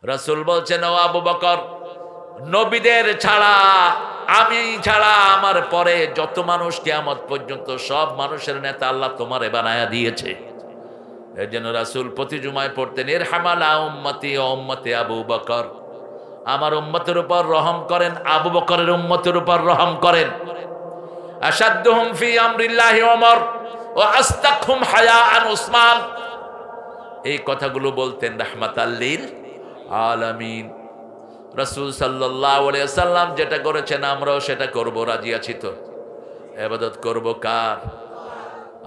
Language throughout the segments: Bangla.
রাসূল বলছেন, ও আবু বকর, নবীদের ছাড়া, আমি ছাড়া আমার পরে যত মানুষ কিয়ামত পর্যন্ত সব মানুষের নেতা আল্লাহ তোমারে বানায়া দিয়েছে। এর জন্য রাসূল প্রতি জুমায় পড়তেন, ইরহামালা উম্মতি ও উম্মতি আবু বকর, আমার উম্মতের উপর রহম করেন, আবু বকরের উম্মতের উপর রহম করেন। আশাদ্দুহুম ফি আমরিল্লাহি ওমর ও আস্তাকহুম হায়াআন উসমান। এই কথাগুলো বলতেন রাহমাতাল লিল আলামিন। রাসূল সাল্লাল্লাহু আলাইহি ওয়াসাল্লাম যেটা করেছেন আমরাও সেটা করব, রাজি আছি তো? ইবাদত করব কার?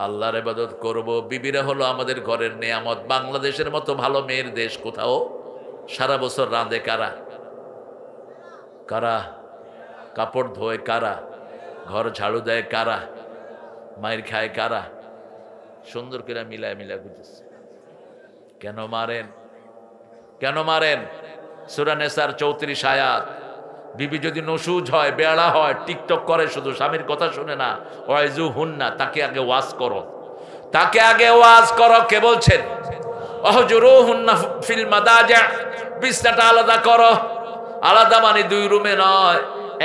আল্লাহর ইবাদত করব। বিবিরা হলো আমাদের ঘরের নিয়ামত। বাংলাদেশের মতো ভালো মেয়ের দেশ কোথাও সারা বছর রাঁধে কারা? কারা? কাপড় ধোয় কারা? ঘর ঝাড়ু দেয় কারা? মায়ের খায় কারা? সুন্দর করে মিলায় মিলায় বুঝেছে। কেন মারেন? কেন মারেন? সূরা নিসার 34 আয়াত। বিবি যদি নসুজ হয়, বেড়া হয়, টিকটক করে, শুধু স্বামীর কথা শুনে না, ওয়াইজু হুন্না, তাকে আগে ওয়াজ করো, তাকে আগে ওয়াজ করো। কে বলছেন? ওহজুরুহুন্না ফিল মাদাজি', বিছনাটা আলাদা করো। আলাদা মানে 2 রুমে নয়,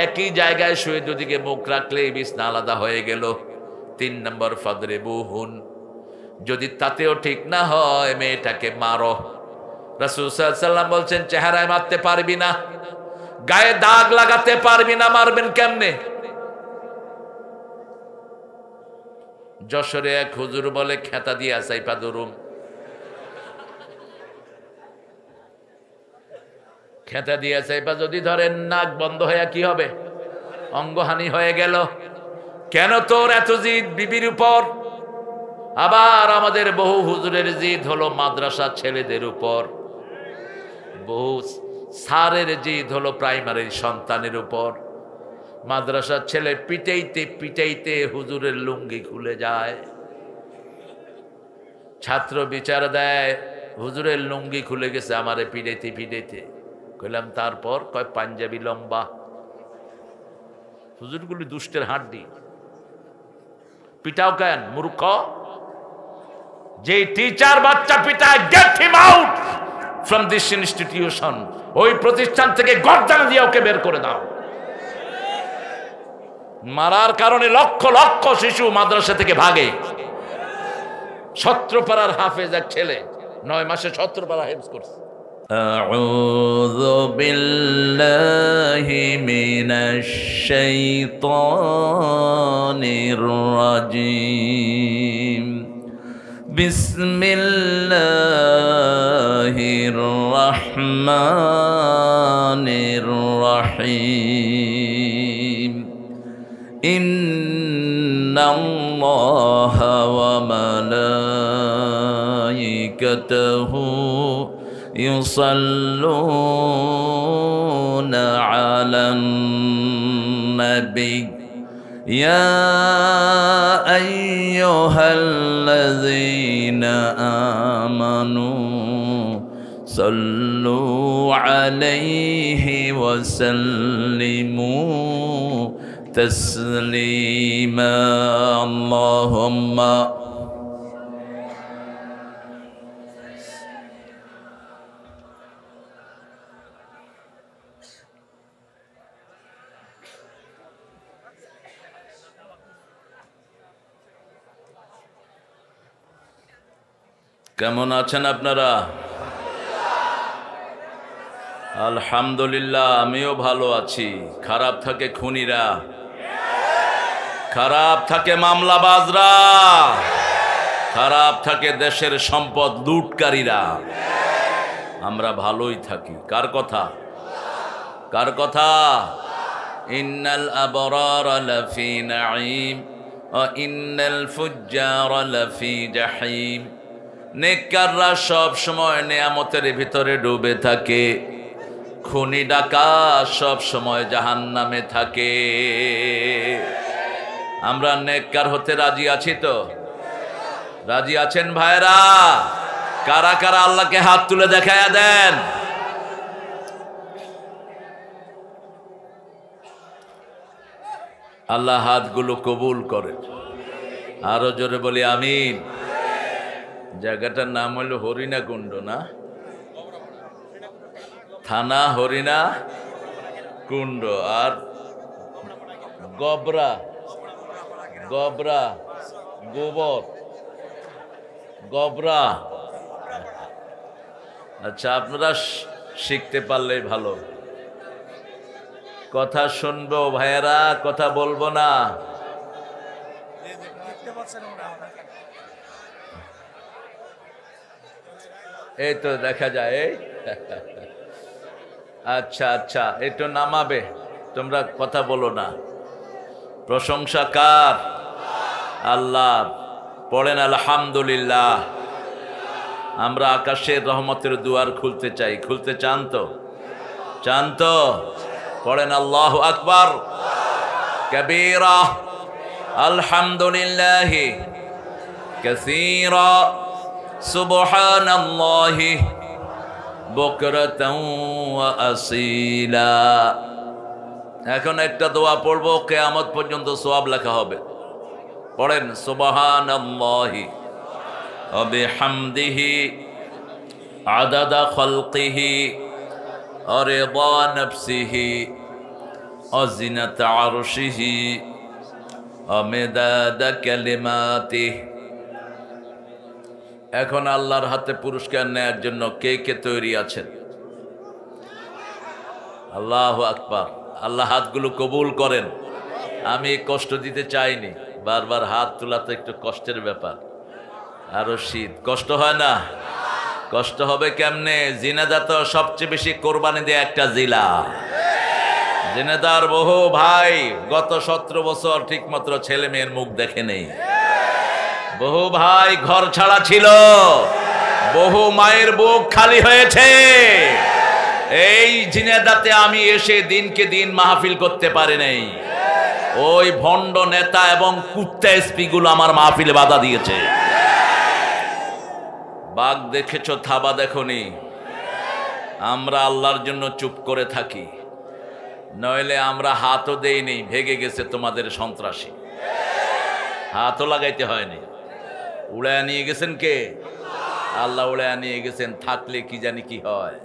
একই জায়গায় শুয়ে দুদিকে মুখ রাখলেই বিছনা আলাদা হয়ে গেল। 3 নম্বর ফাদরিবুহুন, যদি তাতেও ঠিক না হয় মেয়েটাকে মারো। রাসূল সাল্লাল্লাহু আলাইহি ওয়াসাল্লাম বলছেন, চেহারায় মারতে পারবি না, গায়ে দাগ লাগাতে পারবি না, মারবেন কেমনে? যশোরে এক হুজুর বলে, খেতা দিয়ে আসাইপা দরুম। খেতা দিয়ে আসাইপা যদি ধরেন, নাক বন্ধ হয়ে কি হবে? অঙ্গহানি হয়ে গেল। কেন তোর এত জিদ বিবির উপর? আবার আমাদের বহু হুজুরের জিদ হলো মাদ্রাসা ছেলেদের উপর, বহু স্যারের জিদ হলো প্রাইমারির সন্তানের উপর। মাদ্রাসার ছেলে পিটাইতে পিটাইতে হুজুরের লুঙ্গি খুলে যায়। ছাত্র বিচার দেয়, হুজুরের লুঙ্গি খুলে গেছে আমারে পিটাইতে পিটাইতে। কইলাম তারপর? কয় পাঞ্জাবি লম্বা। হুজুরগুলি দুষ্টের হাড্ডি, পিটাও কেন মূর্খ? যে টিচার বাচ্চা পিটায়, get him out from this institution, ওই প্রতিষ্ঠান থেকে গর্দান দিয়ে ওকে বের করে দাও। মারার কারণে লক্ষ লক্ষ শিশু মাদ্রাসা থেকে ভাগে। সত্রপাড়ার হাফেজ এক ছেলে 9 মাসে সত্রপাড়া হেফজ করছে। আউযু বিল্লাহি মিনাশ শাইতানির রাজিম। বিসমিল্লাহির রহমানির রহিম। ইন্নাল্লাহা ওয়া মালাইকাতাহু ইউসাল্লুনা আলান নবী ইয়া আইয়ুহাল্লাযীনা আমানু সাল্লু আলাইহি ওয়া সাল্লিমু তাসলিমা। আল্লাহুম্মা কেমন আছেন আপনারা? আলহামদুলিল্লাহ, আমিও ভালো আছি। খারাপ থাকে খুনিরা, খারাপ থাকে মামলাবাজরা, খারাপ থাকে দেশের সম্পদ লুটকারীরা। আমরা ভালোই থাকি। কার কথা? কার কথা? ইন্নাল আবরারা লাফি নাঈম ওয়া ইন্নাল ফুজ্জারা লাফি জাহিম। নেককাররা সব সময় নেয়ামতের ভিতরে ডুবে থাকে, খুনি ডাকাত সব সময় জাহান্নামে থাকে। আমরা নেককার হতে রাজি আছি তো? রাজি আছেন ভাইরা? কারা কারা আল্লাহকে হাত তুলে দেখায়া দেন। আল্লাহ হাতগুলো কবুল করেন। আরো জোরে বলি আমিন। জায়গাটার নাম হলো হরিণাকুণ্ড, না? থানা হরিণা কুণ্ড, আর গবরা গবরা গোবর গবরা। আচ্ছা, আপনারা শিখতে পারলেই ভালো। কথা শুনবো ভাইয়েরা, কথা বলবো না। এই তো দেখা যায়। আচ্ছা আচ্ছা, একটু নামাবে, তোমরা কথা বলো না। প্রশংসা কার? আল্লাহ। পড়েন আলহামদুলিল্লাহ। আমরা আকাশের রহমতের দুয়ার খুলতে চাই। খুলতে চান তো? চান তো? পড়েন আল্লাহু আকবার কবীরা আলহামদুলিল্লাহ কাসীরা সুবহানাল্লাহি বুকরাতাও ওয়া আসীলা। এখন একটা দোয়া পড়বো, কিয়ামত পর্যন্ত সওয়াব লেখা হবে। পড়েন সুবহানাল্লাহি ওয়া বিহামদিহি আদাদা খালকিহি ওয়া রিদা নাফসিহি ওয়া জিনাতা আরশিহি ওয়া মিদাদা কালিমাতিহি। এখন আল্লাহর হাতে পুরস্কার নেয়ার জন্য কে কে তৈরি আছেন? আল্লাহু আকবার। আল্লাহ হাতগুলো কবুল করেন। আমি কষ্ট দিতে চাইনি, বারবার হাত তোলা তো একটু কষ্টের ব্যাপার। আরো শীত, কষ্ট হয় না? কষ্ট হবে কেমনে? জিনেদা তো সবচেয়ে বেশি কোরবানি দেয় একটা জেলা। জিনেদার বহু ভাই গত 17 বছর ঠিকমতো ছেলে মেয়ের মুখ দেখে নেই। বহু ভাই ঘর ছাড়া ছিল, বহু মায়ের বুক খালি হয়েছে। এই জিনেদাতে আমি এসে দিনকে দিন মাহফিল করতে পারি নাই। ওই ভণ্ড নেতা এবং কুত্তা এসপি গুলো আমার মাহফিলে বাধা দিয়েছে। বাঘ দেখেছো, থাবা দেখনি। আমরা আল্লাহর জন্য চুপ করে থাকি, নইলে আমরা হাতও দেইনি। ভেগে গেছে তোমাদের সন্ত্রাসী, হাতও লাগাইতে হয়নি। উড়ায় নিয়ে গেছেন কে? আল্লাহ উড়ায় নিয়ে গেছেন। থাকলে কি জানি কি হয়।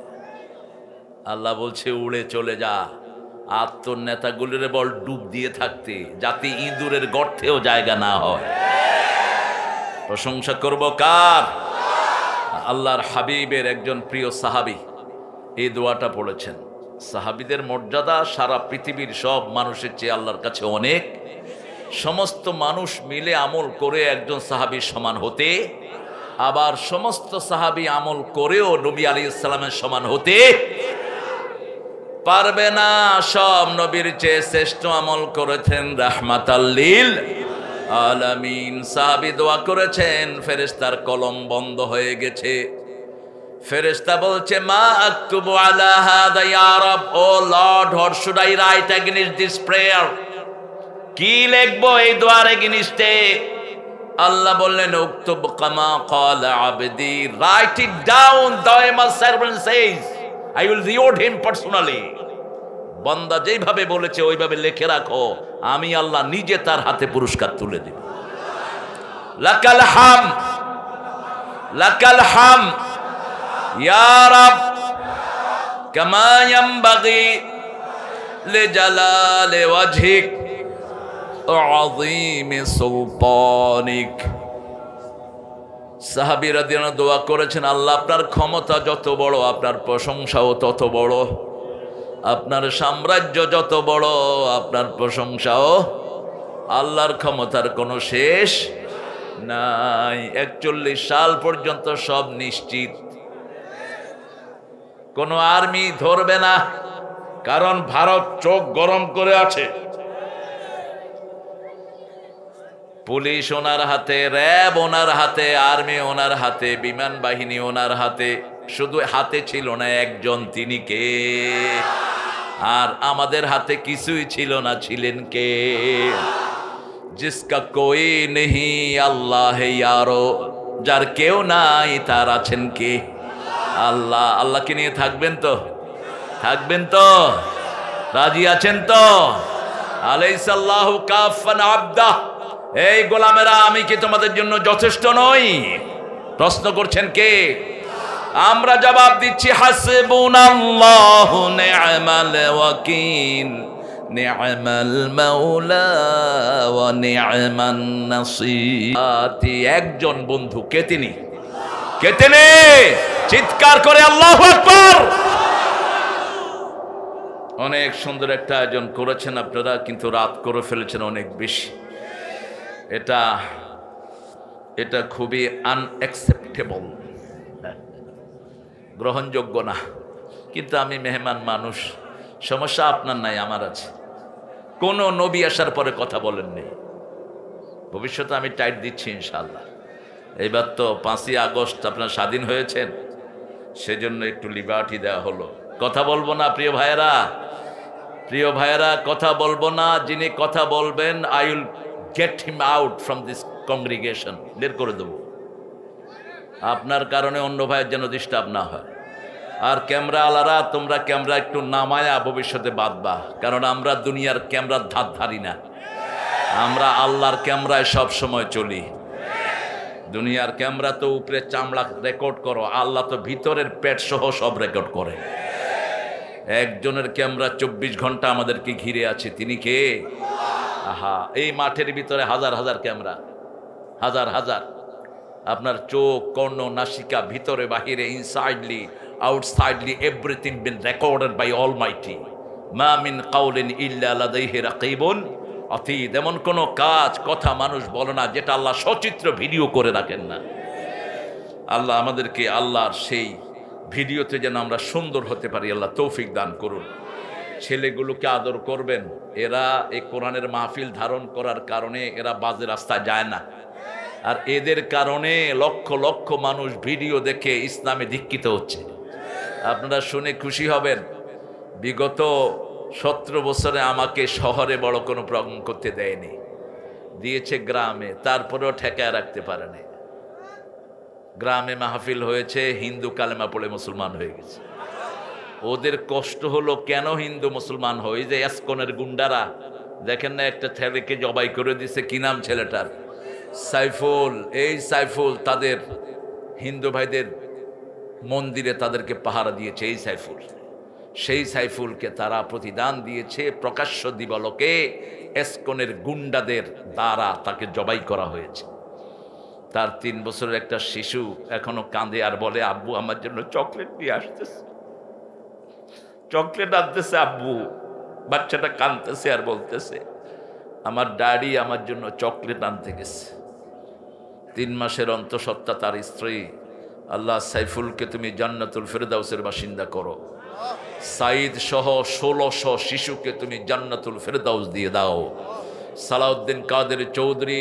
আল্লাহ বলছে উড়ে চলে যা। আর তোর নেতাগুলির বল ডুব দিয়ে থাকতে, যাতে ইঁদুরের গর্তেও জায়গা না হয়। প্রশংসা করব কার? আল্লাহর হাবিবের একজন প্রিয় সাহাবী এই দোয়াটা পড়েছেন। সাহাবীদের মর্যাদা সারা পৃথিবীর সব মানুষের চেয়ে আল্লাহর কাছে অনেক। সমস্ত মানুষ মিলে আমল করে একজন সাহাবীর সমান হতে, আবার সমস্ত সাহাবী আমল করেও নবী আলাইহিস সালামের সমান হতে পারবে না। সব নবীর চেয়ে শ্রেষ্ঠ আমল করেছেন রাহমাতাল লিল আলামিন। সাহাবী দোয়া করেছেন, ফেরেশতার কলম বন্ধ হয়ে গেছে। ফেরেশতা বলছে, মা আকতুবু আলা হাদা ইয়া রব, O Lord, what should I write against this prayer? কি লিখবো এই দোয়ার এগেইনস্টে? আল্লাহ বললেন, উকতুব কামা ক্বালা আবদি, রাইট ইট ডাউন, দাও মাই servant Sage I will reward him personally. বান্দা যেভাবে বলেছে ওইভাবে লিখে রাখো, আমি আল্লাহ নিজে তার হাতে পুরস্কার তুলে দেব। লাকাল হাম, লাকাল হাম ইয়া রাব কামা ইয়ানবাগি লিজালালি ওয়াজহিক ওয়া আযীমি সুলতানিক। সাহাবী রাদিয়াল্লাহু দোয়া করেছেন, আল্লাহ আপনার ক্ষমতা যত বড়, আপনার প্রশংসাও তত বড়। আপনার সাম্রাজ্য যত বড়, আপনার প্রশংসাও। আল্লাহর ক্ষমতার কোনো শেষ নাই। 41 সাল পর্যন্ত সব নিশ্চিত। কোনো আর্মি ধরবে না, কারণ ভারত চোখ গরম করে আছে। পুলিশ ওনার হাতে, র্যাব ওনার হাতে, আর্মি ওনার হাতে, বিমান বাহিনী ওনার হাতে। শুধু হাতে ছিল না একজন, তিনি কে? আর আমাদের হাতে কিছুই ছিল না, ছিলেন কে? জিসকা কোই নেহি আল্লাহ ইয়ারো, যার কেউ নাই তার আছেন কে? আল্লাহ। আল্লাহকে নিয়ে থাকবেন তো? থাকবেন তো? রাজি আছেন তো? আলাইসাল্লাহু কাফান আবদা, এই গোলামেরা, আমি কি তোমাদের জন্য যথেষ্ট নই? প্রশ্ন করছেন কে? আমরা জবাব দিচ্ছি হাসবুনাল্লাহু নি'মাল ওয়াকিল নি'মাল মাওলা ওয়া নি'মান নাসীর। একজন বন্ধু, কে তিনি? কে তিনি? চিৎকার করে আল্লাহু আকবার। অনেক সুন্দর একটা আয়োজন করেছেন আপনারা, কিন্তু রাত করে ফেলেছেন অনেক বেশি। এটা খুবই আনএক্সেপ্টেবল, গ্রহণযোগ্য না। কিন্তু আমি মেহমান মানুষ, সমস্যা আপনার নাই, আমার আছে। কোন নবী আসার পরে কথা বলেননি, ভবিষ্যতে আমি টাইট দিচ্ছি ইনশাআল্লাহ। এইবার তো 5ই আগস্ট আপনার স্বাধীন হয়েছেন, সেজন্য একটু লিবার্টি দেওয়া হলো। কথা বলবো না প্রিয় ভাইয়েরা, প্রিয় ভাইয়েরা, কথা বলবো না। যিনি কথা বলবেন, I will get him out from this congregation, বের করে দেবো। আপনার কারণে অন্য ভাইয়ের যেন ডিস্টার্ব না হয়। আর ক্যামেরা আলারা, তোমরা ক্যামেরা একটু নামায়া ভবিষ্যতে বাঁধবা, কারণ আমরা দুনিয়ার ক্যামেরার ধার ধারি না, আমরা আল্লাহর ক্যামেরায় সব সময় চলি। দুনিয়ার ক্যামেরা তো উপরে চামড়া রেকর্ড করো, আল্লাহ তো ভিতরের পেট সহ সব রেকর্ড করে। একজনের ক্যামেরা 24 ঘন্টা আমাদেরকে ঘিরে আছে, তিনি কে? আহা, এই মাঠের ভিতরে হাজার হাজার ক্যামেরা, হাজার হাজার। আপনার চোখ, কর্ণ, নাসিকা, ভিতরে বাহিরে, insidely outsidely, everything been recorded by almighty. মা মিন কাউলিন ইল্লা লাদাইহি রাকিবুন আতীদ। এমন কোন কাজ, কথা মানুষ বলে না যেটা আল্লাহ সচিত্র ভিডিও করে রাখেন না। আল্লাহ আমাদেরকে আল্লাহর সেই ভিডিওতে যেন আমরা সুন্দর হতে পারি, আল্লাহ তৌফিক দান করুন। ছেলেগুলোকে আদর করবেন, এরা এই কোরআনের মাহফিল ধারণ করার কারণে এরা বাজে রাস্তায় যায় না, আর এদের কারণে লক্ষ লক্ষ মানুষ ভিডিও দেখে ইসলামে দীক্ষিত হচ্ছে। আপনারা শুনে খুশি হবেন, বিগত 17 বছরে আমাকে শহরে বড় কোনো প্রোগ্রাম করতে দেয়নি, দিয়েছে গ্রামে, তারপরেও ঠেকায় রাখতে পারেনি। গ্রামে মাহফিল হয়েছে, হিন্দু কালেমা পড়ে মুসলমান হয়ে গেছে। ওদের কষ্ট হলো, কেন হিন্দু মুসলমান হয়? যে এসকনের গুন্ডারা, দেখেন না একটা ছেলেকে জবাই করে দিছে, কি নাম ছেলেটার? সাইফুল। এই সাইফুল তাদের হিন্দু ভাইদের মন্দিরে তাদেরকে পাহারা দিয়েছে, এই সাইফুল। সেই সাইফুলকে তারা প্রতিদান দিয়েছে, প্রকাশ্য দিবালোকে এসকনের গুন্ডাদের দ্বারা তাকে জবাই করা হয়েছে। তার 3 বছরের একটা শিশু এখনো কাঁদে আর বলে, আব্বু আমার জন্য চকলেট নিয়ে আসতেছে, চকলেট আনতেছে আব্বু। বাচ্চাটা কাঁদতেছে আর বলতেছে, আমার ড্যাডি আমার জন্য চকলেট আনতে গেছে। 3 মাসের অন্তঃসত্ত্বা তার স্ত্রী, আল্লাহ সাইফুলকে তুমি জান্নাতুল ফেরদাউসের বাসিন্দা করো। সাইদ সহ 1600 শিশুকে তুমি জান্নাতুল ফেরদাউস দিয়ে দাও। সালাউদ্দিন কাদের চৌধুরী,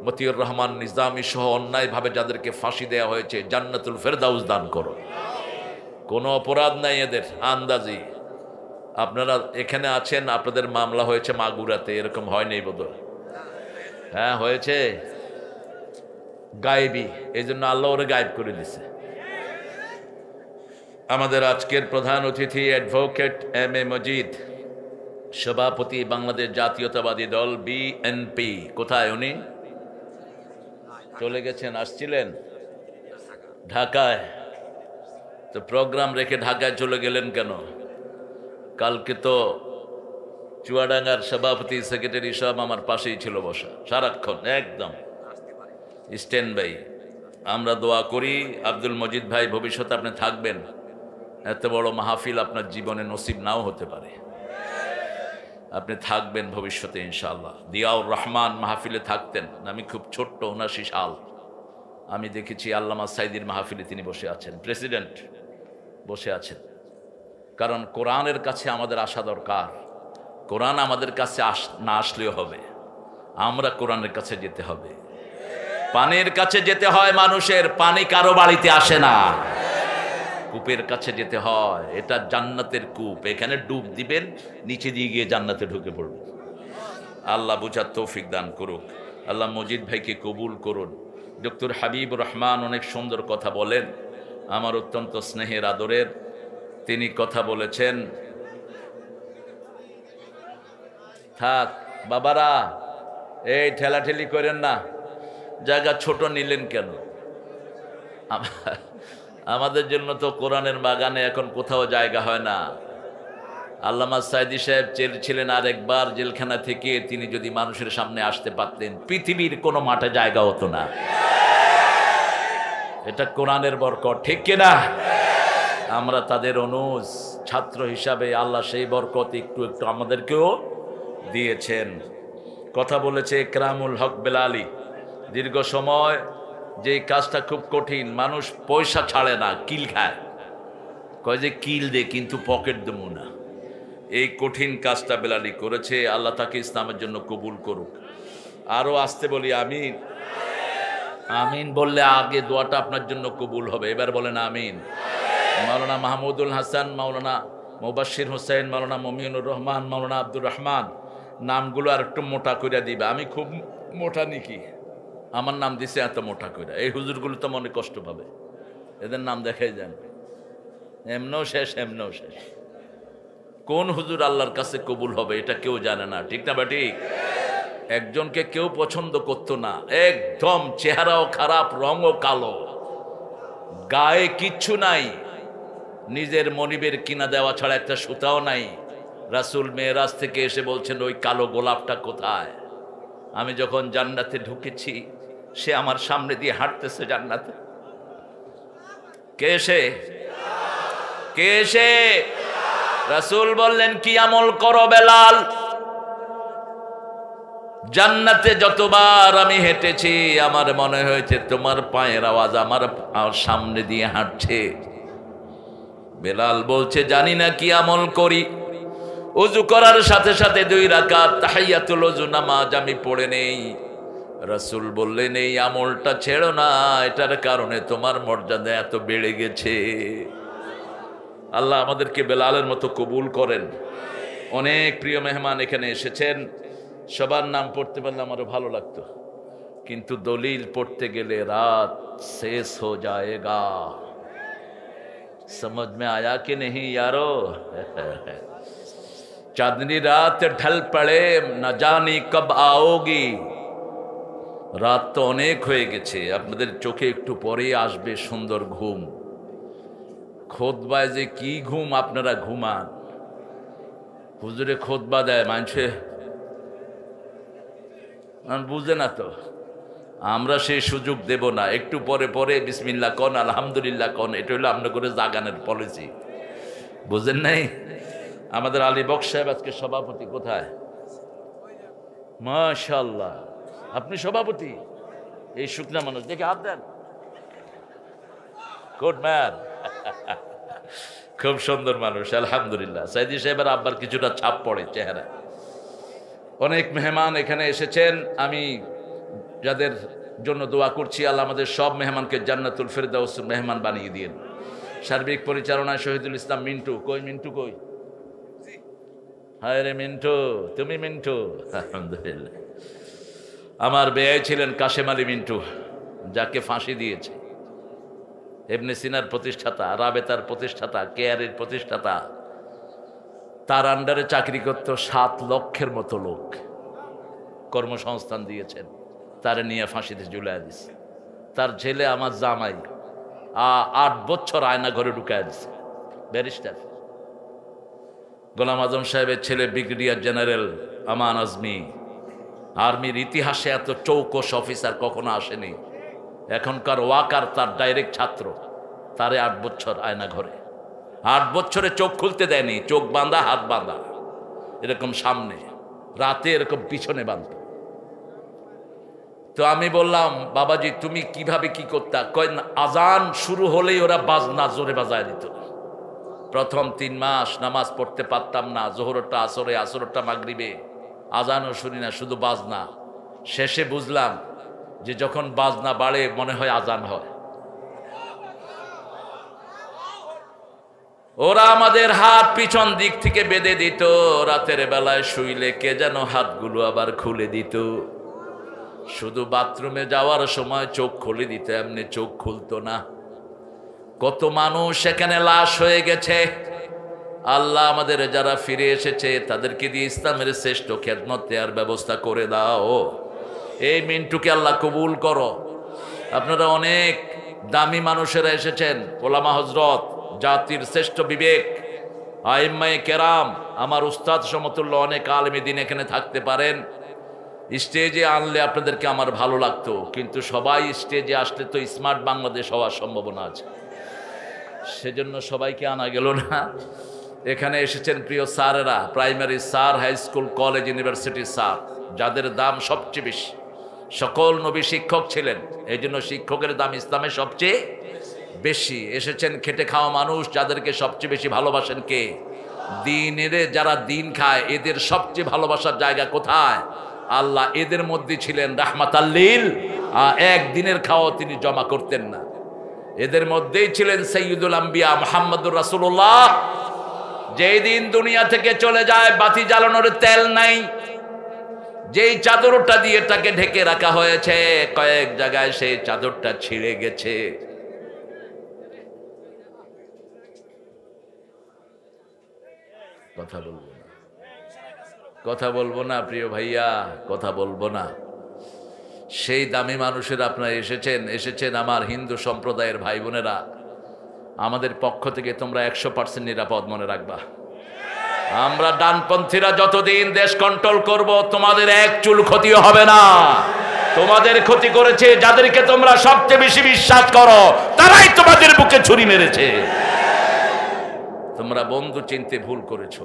মতিউর রহমান নিজামী সহ অন্যায়ভাবে যাদেরকে ফাঁসি দেওয়া হয়েছে, জান্নাতুল ফেরদাউস দান করো। কোনো অপরাধ নাই এদের, আন্দাজি। আপনারা এখানে আছেন, আপনাদের মামলা হয়েছে মাগুরাতে, এরকম হয়নি বোধহয়? হ্যাঁ হয়েছে, গায়েবী, এই জন্য আল্লাহ ওরা গায়েব করে দিছে। আমাদের আজকের প্রধান অতিথি অ্যাডভোকেট এম এ মজিদ, সভাপতি বাংলাদেশ জাতীয়তাবাদী দল বিএনপি। কোথায় উনি? চলে গেছেন, আসছিলেন ঢাকায়। তো প্রোগ্রাম রেখে ঢাকায় চলে গেলেন কেন? কালকে তো চুয়াডাঙ্গার সভাপতি সেক্রেটারি সব আমার পাশেই ছিল বসা সারাক্ষণ, একদম স্ট্যান্ড বাই। আমরা দোয়া করি আব্দুল মজিদ ভাই, ভবিষ্যতে আপনি থাকবেন। এত বড় মাহফিল আপনার জীবনে নসিব নাও হতে পারে, আপনি থাকবেন ভবিষ্যতে ইনশাআল্লাহ। দিয়াউর রহমান মাহফিলে থাকতেন, আমি খুব ছোট্ট, 79 সাল আমি দেখেছি আল্লামা সাইদির মাহফিলে তিনি বসে আছেন, প্রেসিডেন্ট বসে আছেন। কারণ কোরআনের কাছে আমাদের আসা দরকার। কোরআন আমাদের কাছে না আসলেও হবে, আমরা কোরআনের কাছে যেতে হবে। পানির কাছে যেতে হয় মানুষের, পানি কারো বাড়িতে আসে না, কূপের কাছে যেতে হয়। এটা জান্নাতের কূপ, এখানে ডুব দিবেন, নিচে দিয়ে গিয়ে জান্নাতে ঢুকে পড়বেন। আল্লাহ বুঝার তৌফিক দান করুক। আল্লাহ মজিদ ভাইকে কবুল করুন। ডক্টর হাবিবুর রহমান অনেক সুন্দর কথা বলেন, আমার অত্যন্ত স্নেহের আদরের। তিনি কথা বলেছেন, থাক বাবারা, এই ঠেলাঠেলি করেন না, জায়গা ছোট নিলেন কেন? আমাদের জন্য তো কোরআনের বাগানে এখন কোথাও জায়গা হয় না। আল্লামা সাইদি সাহেব চেয়েছিলেন আরেকবার জেলখানা থেকে তিনি যদি মানুষের সামনে আসতে পারতেন, পৃথিবীর কোনো মাঠে জায়গা হতো না। এটা কোরআনের বরকত, ঠিক কিনা? আমরা তাদের অনুজ ছাত্র হিসাবে আল্লাহ সেই বরকত একটু একটু আমাদেরকেও দিয়েছেন। কথা বলেছে ইকরামুল হক বেলালি, দীর্ঘ সময় যে কাজটা খুব কঠিন, মানুষ পয়সা ছাড়ে না, কিল খায়, কয় যে কিল দে কিন্তু পকেট দেবো না। এই কঠিন কাজটা বেলালি করেছে। আল্লাহ তাকে ইসলামের জন্য কবুল করুক। আরো আসতে বলি আমিন। আমিন বললে আগে দোয়াটা আপনার জন্য কবুল হবে। এবার বলেন আমিন। মাওলানা মাহমুদুল হাসান, মাওলানা মুবাশশির হোসেন, মাওলানা মমিনুর রহমান, মাওলানা আব্দুর রহমান, নামগুলো আর একটু মোটা করে দিবে। আমি খুব মোটা নাকি? আমার নাম দিছে এত মোটা করে। এই হুজুরগুলো তো মনে কষ্ট পাবে, এদের নাম দেখাই যান। এমনও শেষ, এমনও শেষ। কোন হুজুর আল্লাহর কাছে কবুল হবে এটা কেউ জানে না, ঠিক না? বা ঠিক। একজনকে কেউ পছন্দ করতো না, একদম চেহারাও খারাপ, রঙও কালো, গায়ে কিচ্ছু নাই, নিজের মনিবের কিনা দেওয়া ছাড়া একটা সুতাও নাই। রাসূল মেরাজ থেকে এসে বলছেন ওই কালো গোলাপটা কোথায়? আমি যখন জান্নাতে ঢুকেছি সে আমার সামনে দিয়ে হাঁটতেছে জান্নাতে। কে সে? কে সে? রাসূল বললেন কি আমল করো বেলাল? জান্নাতে যতবার আমি হেঁটেছি আমার মনে হয়েছে তোমার পায়ের আওয়াজ আমার সামনে দিয়ে হাঁটছে। বেলাল বলছে জানি না কি আমল করি, ওযু করার সাথে সাথে 2 রাকাত তাহিয়াতুল ওযু নামাজ আমি পড়ে নেই। রাসূল বললেন এই আমলটা ছেড়ো না, এটার কারণে তোমার মর্যাদা এত বেড়ে গেছে। আল্লাহ আমাদেরকে বেলালের মতো কবুল করেন। অনেক প্রিয় মেহমান এখানে এসেছেন, সবার নাম পড়তে পারলে আমারও ভালো লাগতো, কিন্তু দলিল পড়তে গেলে রাত শেষ হো যায়েগা। समझ में आया कि नहीं यारो? चांदनी रात ढल पड़े न जानी कब आओगी। রাত তো অনেক হয়ে গেছে, আপনাদের চোখে একটু পরেই আসবে সুন্দর ঘুম। খোদবায় যে কি ঘুম, আপনারা ঘুমান। হুজুরে খোদবা দেয়, মানুষে বুঝে না তো, আমরা সেই সুযোগ দেব না। একটু পরে পরে বিসমিল্লাহ কন, আলহামদুলিল্লাহ কন, এটা হলো আমরা করে জাগানের পলিসি, বুঝেন নাই? আমাদের আলী বক্স সাহেব আজকে সভাপতি, কোথায়? মাশাআল্লাহ, আপনি সভাপতি? এই শুকনা মানুষ দেখে হাত দেন। গুড ম্যান, খুব সুন্দর মানুষ, আলহামদুলিল্লাহ। সাইদি সাহেবের আব্বার কিছুটা ছাপ পড়ে চেহারা। অনেক মেহমান এখানে এসেছেন, আমি যাদের জন্য দোয়া করছি আল্লাহ আমাদের সব মেহমানকে জান্নাতুল ফেরদাউস মেহমান বানিয়ে দিয়েন। সার্বিক পরিচালনায় শহীদুল ইসলাম মিন্টু। কই মিন্টু কই? হায় রে মিন্টু, তুমি মিন্টু? আলহামদুলিল্লাহ। আমার বেয়াই ছিলেন কাশেম আলী মিন্টু, যাকে ফাঁসি দিয়েছে। ইবনে সিনার প্রতিষ্ঠাতা, রাবেতার প্রতিষ্ঠাতা, কেয়ারের প্রতিষ্ঠাতা। তার আন্ডারে চাকরি করত 7 লক্ষের মতো লোক, কর্মসংস্থান দিয়েছেন। তারে নিয়ে ফাঁসিতে ঝুলাইয়া দিছে। তার ছেলে আমার জামাই 8 বছর আয়না ঘরে ঢুকায় দিছে, ব্যারিস্টার। গোলাম আজম সাহেবের ছেলে ব্রিগেডিয়ার জেনারেল আমান আজমি, আর্মির ইতিহাসে এত চৌকস অফিসার কখনো আসেনি। এখনকার ওয়াকার তার ডাইরেক্ট ছাত্র, তারে 8 বছর আয়না ঘরে। 8 বছরে চোখ খুলতে দেয়নি, চোখ বাঁধা, হাত বাঁধা, এরকম সামনে, রাতে এরকম পিছনে বাঁধত। তো আমি বললাম বাবাজি তুমি কিভাবে কি করতা? কয় আজান শুরু হলেই ওরা বাজনা জোরে বাজায় দিত। প্রথম 3 মাস নামাজ পড়তে পারতাম না, জোহরটা আসরে, আসরটা মাগরিবে, আজানও শুনি না, শুধু বাজনা। শেষে বুঝলাম যে যখন বাজনা বাড়ে মনে হয় আজান হয়। ওরা আমাদের হাত পিছন দিক থেকে বেঁধে দিত, রাতের বেলায় শুইলে কে যেন হাতগুলো আবার খুলে দিত। শুধু বাথরুমে যাওয়ার সময় চোখ খুলে দিত, এমনি চোখ খুলতো না। কত মানুষ এখানে লাশ হয়ে গেছে। আল্লাহ আমাদের যারা ফিরে এসেছে তাদেরকে দিয়ে ইসলামের শ্রেষ্ঠ খেদমত দেওয়ার ব্যবস্থা করে দাও। এই মিন্টুকে আল্লাহ কবুল করো। আপনারা অনেক দামি মানুষেরা এসেছেন, ওলামা হজরত, জাতির শ্রেষ্ঠ বিবেক, আইম্মায়ে কেরাম, আমার উস্তাদ সমতুল্য অনেক আলেমী দিন এখানে থাকতে পারেন। স্টেজে আনলে আপনাদেরকে আমার ভালো লাগতো, কিন্তু সবাই স্টেজে আসলে তো স্মার্ট বাংলাদেশ হওয়ার সম্ভাবনা আছে, সেজন্য সবাইকে আনা গেল না। এখানে এসেছেন প্রিয় স্যারেরা, primary sir, high school, college, ইউনিভার্সিটির স্যার, যাদের দাম সবচেয়ে বেশি। সকল নবী শিক্ষক ছিলেন, এই জন্য শিক্ষকের দাম ইসলামে সবচেয়ে বেশি। এসেছেন খেটে খাওয়া মানুষ, যাদেরকে সবচেয়ে বেশি ভালোবাসেন কে? দিনের যারা দিন খায়, এদের সবচেয়ে ভালোবাসার জায়গা কোথায়? আল্লাহ এদের মধ্যে ছিলেন রাহমাতাল্লিল, একদিনের খাওয়া তিনি জমা করতেন না। এদের মধ্যেই ছিলেন সাইয়্যিদুল আম্বিয়া মুহাম্মদুর রাসূলুল্লাহ। যেই দিন দুনিয়া থেকে চলে যায়, বাতি জ্বালানোর তেল নাই, যেই চাদরটা দিয়ে তাকে ঢেকে রাখা হয়েছে, কয়েক জায়গায় সেই চাদরটা ছিঁড়ে গেছে। কথা বলবো না প্রিয় ভাইয়া, কথা বলবো না। সেই দামি মানুষের আপনারা এসেছেন আমার হিন্দু সম্প্রদায়ের ভাই বোনেরা, আমাদের পক্ষ থেকে তোমরা 100% নিরাপদ মনে রাখবা। আমরা ডানপন্থীরা যতদিন দেশ কন্ট্রোল করব, তোমাদের এক চুল ক্ষতিও হবে না। তোমাদের ক্ষতি করেছে যাদেরকে তোমরা সবচেয়ে বেশি বিশ্বাস করো, তারাই তোমাদের বুকে ছুরি মেরেছে। তোমরা বন্ধু চিনতে ভুল করেছো,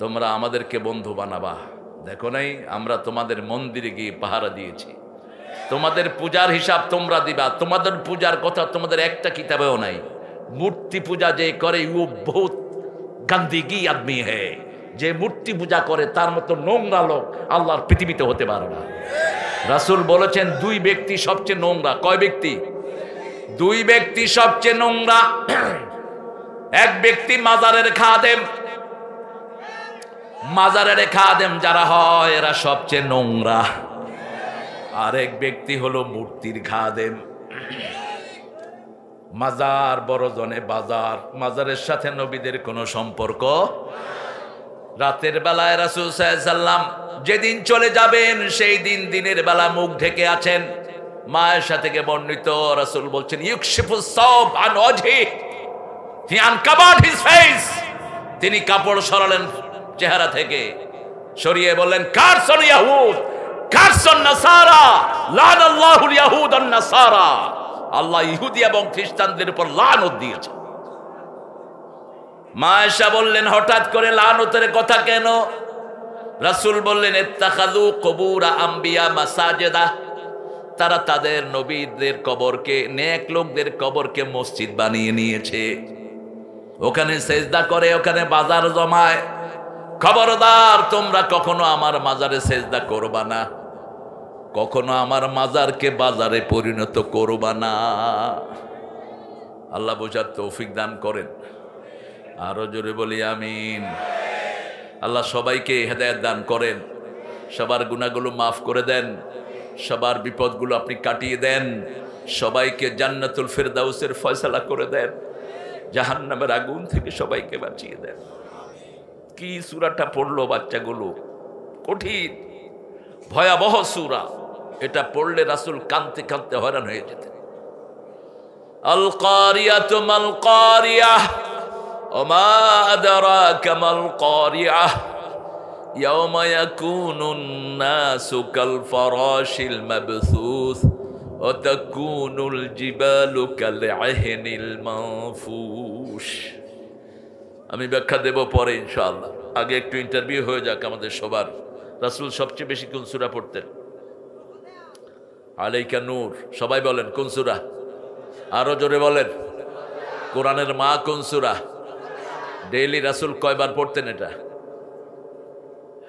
তোমরা আমাদেরকে বন্ধু বানাবা। দেখো নাই, আমরা তোমাদের মন্দিরে গিয়ে পাহারা দিয়েছি, তোমাদের পূজার হিসাব তোমরা দিবা। তোমাদের পূজার কথা তোমাদের একটা কিতাবেও নাই। মূর্তি পূজা যে করে ও বহুত গন্দিগি আদমি হ্যায়, যে মূর্তি পূজা করে তার মতো নোংরা লোক আল্লাহর পৃথিবীতে হতে পারে না। রাসূল বলেছেন দুই ব্যক্তি সবচেয়ে নোংরা। কয় ব্যক্তি? দুই ব্যক্তি সবচেয়ে নোংরা। এক ব্যক্তি মাজারের খাদেম, মাজারের খাদেম যারা হয় এরা সবচেয়ে নোংরা। আরেক ব্যক্তি হলো মূর্তির খাদেম। মাজার বড় জনে বাজার, মাজারের সাথে নবীদের কোনো সম্পর্ক। রাতের বেলায় রাসূল সাল্লাল্লাহু আলাইহি ওয়াসাল্লাম যেদিন চলে যাবেন, সেই দিন দিনের বেলা মুখ ঢেকে আছেন। মায়েশা থেকে বর্ণিত, রাসূল বলছেন ইউকশিফুস সাওব আন ওয়াজহি, হি আনকাবাড হিজ ফেস, তিনি কাপড় সরালেন চেহারা থেকে, সরিয়ে বললেন কারসন ইয়াহুদ, কারসন নাসারা, লানাল্লাহুল ইয়াহুদ ওয়ান নাসারা, আল্লাহ ইহুদি এবং খ্রিস্টানদের উপর লানত দিয়েছে। মায়েশা বললেন হঠাৎ করে লানতের কথা কেন? রাসূল বললেন ইত্তাখাযু কুবুর আম্বিয়া মাসাজিদা, তারা তাদের নবীদের কবরকে, নেক লোকদের কবরকে মসজিদ বানিয়ে নিয়েছে, ওখানে সেজদা করে, ওখানে বাজার জমায়। খবরদার, তোমরা কখনো আমার মাজারে সেজদা করবা না, কখনো আমার মাজারকে বাজারে পরিণত করবা না। আল্লাহ বোঝার তৌফিক দান করেন, আরো জোরে বলি আমিন। আল্লাহ সবাইকে হেদায়েত দান করেন, সবার গুনাহগুলো মাফ করে দেন, সবার বিপদগুলো আপনি কাটিয়ে দেন, সবাইকে জান্নাতুল ফিরদাউসের ফয়সালা করে দেন, জাহান্নামের আগুন থেকে সবাইকে বাঁচিয়ে দেন। কি সূরাটা পড়লো বাচ্চাগুলো, কঠিন ভয়াবহ সূরা। এটা পড়লে রাসূল কাঁদতে কাঁদতে হয়রান হয়ে যেতেন। আল কারিয়াতু মাল কারিয়াহ ওমা আদরাকা মাল কারিয়াহ ইয়াওমা ইয়াকুনুন নাসু কাল ফারাশিল মাবসুস ওয়া তাকুনুল জিবালু কাল আহিনিল মানফুশ। আমি ব্যাখ্যা দেব পরে ইনশাআল্লাহ, আগে একটু ইন্টারভিউ হয়ে যাক আমাদের সবার। রাসূল সবচেয়ে বেশি কোন সূরা পড়তেন? আলাইকা নূর। সবাই বলেন কোন সূরা? আরো জোরে বলেন। কোরআনের মা কোন সূরা? ডেইলি রাসূল কয়বার পড়তেন এটা?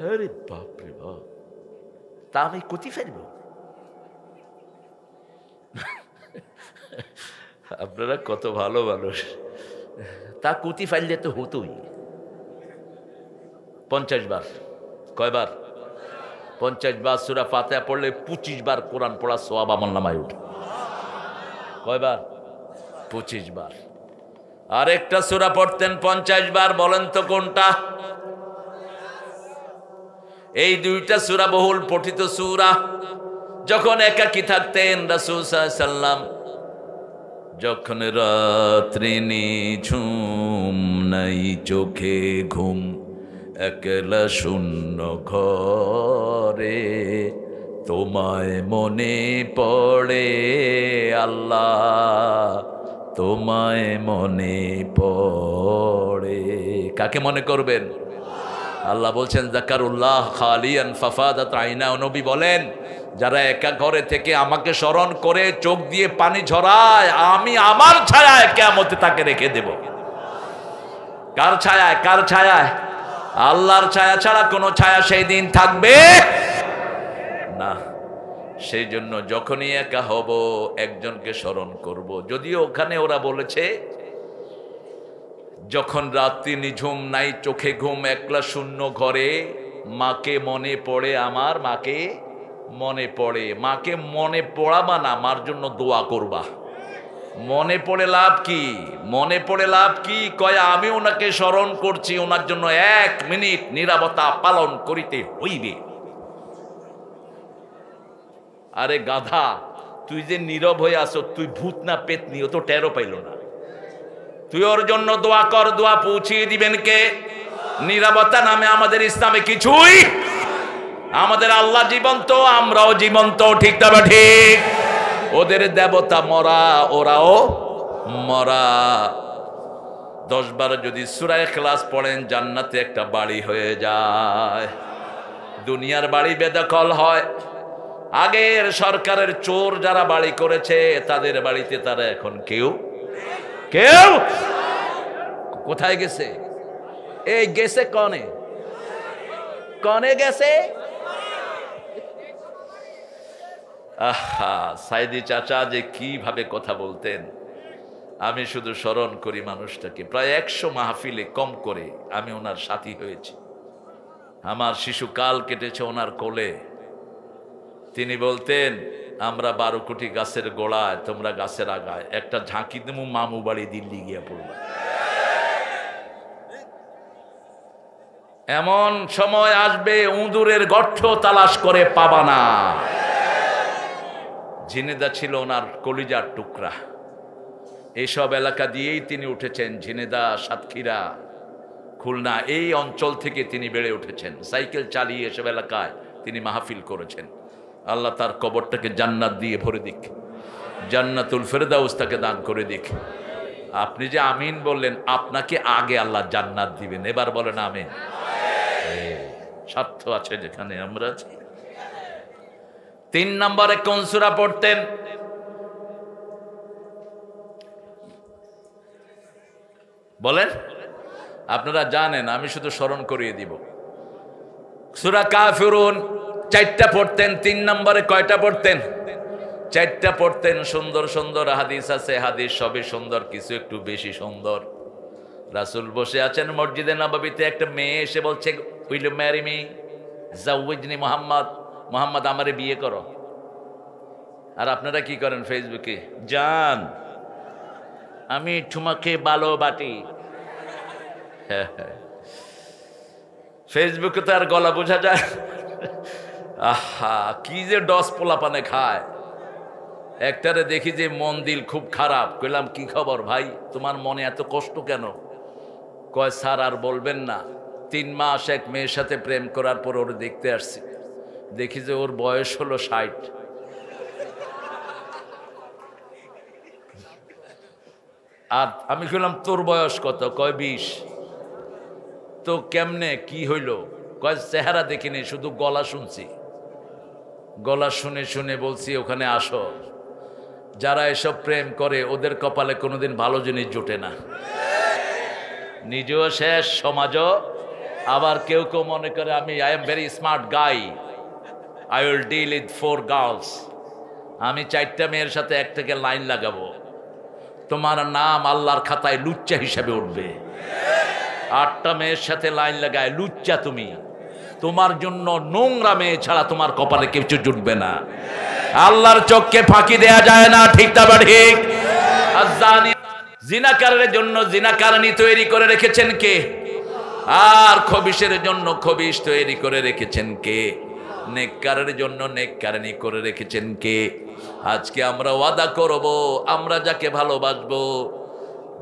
আরে বাপ রে বাপ, তা আমি কতি ফেলব? আপনারা কত ভালো মানুষ, তা কুতি ফাইলে তো হতোই। 50 বার। কয়বার? 50 বার সূরা ফাতিহা পড়লে 25 বার কোরআন পড়া সওয়াব আমলনামায় ওঠে। কয়বার? 25 বার। আরেকটা সূরা পড়তেন 50 বার, বলেন তো কোনটা? এই দুইটা সূরা বহুল পঠিত সূরা। যখন একাকী থাকতেন রাসূল সাল্লাল্লাহু আলাইহি ওয়াসাল্লাম যখন রাত্রি নিঝুম নাই চোখে ঘুম, একলা শূন্য ঘরে তোমায় মনে পড়ে আল্লাহ, তোমায় মনে পড়ে। কাকে মনে করবেন? আল্লাহ বলছেন যাকারুল্লাহ খালিয়ান ফাফাদাত আইনা। নবী বলেন যারা একা ঘরে থেকে আমাকে স্মরণ করে চোখ দিয়ে পানি ঝরায়, আমি আমার ছায়ায় কিয়ামতে তাকে রেখে দেব। কার ছায়ায়? কার ছায়ায়? আল্লাহর ছায়া ছাড়া কোনো ছায়া সেই দিন থাকবে না। সেই জন্য যখনই একা হব একজনকে স্মরণ করব। যদিও ওখানে ওরা বলেছে যখন রাত্রি নিঝুম নাই চোখে ঘুম, একলা শূন্য ঘরে মাকে মনে পড়ে, আমার মাকে মনে পড়ে। মাকে মনে পড়াবা না, মার জন্য দোয়া করবা। মনে পড়ে লাভ কি? মনে পড়ে লাভ কি? কয় আমি ওনাকে স্মরণ করছি, ওনার জন্য 1 মিনিট নীরবতা পালন করিতে হইবে। আরে গাধা, তুই যে নীরব হয়ে আসো, তুই ভূত না পেতনি? ও তো টেরও পাইল না। তুই ওর জন্য দোয়া কর, দোয়া পৌঁছিয়ে দিবেন কে? নীরবতা নামে আমাদের ইসলামে কিছুই। আমাদের আল্লাহ জীবন্ত, আমরাও জীবন্ত, ঠিক তবে ঠিক। ওদের দেবতা মরা, ওরাও মরা। 10 বার যদি সূরা ইখলাস পড়েন জান্নাতে একটা বাড়ি হয়ে যায়। দুনিয়ার বাড়ি বেদখল হয়। আগের সরকারের চোর যারা বাড়ি করেছে তাদের বাড়িতে তারা এখন কেউ কেউ কোথায় গেছে? এই গেছে কনে? কনে গেছে? আহা, সাইদি চাচা যে কিভাবে কথা বলতেন, আমি শুধু স্মরণ করি মানুষটাকে। প্রায় 100 মাহফিলে কম করে আমি ওনার সাথী হয়েছি। আমার শিশুকাল কেটেছে ওনার কোলে। তিনি বলতেন আমরা 12 কোটি গাছের গোড়ায়, তোমরা গাছের আগায়। একটা ঝাঁকি দেবো, মামু বাড়ি দিল্লি গিয়া পড়বা। এমন সময় আসবে উঁদুরের গর্ত তালাশ করে পাবা না। ঝিনেদা ছিল ওনার কলিজার টুকরা। এইসব এলাকা দিয়েই তিনি উঠেছেন। ঝিনেদা, সাতক্ষীরা, খুলনা, এই অঞ্চল থেকে তিনি বেড়ে উঠেছেন। সাইকেল চালিয়ে এসব এলাকায় তিনি মাহফিল করেছেন। আল্লাহ তার কবরটাকে জান্নাত দিয়ে ভরে দিক, জান্নাতুল ফেরদাউস তাকে দান করে দিক। আপনি যে আমিন বললেন, আপনাকে আগে আল্লাহ জান্নাত দিবেন। এবার বলেন আমিন। স্বার্থ আছে যেখানে আমরা আছি। 3 নম্বরে কোন সূরা পড়তেন? বলেন, আপনারা জানেন, আমি শুধু স্মরণ করিয়ে দিব। সূরা কাফিরুন 4টা পড়তেন। 3 নম্বরে কয়টা পড়তেন? 4টা পড়তেন। সুন্দর সুন্দর হাদিস আছে, হাদিস সবই সুন্দর, কিছু একটু বেশি সুন্দর। রাসূল বসে আছেন মসজিদে নববীতে, একটা মেয়ে এসে বলছে উইল ইউ ম্যারি মি, জাওয়াজনি মুহাম্মদ, মুহাম্মদ আমারে বিয়ে করো। আর আপনারা কি করেন ফেসবুকে? জান আমি তোমাকে ভালোবাসি। ফেসবুকে তো আর গলা বোঝা যায়। আহা, কি যে ডস পোলাপানে খায়। একটারে দেখি যে মন দিল খুব খারাপ। কইলাম কি খবর ভাই, তোমার মনে এত কষ্ট কেন? কয় স্যার আর বলবেন না, 3 মাস এক মেয়ের সাথে প্রেম করার পর ওর দেখতে আসছি, দেখি যে ওর বয়স হলো 60। আর আমি কইলাম তোর বয়স কত? কয় 20। তো কেমনে কি হইল? কয় চেহারা দেখিনি, শুধু গলা শুনছি। গলা শুনে শুনে বলছি ওখানে আসো। যারা এসব প্রেম করে ওদের কপালে কোনোদিন ভালো জিনিস জোটে না। নিজেও শেষ, সমাজও। আবার কেউ কেউ মনে করে আমি I am very smart guy, I will deal with 4 girls. আমি 4টা মেয়ের সাথে এক থেকে লাইন লাগাবো। তোমার নাম আল্লাহর খাতায় লুচ্চা হিসাবে উঠবে। 8টা মেয়ের সাথে লাইন লাগায় লুচ্চা তুমি। তোমার জন্য নোংরা মেয়ে ছাড়া তোমার কপালে কিছু জুটবে না। আল্লাহর চোখকে ফাঁকি দেয়া যায় না, ঠিক তা বা ঠিক? জিনাকারের জন্য জিনাকারণী তৈরি করে রেখেছেন কে? আর খবিশের জন্য খবিশ তৈরি করে রেখেছেন কে? নেককারের জন্য নেককারণী করে রেখেছেন কে? আজকে আমরা ওয়াদা করব, আমরা যাকে ভালোবাসবো,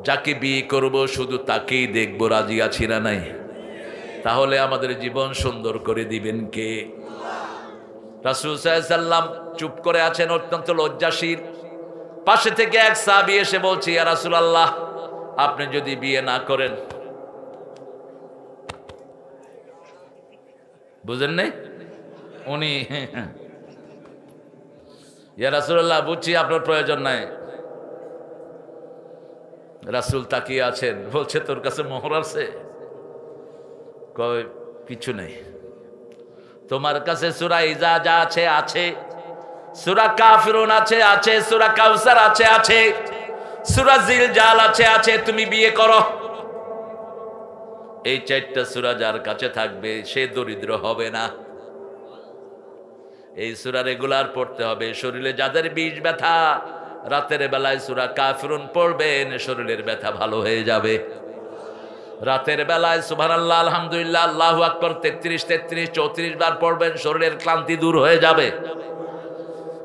যাকে বিয়ে করব, শুধু তাকেই দেখব। রাজি আছি না নাই? তাহলে আমাদের জীবন সুন্দর করে দিবেন কে? রাসূল সাল্লাল্লাহু আলাইহি ওয়াসাল্লাম চুপ করে আছেন, অত্যন্ত লজ্জাশীল। পাশে থেকে এক সাহাবী এসে বলছে, ইয়া রাসূলুল্লাহ, আপনি যদি বিয়ে না করেন। বুঝেন নাই? উনি ইয়া রাসূলুল্লাহ, বুঝছি আপনার প্রয়োজন নাই। রাসূল তাকিয়ে আছেন, বলছে তোর কাছে মোহর আছে? কয় কিছু নেই। তোমার কাছে সূরা ইজা আছে? আছে। সূরা কাফিরুন আছে। সূরা কাউসার আছে। সূরা জিলজাল আছে। তুমি বিয়ে করো। এই 4টা সূরা যার কাছে থাকবে সে দরিদ্র হবে না। এই সূরা রেগুলার পড়তে হবে। শরীরে যাদের বিষ ব্যথা, রাতের বেলায় সূরা কাফিরুন পড়বেন, শরীরের ব্যথা ভালো হয়ে যাবে। রাতের বেলায় সুবহানাল্লাহ, আলহামদুলিল্লাহ, আল্লাহু আকবার 33, 34 বার পড়বেন, শরীরের ক্লান্তি দূর হয়ে যাবে।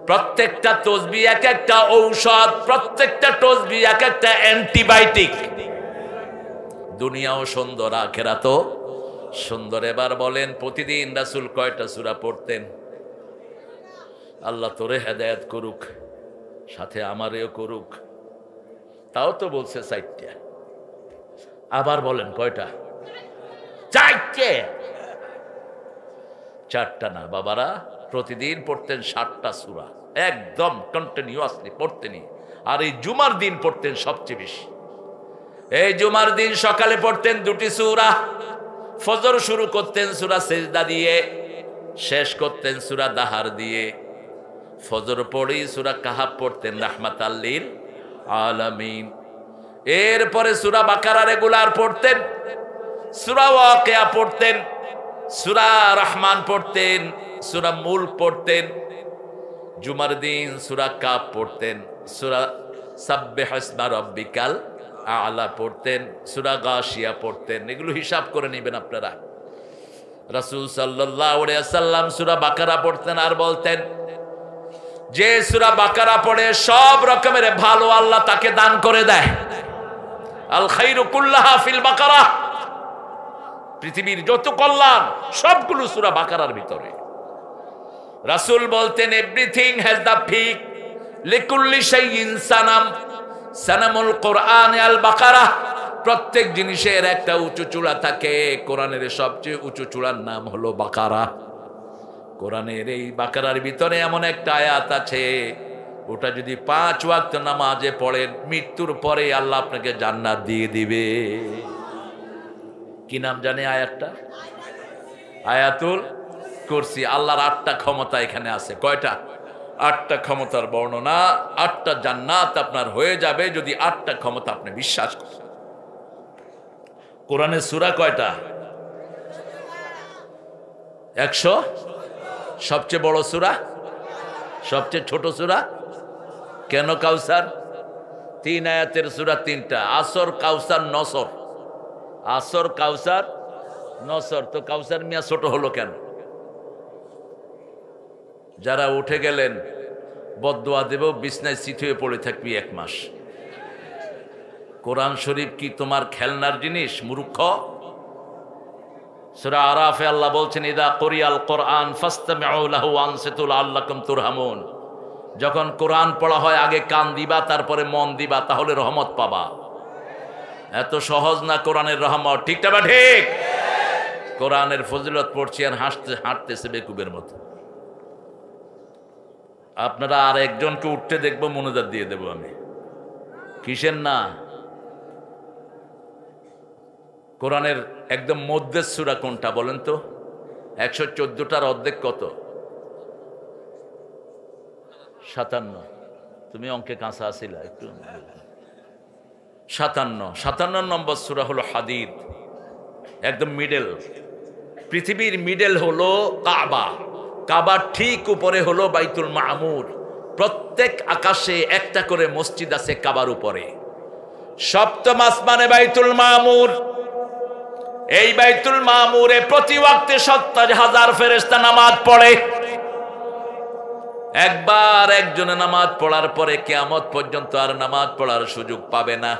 প্রত্যেকটা তাসবিহ এক একটা ঔষধ, প্রত্যেকটা তাসবিহ এক একটা অ্যান্টিবায়োটিক। দুনিয়াও সুন্দর, আখিরাতও সুন্দর। এবার বলেন, প্রতিদিন রাসূল কয়টা সূরা পড়তেন? আল্লাহ তোরে হেদায়েত করুক, সাথে আমারেও করুক। তাও তো বলছে 4টা। আবার বলেন কয়টা? 4টে। 4টা না বাবারা, প্রতিদিন পড়তেন 7টা সূরা, একদম কন্টিনিউয়াসলি পড়তেনই। আর এই জুমার দিন পড়তেন সবচেয়ে বেশি। এই জুমার দিন সকালে পড়তেন 2টি সূরা। ফজর শুরু করতেন সূরা সিজদা দিয়ে, শেষ করতেন সূরা দাহার দিয়ে। ফজর পড়েই সূরা কাহাফ পড়তেন, রাহমাতাল লিল আলামিন। এরপরে সূরা বাকারা রেগুলার পড়তেন, সূরা ওয়াকিয়া পড়তেন, সূরা রহমান পড়তেন, সূরা মুলক পড়তেন। জুমার দিন সূরা কাফ পড়তেন, সূরা সাব্বিহ ইসমা রাব্বিকাল আ'লা পড়তেন, সূরা গাশিয়া পড়তেন। এগুলো হিসাব করে নেবেন আপনারা। রাসূল সাল্লাল্লাহু আলাইহি ওয়াসাল্লাম সূরা বাকারা পড়তেন আর বলতেন, যে সূরা বাকারা পড়ে সব রকমের ভালো আল্লাহ তাকে দান করে দেয়। আল খায়রু কুল্লাহা ফিল বাকারা। পৃথিবীর যত কল্যাণ সবগুলো সূরা বাকারার ভিতরে। রাসূল বলতেন, everything has the peak, লিকুল্লি শাইইন Sanam, সানামুল কোরআন আল বাকারা। প্রত্যেক জিনিসের একটা উঁচু চূড়া থাকে। কোরআনের সবচেয়ে উঁচু চূড়ার নাম হলো বাকারা। কোরআনের এই বাকারার ভিতরে এমন একটা আয়াত আছে, ওটা যদি 5 ওয়াক্ত নামাজে পড়েন, মৃত্যুর পরে আল্লাহ আপনাকে জান্নাত দিয়ে দিবে। কি নাম জানে আয়াতটা? আয়াতুল কুরসি। আল্লাহর 8টা ক্ষমতা এখানে আছে। কয়টা? 8টা ক্ষমতার বর্ণনা। 8টা জান্নাত আপনার হয়ে যাবে যদি 8টা ক্ষমতা আপনি বিশ্বাস করেন। কোরআনের সূরা কয়টা? 100। সবচেয়ে বড় সূরা? সবচেয়ে ছোট সূরা? কেন কাউসার? 3 আয়াতের সূরা 3টা। আসর, কাউসার, নসর। আসর, কাউসার, নসর। তো কাউসার মিয়া ছোট হলো কেন? যারা উঠে গেলেন বদদোয়া দেব, বিছনায় চিত হয়ে পড়ে থাকবি 1 মাস। কোরআন শরীফ কি তোমার খেলনার জিনিস মূর্খ? সূরা আরাফে আল্লাহ বলছেন, ইদা কুরিয়াল কোরআন ফাসতামিউ লাহু ওয়ানসিতু লাআল্লাকুম তুরহামুন। যখন কোরআন পড়া হয় আগে কান দিবা, তারপরে মন দিবা, তাহলে রহমত পাবা। এত সহজ না কোরআনের রহমত। ঠিকটা বা ঠিক? কোরআনের ফজিলত পড়ছি আর হাঁটতেছে বেকুবের মতো। আপনারা আর একজনকে উঠতে দেখবো, মনোজাত দিয়ে দেবো আমি। কিসের না? কোরআনের একদম মধ্যের সূরা কোনটা বলেন তো? 114টার অর্ধেক কত? 57। তুমি অঙ্কে কাঁচা আসিলা একটু। 57 নম্বর সূরা হলো হাদিদ। একদম মিডল। পৃথিবীর মিডল হলো কাবা। কাবার ঠিক উপরে হলো বাইতুল মামুর। প্রত্যেক আকাশে একটা করে মসজিদ আছে কাবার উপরে। 7ম আসমানে বাইতুল মামুর। এই বাইতুল মামুরে প্রতি ওয়াক্তে 70,000 ফেরেশতা নামাজ পড়ে। একবার একজনে নামাজ পড়ার পরে কিয়ামত পর্যন্ত আর নামাজ পড়ার সুযোগ পাবে না।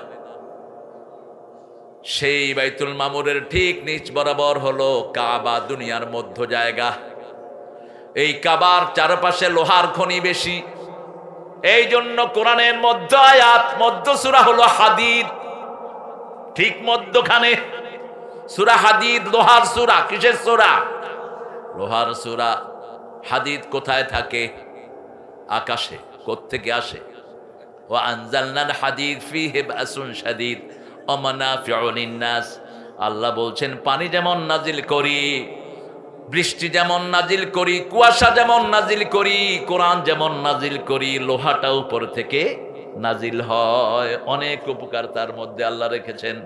সেই বাইতুল মামুরের ঠিক নিচ বরাবর হলো কাবা, দুনিয়ার মধ্য জায়গা। এই কাবার চারপাশে লোহার খনি বেশি। এই জন্য কোরআনের মধ্য আয়াত, মধ্য সূরা হলো হাদিদ, ঠিক মধ্যখানে সূরা হাদিদ। লোহার সূরা। কিসের সূরা? লোহার সূরা। হাদিদ কোথায় থাকে? আকাশে। কোত্থেকে আসে? ওয়া আনজালনাল হাদিদ ফীহি বাসুন শাদীদ ওয়া মানাফিউ লিন-নাস। আল্লাহ বলছেন পানি যেমন নাজিল করি, বৃষ্টি যেমন নাজিল করি, কুয়াশা যেমন নাজিল করি, কোরআন যেমন নাজিল করি, লোহাটা উপর থেকে নাজিল হয়। অনেক উপকার তার মধ্যে আল্লাহ রেখেছেন।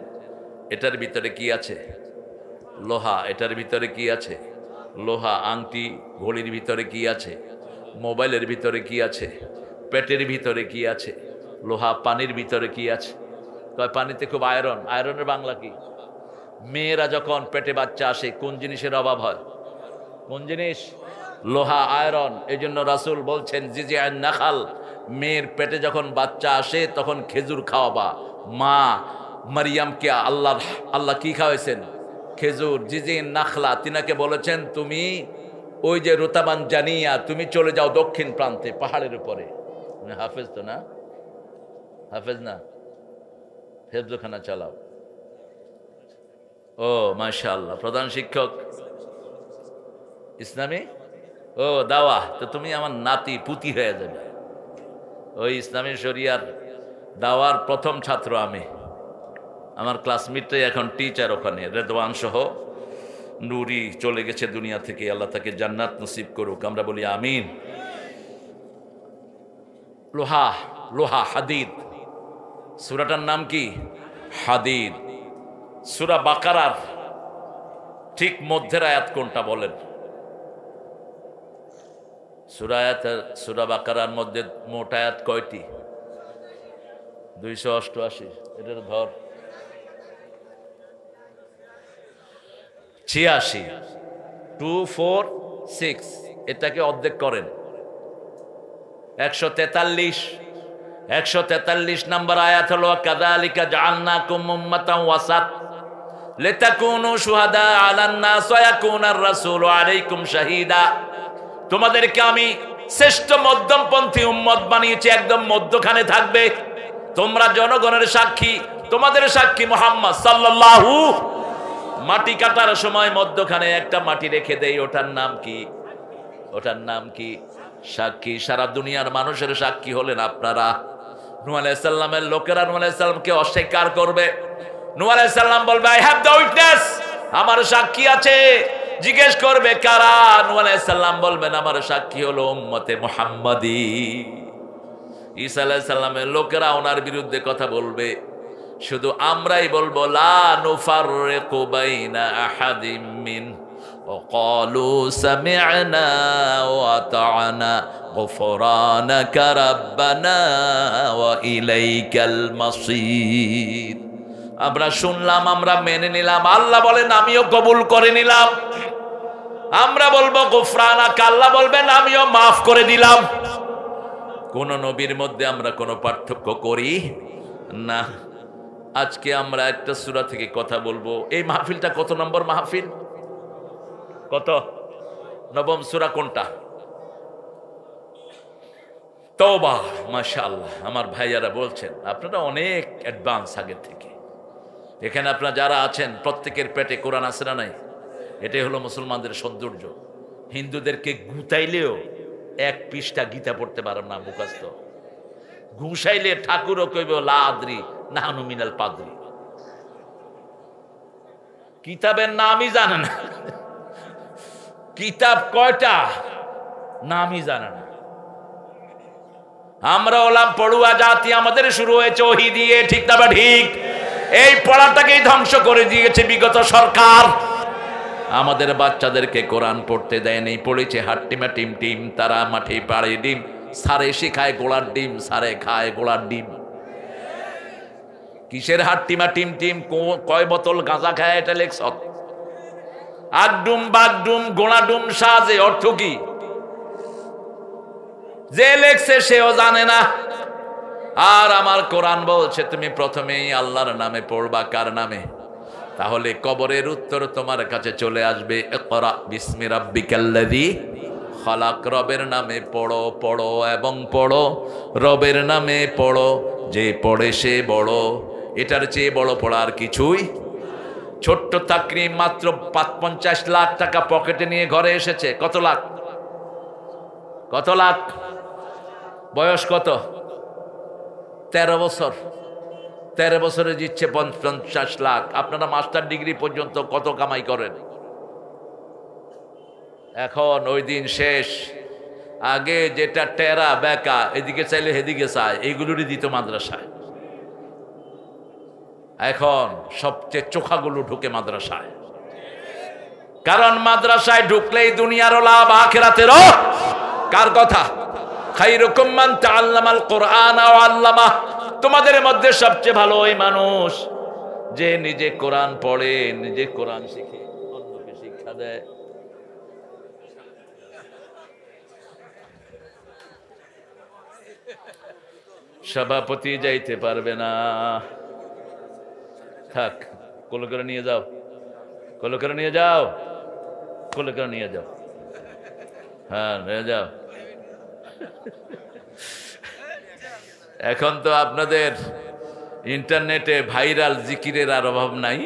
এটার ভিতরে কি আছে? লোহা। এটার ভিতরে কি আছে? লোহা। আংটি, ঘড়ির ভিতরে কি আছে? মোবাইলের ভিতরে কি আছে? পেটের ভিতরে কি আছে? লোহা। পানির ভিতরে কি আছে? কয় পানিতে খুব আয়রন। আয়রনের বাংলা কি? মেয়েরা যখন পেটে বাচ্চা আসে কোন জিনিসের অভাব হয়? কোন জিনিস? লোহা, আয়রন। এই জন্য রাসূল বলছেন জিজিআন নাখাল, মেয়ের পেটে যখন বাচ্চা আসে তখন খেজুর খাওয়াবা। মা মারিয়ামকে আল্লাহ কি খাওয়াইছেন? খেজুর। জিজিন নাখলা, তিনাকে বলেছেন তুমি ওই যে রুতাবান জানিয়া তুমি চলে যাও দক্ষিণ প্রান্তে পাহাড়ের উপরে। হাফেজ তো না? হাফেজ না? হেফজখানা চালাও। ও মাশাআল্লাহ, প্রধান শিক্ষক ইসলামী। ও দাওয়া। তো তুমি আমার নাতি পুতি হয়ে যাবে। ওই ইসলামী শরিয়ার দাওয়ার প্রথম ছাত্র আমি। আমার ক্লাসমেটটাই এখন টিচার ওখানে, রেদওয়ান সহ। নুরি চলে গেছে দুনিয়া থেকে, আল্লাহ তাকে জান্নাত নসিব করুক, আমরা বলি আমিন। লোহা, লোহা, হাদিদ। সূরাটার নাম কি? হাদিদ। সূরা বাকারার ঠিক মধ্যের আয়াত কোনটা বলেন? সূরা বাকারার মধ্যে মোট আয়াত কয়টি? 288। এটার ধর 86, 246। এটাকে অর্ধেক করেন 143। 143 নম্বর আয়াত হলো কাযালিকা জাআলনাকুম উম্মাতান ওয়াসাত লিতাকুনু শুহাদা আলান নাস ওয়া ইয়াকুনার রাসূলু আলাইকুম শাহীদা। তোমাদেরকে আমি শ্রেষ্ঠ মধ্যমপন্থী উম্মত বানিয়েছি, একদম মধ্যখানে থাকবে। তোমরা জনগণের সাক্ষী, তোমাদের সাক্ষী মুহাম্মদ সাল্লাল্লাহু। মাটি কাটার সময় মধ্যখানে একটা মাটি রেখে দেই, ওটার নাম কি? ওটার নাম কি? সাক্ষী। সারা দুনিয়ার মানুষের সাক্ষী হলেন আপনারা। নূহ আলাইহিস সালামের লোকেরা নূহ আলাইহিস সালামকে অস্বীকার করবে। নূহ আলাইহিস সালাম বলবে আই হ্যাভ দ্য উইটনেস, আমার সাক্ষী আছে। জিজ্ঞেস করবে কারা? নূহ আলাইহিস সালাম বলবেন আমার সাক্ষী হলো উম্মতে মুহাম্মাদি। ঈসা আলাইহিস সালামের লোকেরা ওনার বিরুদ্ধে কথা বলবে, শুধু আমরাই বলবো লা নুফাররিকু বাইনা আহাদিম মিন ওয়া ক্বালু সামি'না ওয়া আতা'না গুফরানাকা রাব্বানা ওয়া ইলাইকাল মাসির। আমরা শুনলাম, আমরা মেনে নিলাম। আল্লাহ বলেন আমিও কবুল করে নিলাম। আমরা বলবো গুফরানাকা, আল্লাহ বলবেন আমিও মাফ করে দিলাম। কোন নবীর মধ্যে আমরা কোনো পার্থক্য করি না। আজকে আমরা একটা সূরা থেকে কথা বলবো। এই মাহফিলটা কত নম্বর মাহফিল? কত? নবম সূরা কোনটা? তওবা। মাশাআল্লাহ, আমার ভাইয়ারা বলছেন আপনারা অনেক অ্যাডভান্স আগের থেকে। এখানে আপনারা যারা আছেন প্রত্যেকের পেটে কোরআন আছে না নাই? এটাই হলো মুসলমানদের সৌন্দর্য। হিন্দুদেরকে গুতাইলেও এক পৃষ্ঠা গীতা পড়তে পারেন না মুখস্থ। ঘুষাইলে ঠাকুরও কইব লা আদ্রি নাহনু মিনাল পাদ্রি। কিতাবের নামই জানে না। কিতাব কয়টা নামই জানে না। আমরা হলাম পড়ুয়া জাতি, আমাদের শুরু হয়েছে ওহী দিয়ে, ঠিক না বা ঠিক? এই পড়াটাকেই ধ্বংস করে দিয়েছে বিগত সরকার। আমাদের বাচ্চাদেরকে কোরআন পড়তে দেয়নি, পড়েছে হাট্টিমা টিম টিম, তারা মাঠে পাড়ে ডিম। সারে শিখায় গোলার ডিম, সারে খায় গোলার ডিম। কিসের হাট্টিমা টিম টিম? কয় বোতল গাঁজা খায় এটা লেখছ। আগডুম বাগডুম গোলাডুম সাজে অর্থ কি? যে লেখছে সেও জানে না। আর আমার কোরআন বলছে তুমি প্রথমেই আল্লাহর নামে পড়বা। কার নামে? তাহলে কবরের উত্তর তোমার কাছে চলে আসবে। ইকরা বিসমি রাব্বিকাল্লাযী খালাক। রবের নামে পড়ো, পড়ো এবং পড়ো। রবের নামে পড়ো, যে পড়ে সে বড়। এটার চেয়ে বড় পড়ার কিছুই। ছোট্ট তাকরিম মাত্র ৫-৫০ লাখ টাকা পকেটে নিয়ে ঘরে এসেছে। কত লাখ? কত লাখ? বয়স কত? ১৩ বছর। ১৩ বছরে দিচ্ছে ৫০ লাখ। আপনারা মাস্টার ডিগ্রি পর্যন্ত কত কামাই করেন? এখন ওই দিন শেষ। আগে যেটা টেরা বেকা, এদিকে চাইলে এদিকে চায়, এইগুলোরই দিত মাদ্রাসায়। এখন সবচেয়ে চোখাগুলো ঢুকে মাদ্রাসায়, কারণ মাদ্রাসায় ঢুকলেই দুনিয়ারও লাভ, আখিরাতেরও। কার কথা? খায়রুকুম মান তাআল্লামাল কুরআন ওয়া আল্লামা। তোমাদের মধ্যে সবচেয়ে ভালো ওই মানুষ যে নিজে কোরআন পড়ে, নিজে কোরআন শিখে, অন্যকে শিক্ষা দেয়। সভাপতি যাইতে পারবে না, থাক। কোলে করে নিয়ে যাও, কোলে করে নিয়ে যাও, কোলে করে নিয়ে যাও। হ্যাঁ, নিয়ে যাও। এখন তো আপনাদের ইন্টারনেটে ভাইরাল জিকিরের আর অভাব নাই।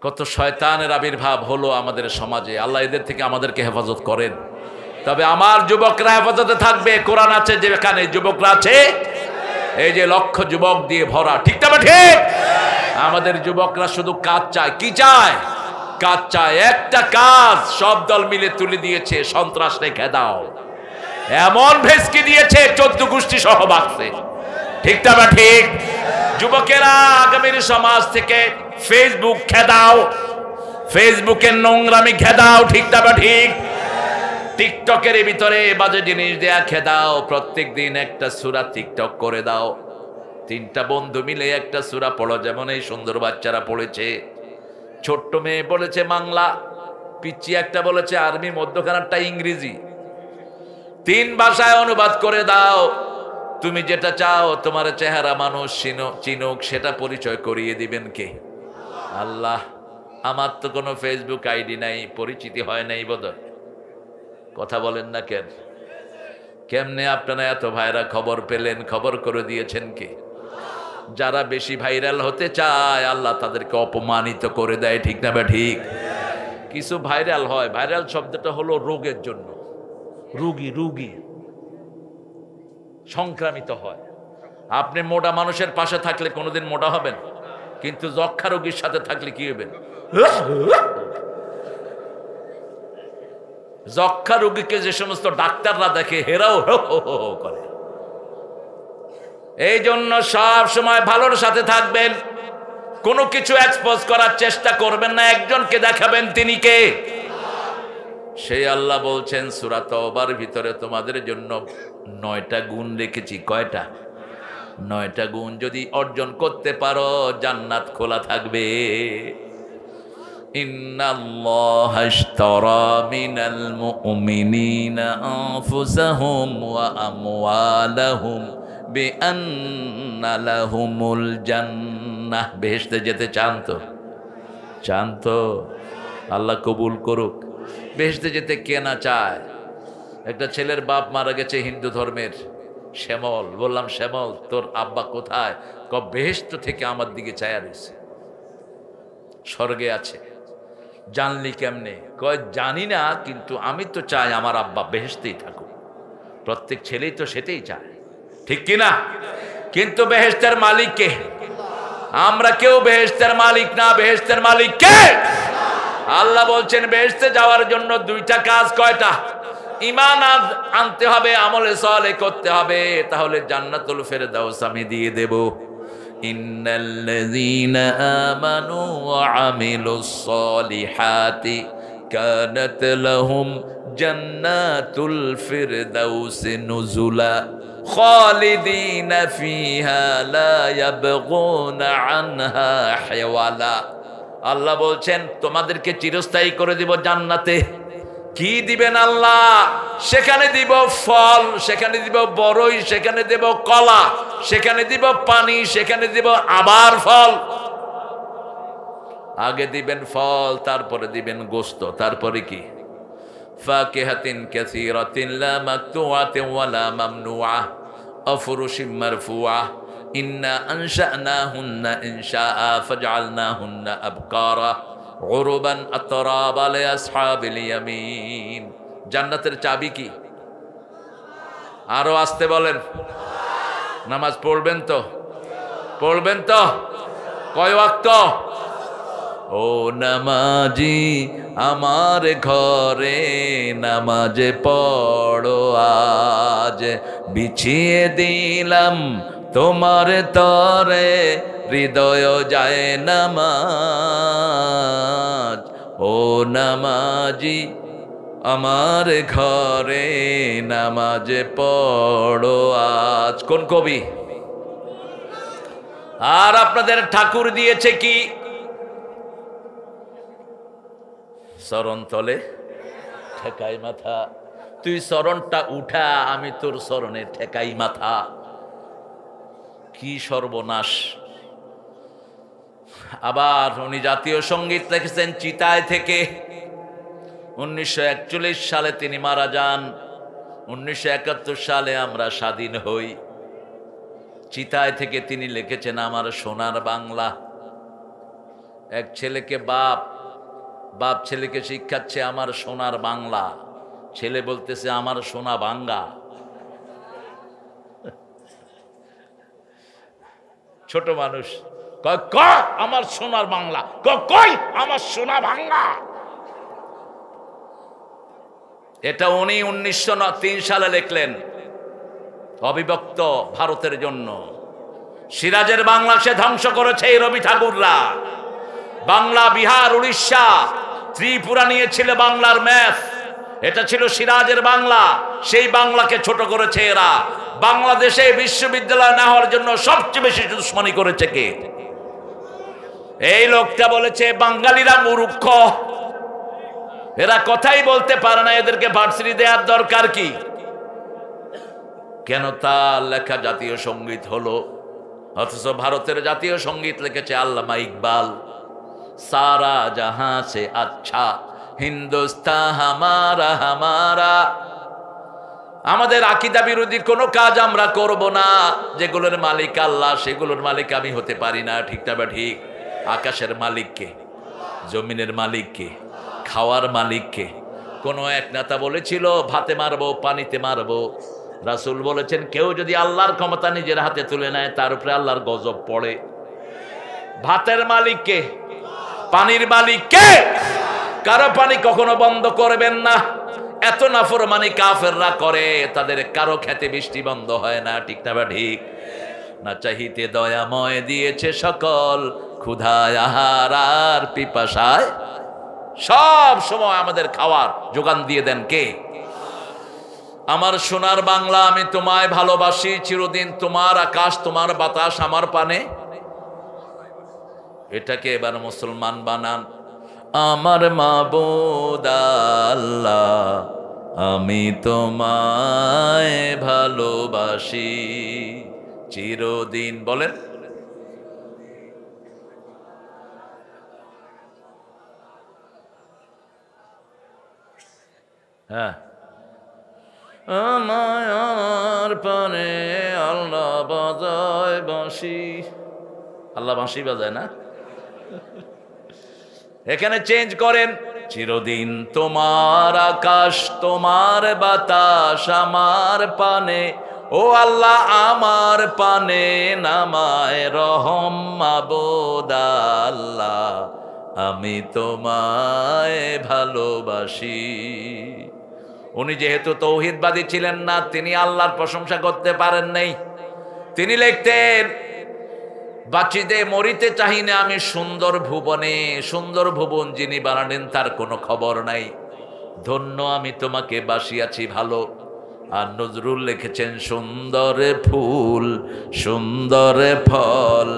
কত শয়তানের আবির্ভাব হলো আমাদের সমাজে। আল্লাহ এদের থেকে আমাদেরকে হেফাজত করেন। তবে আমার যুবকরা হেফাজতে থাকবে। কোরআন আছে যেখানে, যুবকরা আছে। এই যে লক্ষ যুবক দিয়ে ভরা, ঠিক না? ঠিক। আমাদের যুবকরা শুধু কাজ চায়। কি চায়? কাজ চায়। একটা কাজ সব দল মিলে তুলে দিয়েছে, সন্ত্রাস রেখে দাও। এমন ভেসকি দিয়েছে 14 গোষ্ঠী সহ বাঁচছে। ঠিক না? ঠিক। যুবকেরা আগামীর সমাজ থেকে ফেসবুক খেদাও, ফেসবুকের নোংরামি খেদাও। ঠিক না? ঠিক। টিকটকের ভিতরে বাজে জিনিস দেয়া খেদাও। প্রত্যেক দিন একটা সূরা টিকটক করে দাও। 3টা বন্ধু মিলে একটা সূরা পড়ো, যেমন এই সুন্দর বাচ্চারা পড়েছে। ছোট্ট মেয়ে বলেছে বাংলা, পিচ্চি একটা বলেছে আরবি, মধ্যখানারটা ইংরেজি। 3 ভাষায় অনুবাদ করে দাও। তুমি যেটা চাও তোমার চেহারা মানুষ চিনুক, সেটা পরিচয় করিয়ে দিবেন কে? আল্লাহ। আমার তো কোনো ফেসবুক আইডি নাই, পরিচিতি হয় নাই বোধহয়। কথা বলেন না কেন? কেমনে আপনারা এত ভাইরা খবর পেলেন? খবর করে দিয়েছেন কে? যারা বেশি ভাইরাল হতে চায় আল্লাহ তাদেরকে অপমানিত করে দেয়। ঠিক না? ঠিক। কিছু ভাইরাল হয়, ভাইরাল শব্দটা হলো রোগের জন্য। রুগী সংক্রামিত হয়। আপনি মোটা মানুষের পাশে থাকলে কোনোদিন মোটা হবেন, কিন্তু যক্ষা রোগীর সাথে থাকলে কি হবেন? যক্ষা রোগীকে যে সমস্ত ডাক্তাররা দেখে, হেরাও হো করে। এই জন্য সব সময় ভালোর সাথে থাকবেন। কোনো কিছু এক্সপোজ করার চেষ্টা করবেন না। একজনকে দেখাবেন, তিনি কে? সেই আল্লাহ বলছেন সূরা তাওবার ভিতরে তোমাদের জন্য 9টা গুণ রেখেছি। কয়টা? 9টা গুণ যদি অর্জন করতে পারো জান্নাত খোলা থাকবে। ইন্নাল্লাহা আশতারা মিনাল মুমিনিনা আনফুসাহুম ওয়া আমওয়ালাহুম বিআন্না লাহুমুল জান্নাহ। বেহেশতে যেতে চান তো? চান তো? আল্লাহ কবুল করুক। বেহেশতে যেতে কে না চায়? একটা ছেলের বাপ মারা গেছে হিন্দু ধর্মের, শ্যামল। বললাম, শ্যামল তোর আব্বা কোথায়? বেহেশত থেকে আমার দিকে চায়া রয়েছে, স্বর্গে আছে। জানলি কেমনে? কয় জানি না, কিন্তু আমি তো চাই আমার আব্বা বেহেশতেই থাকুক। প্রত্যেক ছেলেই তো সেটাই চায়, ঠিক কিনা? কিন্তু বেহেশতের মালিক কে? আমরা কেউ বেহেশতের মালিক না। বেহেশতের মালিক কে? আল্লাহ বলছেন বেহেশতে যাওয়ার জন্য 2টা কাজ। কয়টা? ঈমান আনতে হবে, আমলে সালেহ করতে হবে, তাহলে জান্নাতুল ফেরদাউস আমি দিয়ে দেব। ইন্নাল্লাযীনা আমানু ওয়া আমিলুস সালিহাতি কানাত লাহুম জান্নাতুল ফিরদাউস নুজুলা খালিদিনা ফিহা লা ইয়াবগুনা আনহা হিওয়ালা। আল্লাহ বলছেন তোমাদেরকে চিরস্থায়ী করে দিব জান্নাতে। কি দিবেন আল্লাহ? সেখানে দিব ফল, সেখানে দিব বড়ই, সেখানে দেব কলা, সেখানে দিব পানি, সেখানে দিব আবার ফল। আগে দিবেন ফল, তারপরে দিবেন গোস্ত, তারপরে কি? ফাকিহাতিন কাসীরাতিন লা মাকতুআতিন ওয়ালা মামনুআ আফরুশিম মারফুআ ইন্না আনশানাহুন্না ইনশাআ ফাজআলনাহুন্না আবকারা উরুবান আতরাবা লিআসহাবিল ইয়ামিন। জান্নাতের চাবি কি? আরো আসতে বলেন। নামাজ পড়বেন তো? পড়বেন তো? কয় ওয়াক্ত? ও নামাজি আমার ঘরে নামাজ পড়ো আজ, বিছিয়ে দিলাম তোমার তরে হৃদয় যায় নামাজ। ও নামাজি আমার ঘরে নামাজ পড়ো আজ। কোন কবি? আর আপনাদের ঠাকুর দিয়েছে কি? চরণ তলে ঠেকাই মাথা। তুই চরণটা উঠা, আমি তোর চরণে ঠেকাই মাথা। কি সর্বনাশ! আবার উনি জাতীয় সঙ্গীত লিখেছেন চিতায় থেকে। 1941 সালে তিনি মারা যান। 1971 সালে আমরা স্বাধীন হই। চিতায় থেকে তিনি লিখেছেন আমার সোনার বাংলা। এক ছেলেকে বাপ ছেলেকে শিক্ষাচ্ছে আমার সোনার বাংলা। ছেলে বলতেছে আমার সোনা ভাঙ্গা। ছোট মানুষ কয় আমার সোনার বাংলা, কই আমার সোনা ভাঙ্গা। এটা উনি 1903 সালে লিখলেন অবিভক্ত ভারতের জন্য। সিরাজের বাংলা সে ধ্বংস করেছে এই রবি ঠাকুররা। বাংলা, বিহার, উড়িষ্যা, ত্রিপুরা নিয়েছিল বাংলার ম্যাপ। এটা ছিল সিরাজের বাংলা। সেই বাংলাকে ছোট করেছে এরা। বাংলাদেশে বিশ্ববিদ্যালয় না হওয়ার জন্য সবচেয়ে বেশি দুশ্মনী করেছে কে? এই লোকটা বলেছে বাঙালিরা মূর্খ, এরা কথাই বলতে পারে না, এদেরকে ভার্সিটি দেওয়ার দরকার কি? কেন তার লেখা জাতীয় সঙ্গীত হলো, অথচ ভারতের জাতীয় সঙ্গীত লিখেছে আল্লামা ইকবাল। সারা জাহাঁ সে আচ্ছা হিন্দুস্তান হামারা হামারা। আমাদের আকীদা বিরোধী কোনো কাজ আমরা করব না। যেগুলোর মালিক আল্লাহ সেগুলোর মালিক আমি হতে পারি না। ঠিক না? ঠিক। আকাশের মালিককে, জমিনের মালিককে, খাওয়ার মালিককে। কোনো এক নেতা বলেছিল ভাতে মারবো, পানিতে মারবো। রাসূল বলেছেন কেউ যদি আল্লাহর ক্ষমতা নিজের হাতে তুলে নেয় তার উপরে আল্লাহর গজব পড়ে। ভাতের মালিককে, পানির মালিককে। কারো পানি কখনো বন্ধ করবেন না। এত নাফরমানি কাফেররা করে, তাদের কারো খেতে বৃষ্টি বন্ধ হয় না। ঠিক না? ঠিক। না চাহিতে দয়াময় দিয়েছে সকল, ক্ষুধায় আহার আর পিপাসায় সব সময় আমাদের খাওয়ার যোগান দিয়ে দেন কে? আমার সোনার বাংলা, আমি তোমায় ভালোবাসি চিরদিন। তোমার আকাশ, তোমার বাতাস আমার পানে। এটাকে এবার মুসলমান বানান। আমার মাবুদ আল্লাহ, আমি তোমায় ভালোবাসি চিরদিন। বলেন। হ্যাঁ, আমার পানে আল্লাহ বাজায় বাঁশি। আল্লাহ বাঁশি বাজায় না? এখানে চেঞ্জ করেন। চিরদিন তোমার আকাশ, তোমার বাতাস আমার পানে। ও আল্লাহ আমার পানে নামায় রহম মাবুদ আল্লাহ, আমি তোমায় ভালোবাসি। উনি যেহেতু তৌহিদবাদী ছিলেন না, তিনি আল্লাহর প্রশংসা করতে পারেন নাই। তিনি লিখতেন বাঁচিতে মরিতে চাহি না আমি সুন্দর ভুবনে। সুন্দর ভুবন যিনি বানালেন তার কোনো খবর নাই। ধন্য আমি তোমাকে বাসিয়াছি ভালো। আর নজরুল লিখেছেন সুন্দর ফুল, সুন্দর ফল,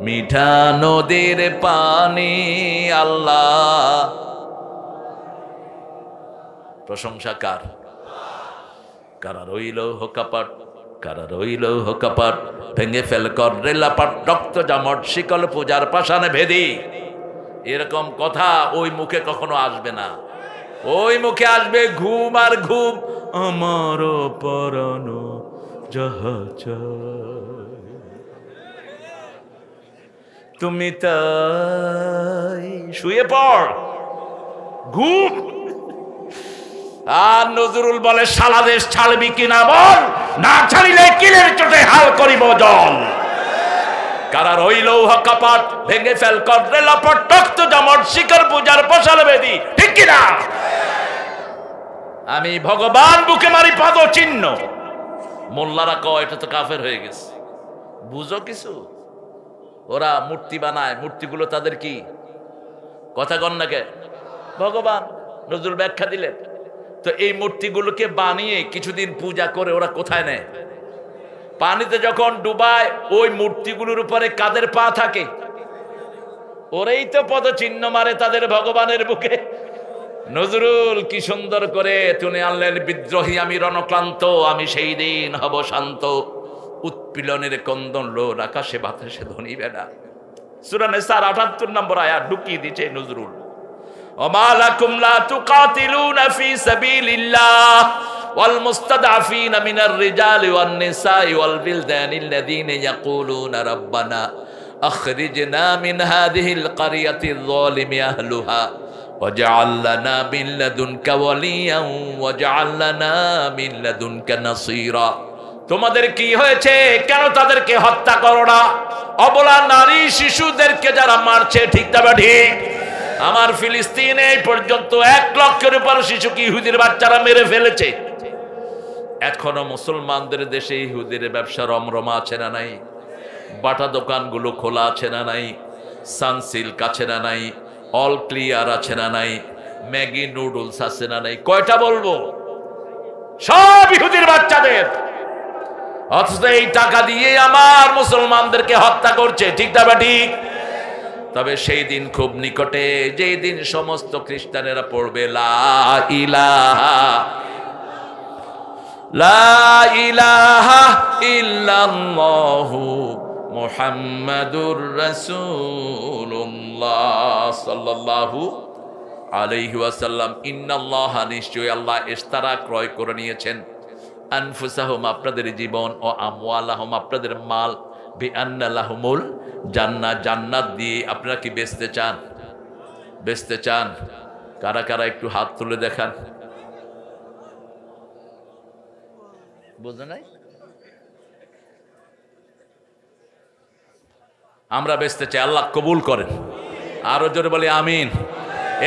মিঠা নদীর পানি। আল্লাহ প্রশংসা কার? কারা রইল হোকাপাট, কারা রইল হোকাপাট, ভেঙে ফেল কর রেলাপাট, রক্ত জামট শিকল পূজার পাশানে ভেদি। এরকম কথা ওই মুখে কখনো আসবে না। ওই মুখে আসবে ঘুম আর ঘুম। আমার পরানো যাহা চায় তুমি তাই, শুয়ে পড়, ঘুম। আর নজরুল বলে সারা দেশ ছাড়বি কিনা বল, না ছাড়িলে কিলের চোটে হাল করিব জল। কারা রইল হকাপাট, ভেঙে ফেল কর লপট, রক্ত জমট শিকর পূজার পশাল বেদি, ঠিক কিনা? আমি ভগবান বুকে মারি পদ চিহ্ন। মোল্লারা কয় এটা তো কাফের হয়ে গেছে। বুঝো কিছু? ওরা মূর্তি বানায়, মূর্তিগুলো তাদের কি? কথা কন না কে? ভগবান। নজরুল ব্যাখ্যা দিলেন। তো এই মূর্তিগুলোকে বানিয়ে কিছুদিন পূজা করে ওরা কোথায় নেয়? পানিতে যখন ডুবায় ওই মূর্তিগুলোর উপরে কাদের পা থাকে? ওরাই তো পদচিহ্ন মারে তাদের ভগবানের বুকে। নজরুল কি সুন্দর করে তুলে আনলেন, বিদ্রোহী আমি রণক্লান্ত, আমি সেই দিন হব শান্ত, উৎপীড়নের কন্দন লোর আকাশে বাতাসে ধ্বনিবে না। সূরা নিসার ৭৮ নম্বর আয়াত ঢুকিয়ে দিচ্ছে নজরুল। ওমা লাকুম লা তুকাতিলুনা ফি সাবিলিল্লাহ ওয়াল মুস্তাদআফিনা মিনার রিজালি ওয়ান নিসাই ওয়াল বিলদানিল্লাযীনা ইয়াকুলুনা রাব্বানা আখরিজনা মিন হাযিহিল ক্বরিয়াতিয যালিমি আহলুহা ওয়াজআল লানা মিন লাদুনকা ওয়ালিয়ান ওয়াজআল লানা মিন লাদুনকা নাসীরা। তোমাদের কি হয়েছে? কেন তাদেরকে হত্যা করো না? অবলা নারী শিশুদেরকে যারা মারছে, ঠিক তবে ঠিক। আমার ফিলিস্তিনে এই পর্যন্ত 1 লক্ষের উপর শিশুকে ইহুদির বাচ্চারা মেরে ফেলেছে। এখনো মুসলমানদের দেশে ইহুদির ব্যবসা রমরমা আছে না নাই? বাটা দোকানগুলো খোলা আছে না নাই? সানসিল্ক আছে না নাই? অল ক্লিয়ার আছে না নাই? ম্যাগি নুডলস আছে না নাই? কয়টা বলবো? সব ইহুদির বাচ্চাদের। অথচ এই টাকা দিয়ে আমার মুসলমানদেরকে হত্যা করছে, ঠিক না ঠিক? তবে সেই দিন খুব নিকটে, যেই দিন সমস্ত খ্রিস্টানেরা পড়বে লা ইলাহা লা ইলাহা ইল্লাল্লাহু মুহাম্মাদুর রাসূলুল্লাহ সাল্লাল্লাহু আলাইহি ওয়াসাল্লাম। ইন্নাল্লাহা, নিশ্চয়ই আল্লাহ, ইশতারা ক্রয় করে নিয়েছেন, আনফুসাহুম, আপনাদের জীবন, ও আমওয়ালাহুম, আপনাদের মাল, বিআন্না লাহুমুল জান্নাহ, জান্নাত দিয়ে। আপনারা কি বেচতে চান? বেচতে চান? কারা কারা একটু হাত তুলে দেখান। বুঝো নাই? আমরা বেচতে চাই, আল্লাহ কবুল করেন। আরো জোরে বলি আমিন।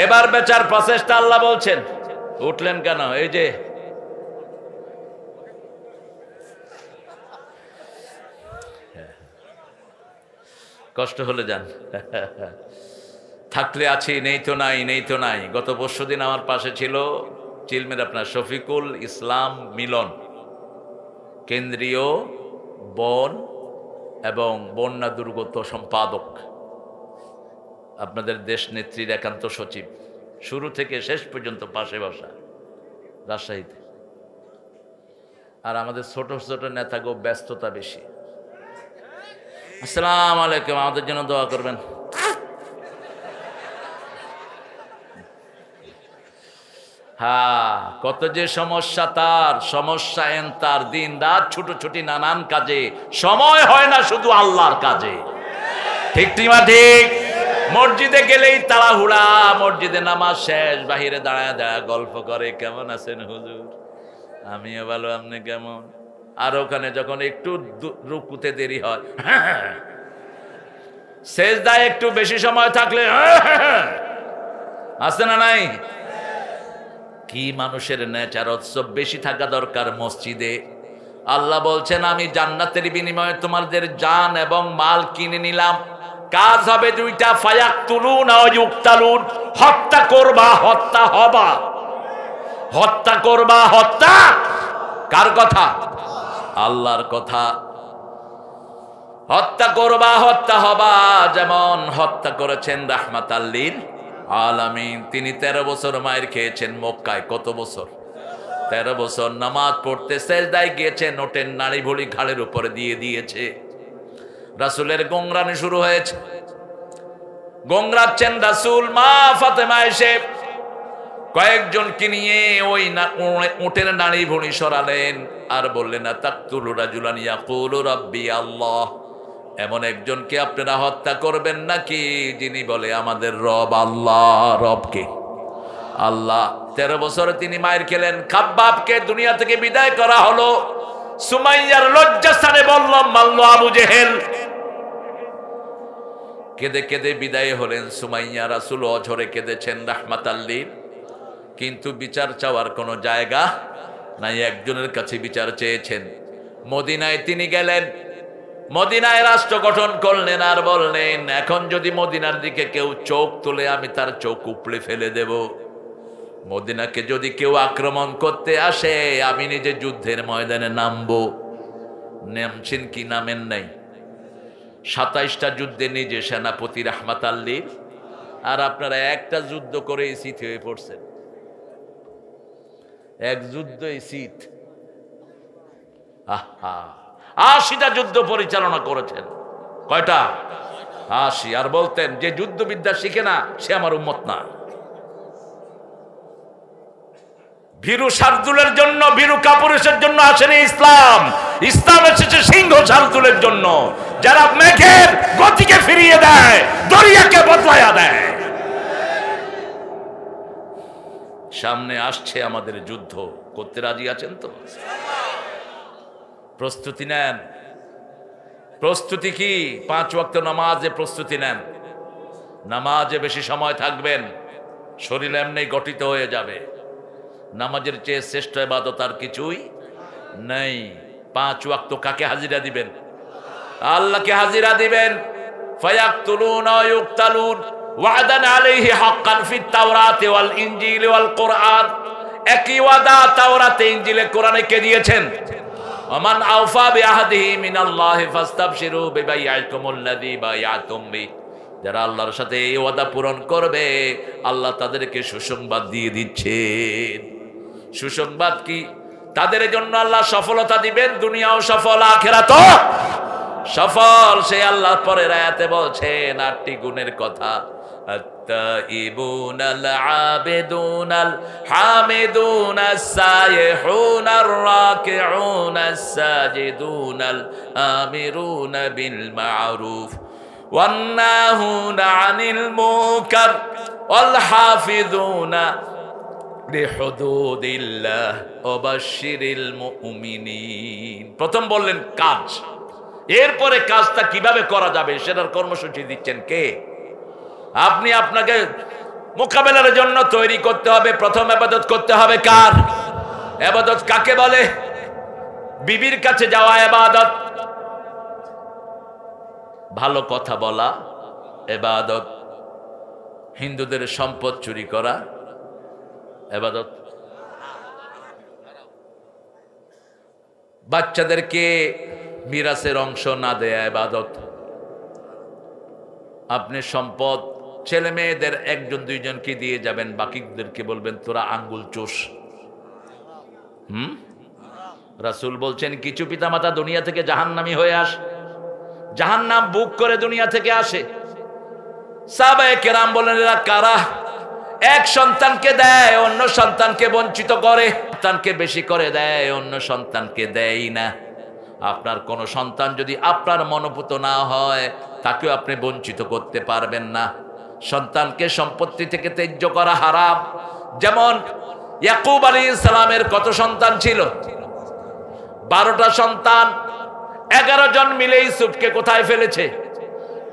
এবার বেচার প্রচেষ্টা আল্লাহ বলছেন। উঠলেন কেন? এই যে কষ্ট হলে যান। থাকলে আছি, নেই তো নাই, নেই তো নাই। গত পরশুদিন আমার পাশে ছিল চিলমের আপনার শফিকুল ইসলাম মিলন, কেন্দ্রীয় বন এবং বন্যা দুর্গত সম্পাদক, আপনাদের দেশ নেত্রীর একান্ত সচিব, শুরু থেকে শেষ পর্যন্ত পাশে বসা, রাজশাহীতে। আর আমাদের ছোট ছোট নেতাগো ব্যস্ততা বেশি। আসসালামু আলাইকুম, আমাদের জন্য দোয়া করবেন। হ্যাঁ, কত যে সমস্যা তার, সমস্যা এন তার, দিন রাত ছুটোছুটি নানান কাজে, সময় হয় না শুধু আল্লাহর কাজে, ঠিক না ঠিক? মসজিদে গেলেই তাড়াহুড়া, মসজিদে নামাজ শেষ, বাহিরে দাঁড়ায় দাঁড়ায় গল্প করে, কেমন আছেন হুজুর? আমিও ভালো, আপনি কেমন? আর ওখানে যখন একটু রুকুতে দেরি হয়, সেজদায় একটু বেশি সময় থাকলে আছে না নাই? কি মানুষের নেচার! উৎসব বেশি থাকা দরকার মসজিদে। আল্লাহ বলছেন, আমি জান্নাতের বিনিময়ে তোমাদের জান এবং মাল কিনে নিলাম। কাজ হবে দুইটা, ফায়াকতুলুন আও ইউকতালুন, হত্যা করবা, হত্যা হবা। হত্যা করবা, হত্যা কার কথা? আল্লাহর কথা। হত্যা করবা, হত্যা হবা। যেমন হত্যা করেছেন রাহমাতাল লিল আলামিন। তিনি 13 বছর মায়ের খেয়েছেন মক্কায়। কত বছর? 13 বছর। নামাজ পড়তে সেজদায় গিয়েছে, নোটের নাড়ি ভুড়ি ঘাড়ের উপরে দিয়ে দিয়েছে। রাসূলের গোংরানি শুরু হয়েছে, গোংরাচ্ছেন রাসূল। মা ফাতেমা এসে কয়েকজনকে নিয়ে ওই উটের নাড়ি ভুড়ি সরালেন আর বললেন, তাকতুলু রাজুলান ইয়াকুলু রাব্বি আল্লাহ, এমন একজনকে আপনারা হত্যা করবেন নাকি যিনি বলে আমাদের রব আল্লাহ। রবকে? আল্লাহ। 13 বছরে তিনি মায়ের খেলেন। খাব্বাবকে দুনিয়া থেকে বিদায় করা হলো। সুমাইয়ার লজ্জাস্থানে বলল, মাল্ল আবু জেহেল। কেঁদে কেঁদে বিদায় হলেন সুমাইয়া। রাসূল অঝরে কেঁদেছেন রাহমাতাল লিল। কিন্তু বিচার চাওয়ার কোনো জায়গা নাই, একজনের কাছে বিচার চেয়েছেন। মদিনায় তিনি গেলেন, মদিনায় রাষ্ট্র গঠন করলেন আর বললেন, এখন যদি মদিনার দিকে কেউ চোখ তুলে আমি তার চোখ উপড়ে ফেলে দেব। মদিনাকে যদি কেউ আক্রমণ করতে আসে আমি নিজে যুদ্ধের ময়দানে নামবো। নামছেন কি? নামেন নাই। 27টা যুদ্ধে নিজে সেনাপতি রাহমাতাল লিল, আর আপনারা একটা যুদ্ধ করে শীত হয়ে পড়ছেন। এক যুদ্ধই শীত। আহা, 80টা যুদ্ধ পরিচালনা করেছেন। কয়টা? 80। আর বলতেন যে যুদ্ধবিদ্যা শিখে না সে আমার উম্মত না। ভীরু শার্দুলের জন্য, ভীরু কাপুরুষের জন্য আসেনি ইসলাম। ইসলাম এসেছে সিংহ শার্দুলের জন্য, যারা মেঘের গতিকে ফিরিয়ে দেয়, দরিয়াকে বদলায়া দেয়। সামনে আসছে আমাদের যুদ্ধ, করতে রাজি আছেন তো? প্রস্তুতি নেন। প্রস্তুতি কি? 5 ওয়াক্ত নামাজে প্রস্তুতি নেন। নামাজে বেশি সময় থাকবেন, শরীর এমনি গঠিত হয়ে যাবে। নামাজের চেয়ে শ্রেষ্ঠ ইবাদত আর কিছুই নেই। 5 ওয়াক্ত কাকে হাজিরা দিবেন? আল্লাহকে হাজিরা দিবেন। ফায়াকতুলুনা ওয়া ইউকতালুন ওয়াদান আলাইহি হাক্কান ফিত তাওরাতি ওয়াল ইনজিল ওয়াল কোরআন। একই ওয়াদা তাওরাতে, ইনজিলে, কোরআনে কে দিয়েছেন? ওমান আওফা বিআহদিহি মিনাল্লাহি ফাস্তাবশিরু বিবাইআকুমুল্লাযী বায়াতুম বি। যারা আল্লাহর সাথে এই ওয়াদা পূরণ করবে আল্লাহ তাদেরকে সুসংবাদ দিয়ে দিচ্ছেন। সুসংবাদ কি? তাদের জন্য আল্লাহ সফলতা দিবেন, দুনিয়াও সফল আখিরাতও সফল। সে আল্লাহ পরের আয়াতে বলছেন 8টি গুণের কথা। التائبون العابدون الحامدون السائحون الراكعون الساجدون الآمرون بالمعروف والناهون عن المنكر والحافظون لحدود الله وبشر المؤمنين। প্রথম বললেন কাজ, এরপরে কাজটা কিভাবে করা যাবে সেটার কর্মসূচি দিচ্ছেন কে? আপনি। আপনাকে মোকাবেলার জন্য তৈরি করতে হবে। প্রথম ইবাদত করতে হবে কার? ইবাদত কাকে বলে? বিবির কাছে যাওয়া ইবাদত, ভালো কথা বলা ইবাদত, হিন্দুদের সম্পদ চুরি করা ইবাদত, বাচ্চাদেরকে মিরাসের অংশ না দেয়া ইবাদত। আপনি সম্পদ ছেলে মেয়েদের 1-2জনকে দিয়ে যাবেন, বাকিদেরকে বলবেন তোরা আঙ্গুল চোষ। রাসূল বলছেন কিছু পিতামাতা দুনিয়া থেকে জাহান্নামী হয়ে আসে, জাহান্নাম বুক করে দুনিয়া থেকে আসে। সাহাবায়ে কেরাম বলেন এরা কারা? এক সন্তানকে দেয়, অন্য সন্তানকে বঞ্চিত করে, সন্তানকে বেশি করে দেয়, অন্য সন্তানকে দেয় না। আপনার কোন সন্তান যদি আপনার মনোপুত না হয় তাকেও আপনি বঞ্চিত করতে পারবেন না। সন্তানকে সম্পত্তি থেকে ত্যায্য করা হারাম। যেমন ইয়াকুব আলাইহিস সালামের কত সন্তান ছিল? 12টা সন্তান। 11 জন মিলে ইউসুফকে কোথায় ফেলেছে?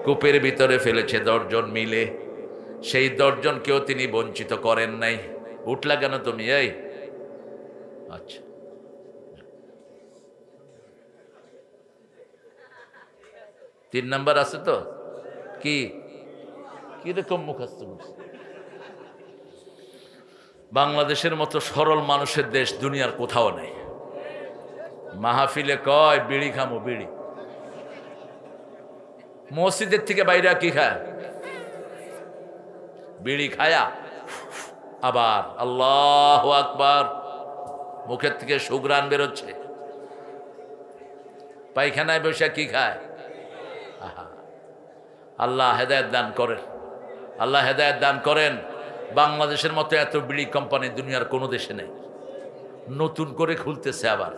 কূপের ভিতরে ফেলেছে 10 জন মিলে। সেই 10 জনকেও তিনি বঞ্চিত করেন নাই। উঠলা কেন তুমি? এই আচ্ছা, তিন নাম্বার আছে তো? কি কিরকম মুখস্থ করছে? বাংলাদেশের মতো সরল মানুষের দেশ দুনিয়ার কোথাও নেই। মাহফিলে কয় বিড়ি খামো, বিড়ি। মসজিদের থেকে বাইরে কি খায়? বিড়ি খায়া আবার আল্লাহু আকবার, মুখের থেকে সুঘ্রাণ বেরোচ্ছে। পায়খানায় বসে কি খায়? আহা, আল্লাহ হেদায়েত দান করেন, আল্লাহ হেদায়েত দান করেন। বাংলাদেশের মতো এত বিড়ি কোম্পানি দুনিয়ার কোনো দেশে নেই। নতুন করে খুলতেছে আবার,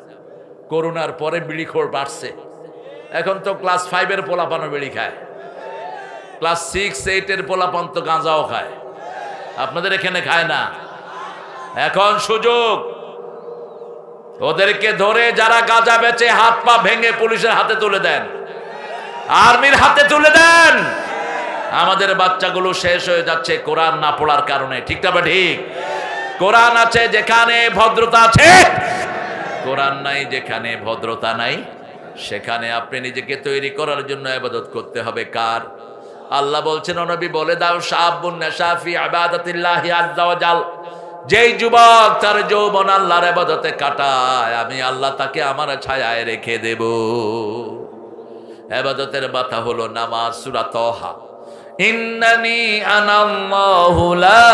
করোনার পরে বিড়িখোর বাড়ছে। এখন তো ক্লাস 5-এর পোলাপানও বিড়ি খায়, ক্লাস 6-8-এর পোলাপান তো গাঁজাও খায়। আপনাদের এখানে খায় না? এখন সুযোগ, ওদেরকে ধরে যারা গাঁজা বেচে হাত পা ভেঙে পুলিশের হাতে তুলে দেন, আর্মির হাতে তুলে দেন। আমাদের বাচ্চাগুলো শেষ হয়ে যাচ্ছে কোরআন না পড়ার কারণে। ঠিক না? ঠিক। কোরআন আছে যেখানে ভদ্রতা আছে, কোরআন নাই যেখানে ভদ্রতা নাই, সেখানে আপনি নিজেকে তৈরি করার জন্য ইবাদত করতে হবে কার? আল্লাহ বলছেন, নবী বলে দাও, শাবুন নাশা ফি ইবাদাতিল্লাহি আযজা ওয়া জাল, যেই যুবক তার যৌবন আল্লাহর ইবাদতে কাটায়, আমি আল্লাহ তাকে আমার ছায়ায় রেখে দেব। ইবাদতের মাথা হলো নামাজ। সূরা তাহা, ইন্নানি আনাল্লাহু লা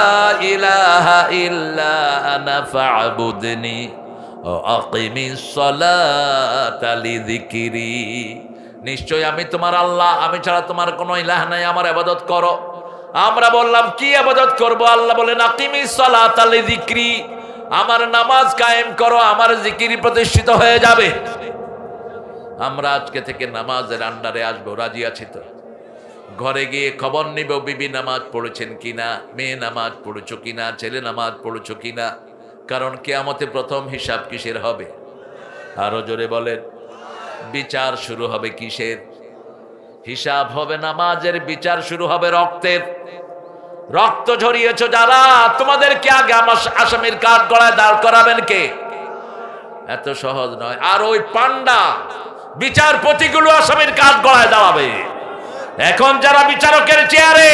ইলাহা ইল্লা আনা ফা'বুদনি ওয়া আকিমিস সালাতা লিযিকরি, নিশ্চয় আমি তোমার আল্লাহ, আমি ছাড়া তোমার কোনো ইলাহ নাই, আমার ইবাদত করো। আমরা বললাম কি ইবাদত করব? আল্লাহ বলেন আকিমিস সালাতা লিযিকরি, আমার নামাজ কায়েম করো, আমার জিকির প্রতিষ্ঠিত হয়ে যাবে। আমরা আজকে থেকে নামাজের আন্ডারে আসবো, রাজি আছি তো? ঘরে গিয়ে খবর নিব বিবি নামাজ পড়েছেন কিনা, মেয়ে নামাজ পড়েছো কিনা, ছেলে নামাজ পড়েছো কিনা। কারণ কিয়ামতে প্রথম হিসাব কিসের হবে? আরো জোরে বলেন। বিচার শুরু হবে কিসের? হিসাব হবে নামাজের, বিচার শুরু হবে রক্তের। রক্ত ঝরিয়েছো যারা, তোমাদেরকে আগে আসামির কাঠ গড়ায় দাঁড় করাবেন কে? এত সহজ নয়। আর ওই পান্ডা বিচারপতিগুলো আসামির কাঠ গড়ায় দাঁড়াবে। এখন যারা বিচারকের চেয়ারে,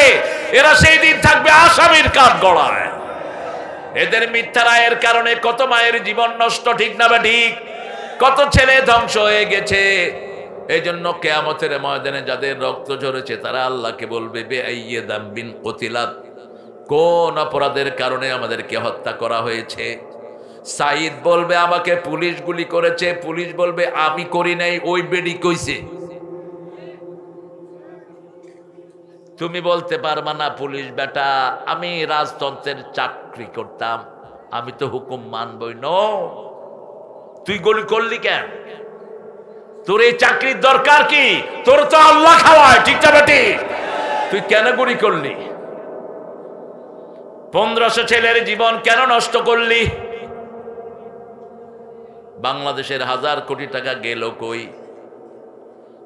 এরা সেই দিন থাকবে আসামির কাঠ গড়ায়। এদের মিথ্যা রায়ের কারণে কত মায়ের জীবন নষ্ট। ঠিক না বা ঠিক? কত ছেলে ধ্বংস হয়ে গেছে। এই জন্য কিয়ামতের ময়দানে যাদের রক্ত ঝরেছে তারা আল্লাহকে বলবে, বেআইয়্যি দামবিন কুতিলাত, কোন অপরাধের কারণে আমাদেরকে হত্যা করা হয়েছে? সাঈদ বলবে, আমাকে পুলিশ গুলি করেছে। পুলিশ বলবে, আমি করি নাই, ওই বেডি কইছে। তুমি বলতে পারবা না, পুলিশ বেটা, আমি রাজতন্ত্রের চাকরি করতাম, আমি তো হুকুম মানবই। নো, তুই গুলি করলি কেন? তোর এই চাকরির দরকার কি? তোর তো আল্লাহ খাওয়ায়। ঠিক না বেটি? তুই কেন গুলি করলি? 1500 ছেলের জীবন কেন নষ্ট করলি? বাংলাদেশের 1000 কোটি টাকা গেল কই?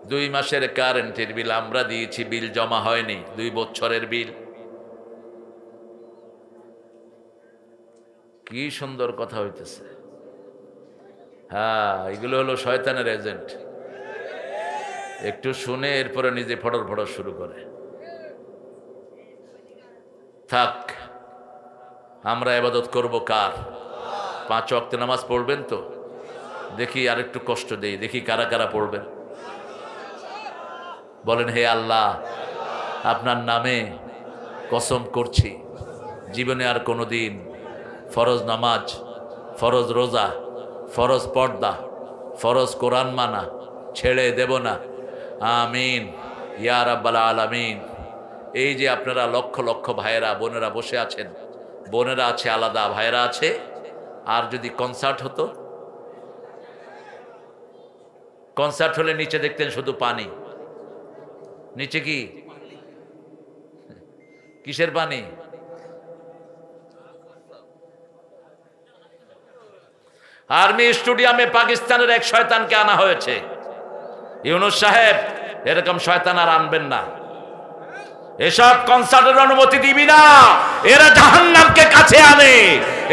2 মাসের কারেন্টের বিল আমরা দিয়েছি, বিল জমা হয়নি। 2 বছরের বিল। কি সুন্দর কথা হইতেছে। হ্যাঁ, এগুলো হলো শয়তানের এজেন্ট। একটু শুনে এরপরে নিজে ফটর ফটর শুরু করে। থাক, আমরা ইবাদত করব কার? 5 ওয়াক্ত নামাজ পড়বেন তো? দেখি আর একটু কষ্ট দেই, দেখি কারা কারা পড়বেন। বলেন, হে আল্লাহ, আপনার নামে কসম করছি, জীবনে আর কোনোদিন ফরজ নামাজ, ফরজ রোজা, ফরজ পর্দা, ফরজ কোরআন মানা ছেড়ে দেব না। আমিন ইয়া রাব্বাল আলামিন। এই যে আপনারা লক্ষ লক্ষ ভাইয়েরা বোনেরা বসে আছেন, বোনেরা আছে আলাদা, ভাইয়েরা আছে। আর যদি কনসার্ট হতো, কনসার্ট হলে নিচে দেখতেন শুধু পানি। নিচে কি কিসের পানি? আর্মি স্টেডিয়ামে পাকিস্তানের এক শয়তানকে আনা হয়েছে। ইউনূস সাহেব, এরকম শয়তান আর আনবেন না। এসব কনসার্টের অনুমতি দিবি না। এরা জাহান্নামকে কাছে আনে,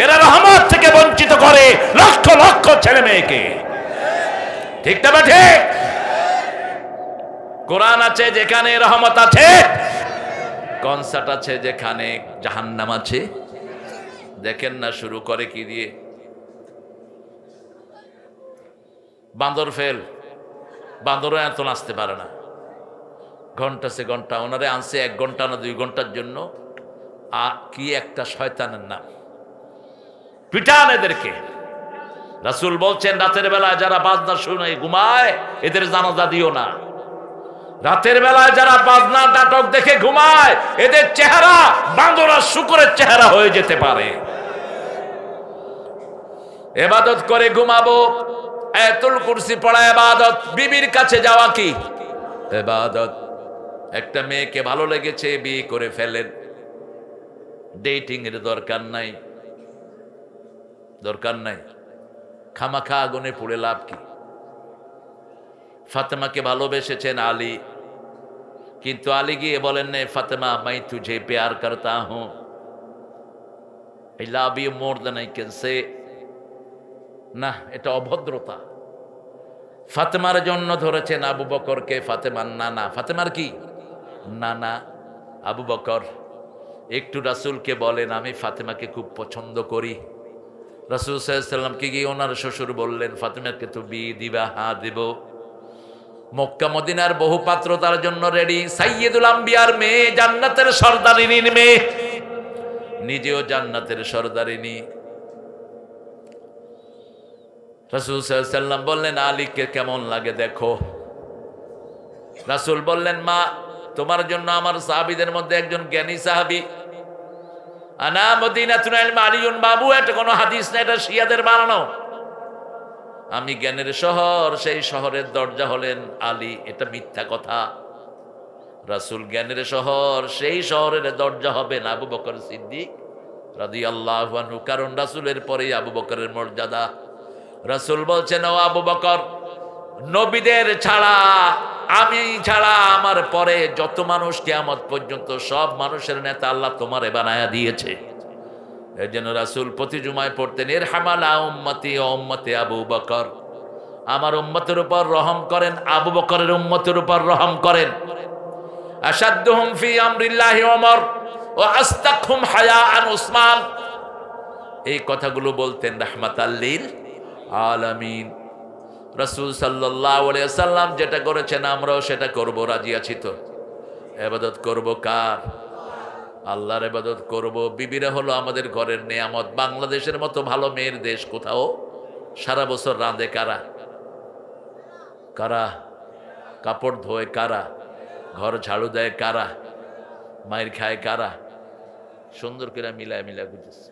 এরা রহমত থেকে বঞ্চিত করে লক্ষ লক্ষ ছেলে মেয়েকে। ঠিক না ঠিক? কোরআন আছে যেখানে রহমত আছে, কনসার্ট আছে যেখানে জাহান্নাম আছে। দেখেন না শুরু করে কি দিয়ে? বান্দর ফেল। বান্দরও এত নাচতে পারে না। ঘন্টা সে ঘন্টা ওনারে আনছে 1 ঘন্টা না 2 ঘন্টার জন্য। কি একটা শয়তানের নাম, পিটান এদেরকে। রাসূল বলছেন রাতের বেলায় যারা বাজনা শুনে ঘুমায় এদের জানাজা দিও না। রাতের বেলায় যারা বাজনা নাটক দেখে ঘুমায় এদের চেহারা বাঁদর আর শূকরের চেহারা হয়ে যেতে পারে। ইবাদত করে ঘুমাবো, আয়াতুল কুরসি পড়া ইবাদত, বিবির কাছে যাওয়া কি ইবাদত। একটা মেয়েকে ভালো লেগেছে, বিয়ে করে ফেলেন, ডেটিং এর দরকার নাই, দরকার নাই, খামাখা আগুনে পুড়ে লাভ কি। ফাতেমাকে ভালোবেসেছেন আলী, কিন্তু আলী গিয়ে বলেন না ফাতেমা মাই তুঝে প্যার করতা হুঁ, I love you more than I can say. না, এটা অভদ্রতা। ফাতেমার জন্য ধরেছেন আবু বকরকে, ফাতেমার নানা, ফাতেমার কি নানা আবু বকর। একটু রাসূলকে বলেন আমি ফাতেমাকে খুব পছন্দ করি। রাসূল সাল্লাল্লাহু আলাইহি ওয়াসাল্লামকে গিয়ে ওনার শ্বশুর বললেন ফাতেমাকে তো বিয়ে দিবা? হ্যাঁ দেব। মক্কা মদিনার বহু পাত্র তার জন্য রেডি। সাইয়্যিদুল আম্বিয়ার মেয়ে, জান্নাতের সর্দারিনীর মেয়ে, নিজেও জান্নাতের সর্দারিনী। রাসূল সাল্লাল্লাহু আলাইহি ওয়াসাল্লাম বললেন আলীকে কেমন লাগে দেখো। রাসূল বললেন মা তোমার জন্য আমার সাহাবীদের মধ্যে একজন জ্ঞানী সাহাবী, আনা মদিনাতুল ইলম আলিউন বাবু, এটা কোনো হাদিস না, এটা শিয়াদের বানানো। আমি জ্ঞানের শহর, সেই শহরের দরজা হলেন আলী, এটা মিথ্যা কথা। রাসূল জ্ঞানের শহর, সেই শহরের দরজা হবেন আবু বকর সিদ্দিক রাদিয়াল্লাহু আনহু, কারণ রাসূলের পরেই আবু বকরের মর্যাদা। রাসূল বলছেন ও আবু বকর, নবীদের ছাড়া, আমি ছাড়া আমার পরে যত মানুষ কিয়ামত পর্যন্ত সব মানুষের নেতা আল্লাহ তোমারে বানায়া দিয়েছে। এর জন্য রাসূল প্রতি জুমায় পড়তেন ইরহামালা উম্মতি ও উম্মতে আবু বকর, আমার উম্মতের উপর রহম করেন, আবু বকরের উম্মতের উপর রহম করেন। আশাদ্দুহুম ফি আমরিল্লাহি ওমর ও আস্তাকহুম হায়াআন উসমান, এই কথাগুলো বলতেন রাহমাতাল লিল আলামিন। রাসূল সাল্লাল্লাহু আলাইহি ওয়াসাল্লাম যেটা করেছেন আমরাও সেটা করব, রাজি আছি তো? ইবাদত করব কার? আল্লাহর ইবাদত করব। বিবিরা হলো আমাদের ঘরের নিয়ামত। বাংলাদেশের মতো ভালো মেয়ের দেশ কোথাও সারা বছর রাঁধে কারা? কারা কাপড় ধোয় কারা? ঘর ঝাড়ু দেয় কারা? মায়ের খায় কারা? সুন্দর করে মিলায় মিলায় বুঝেছে।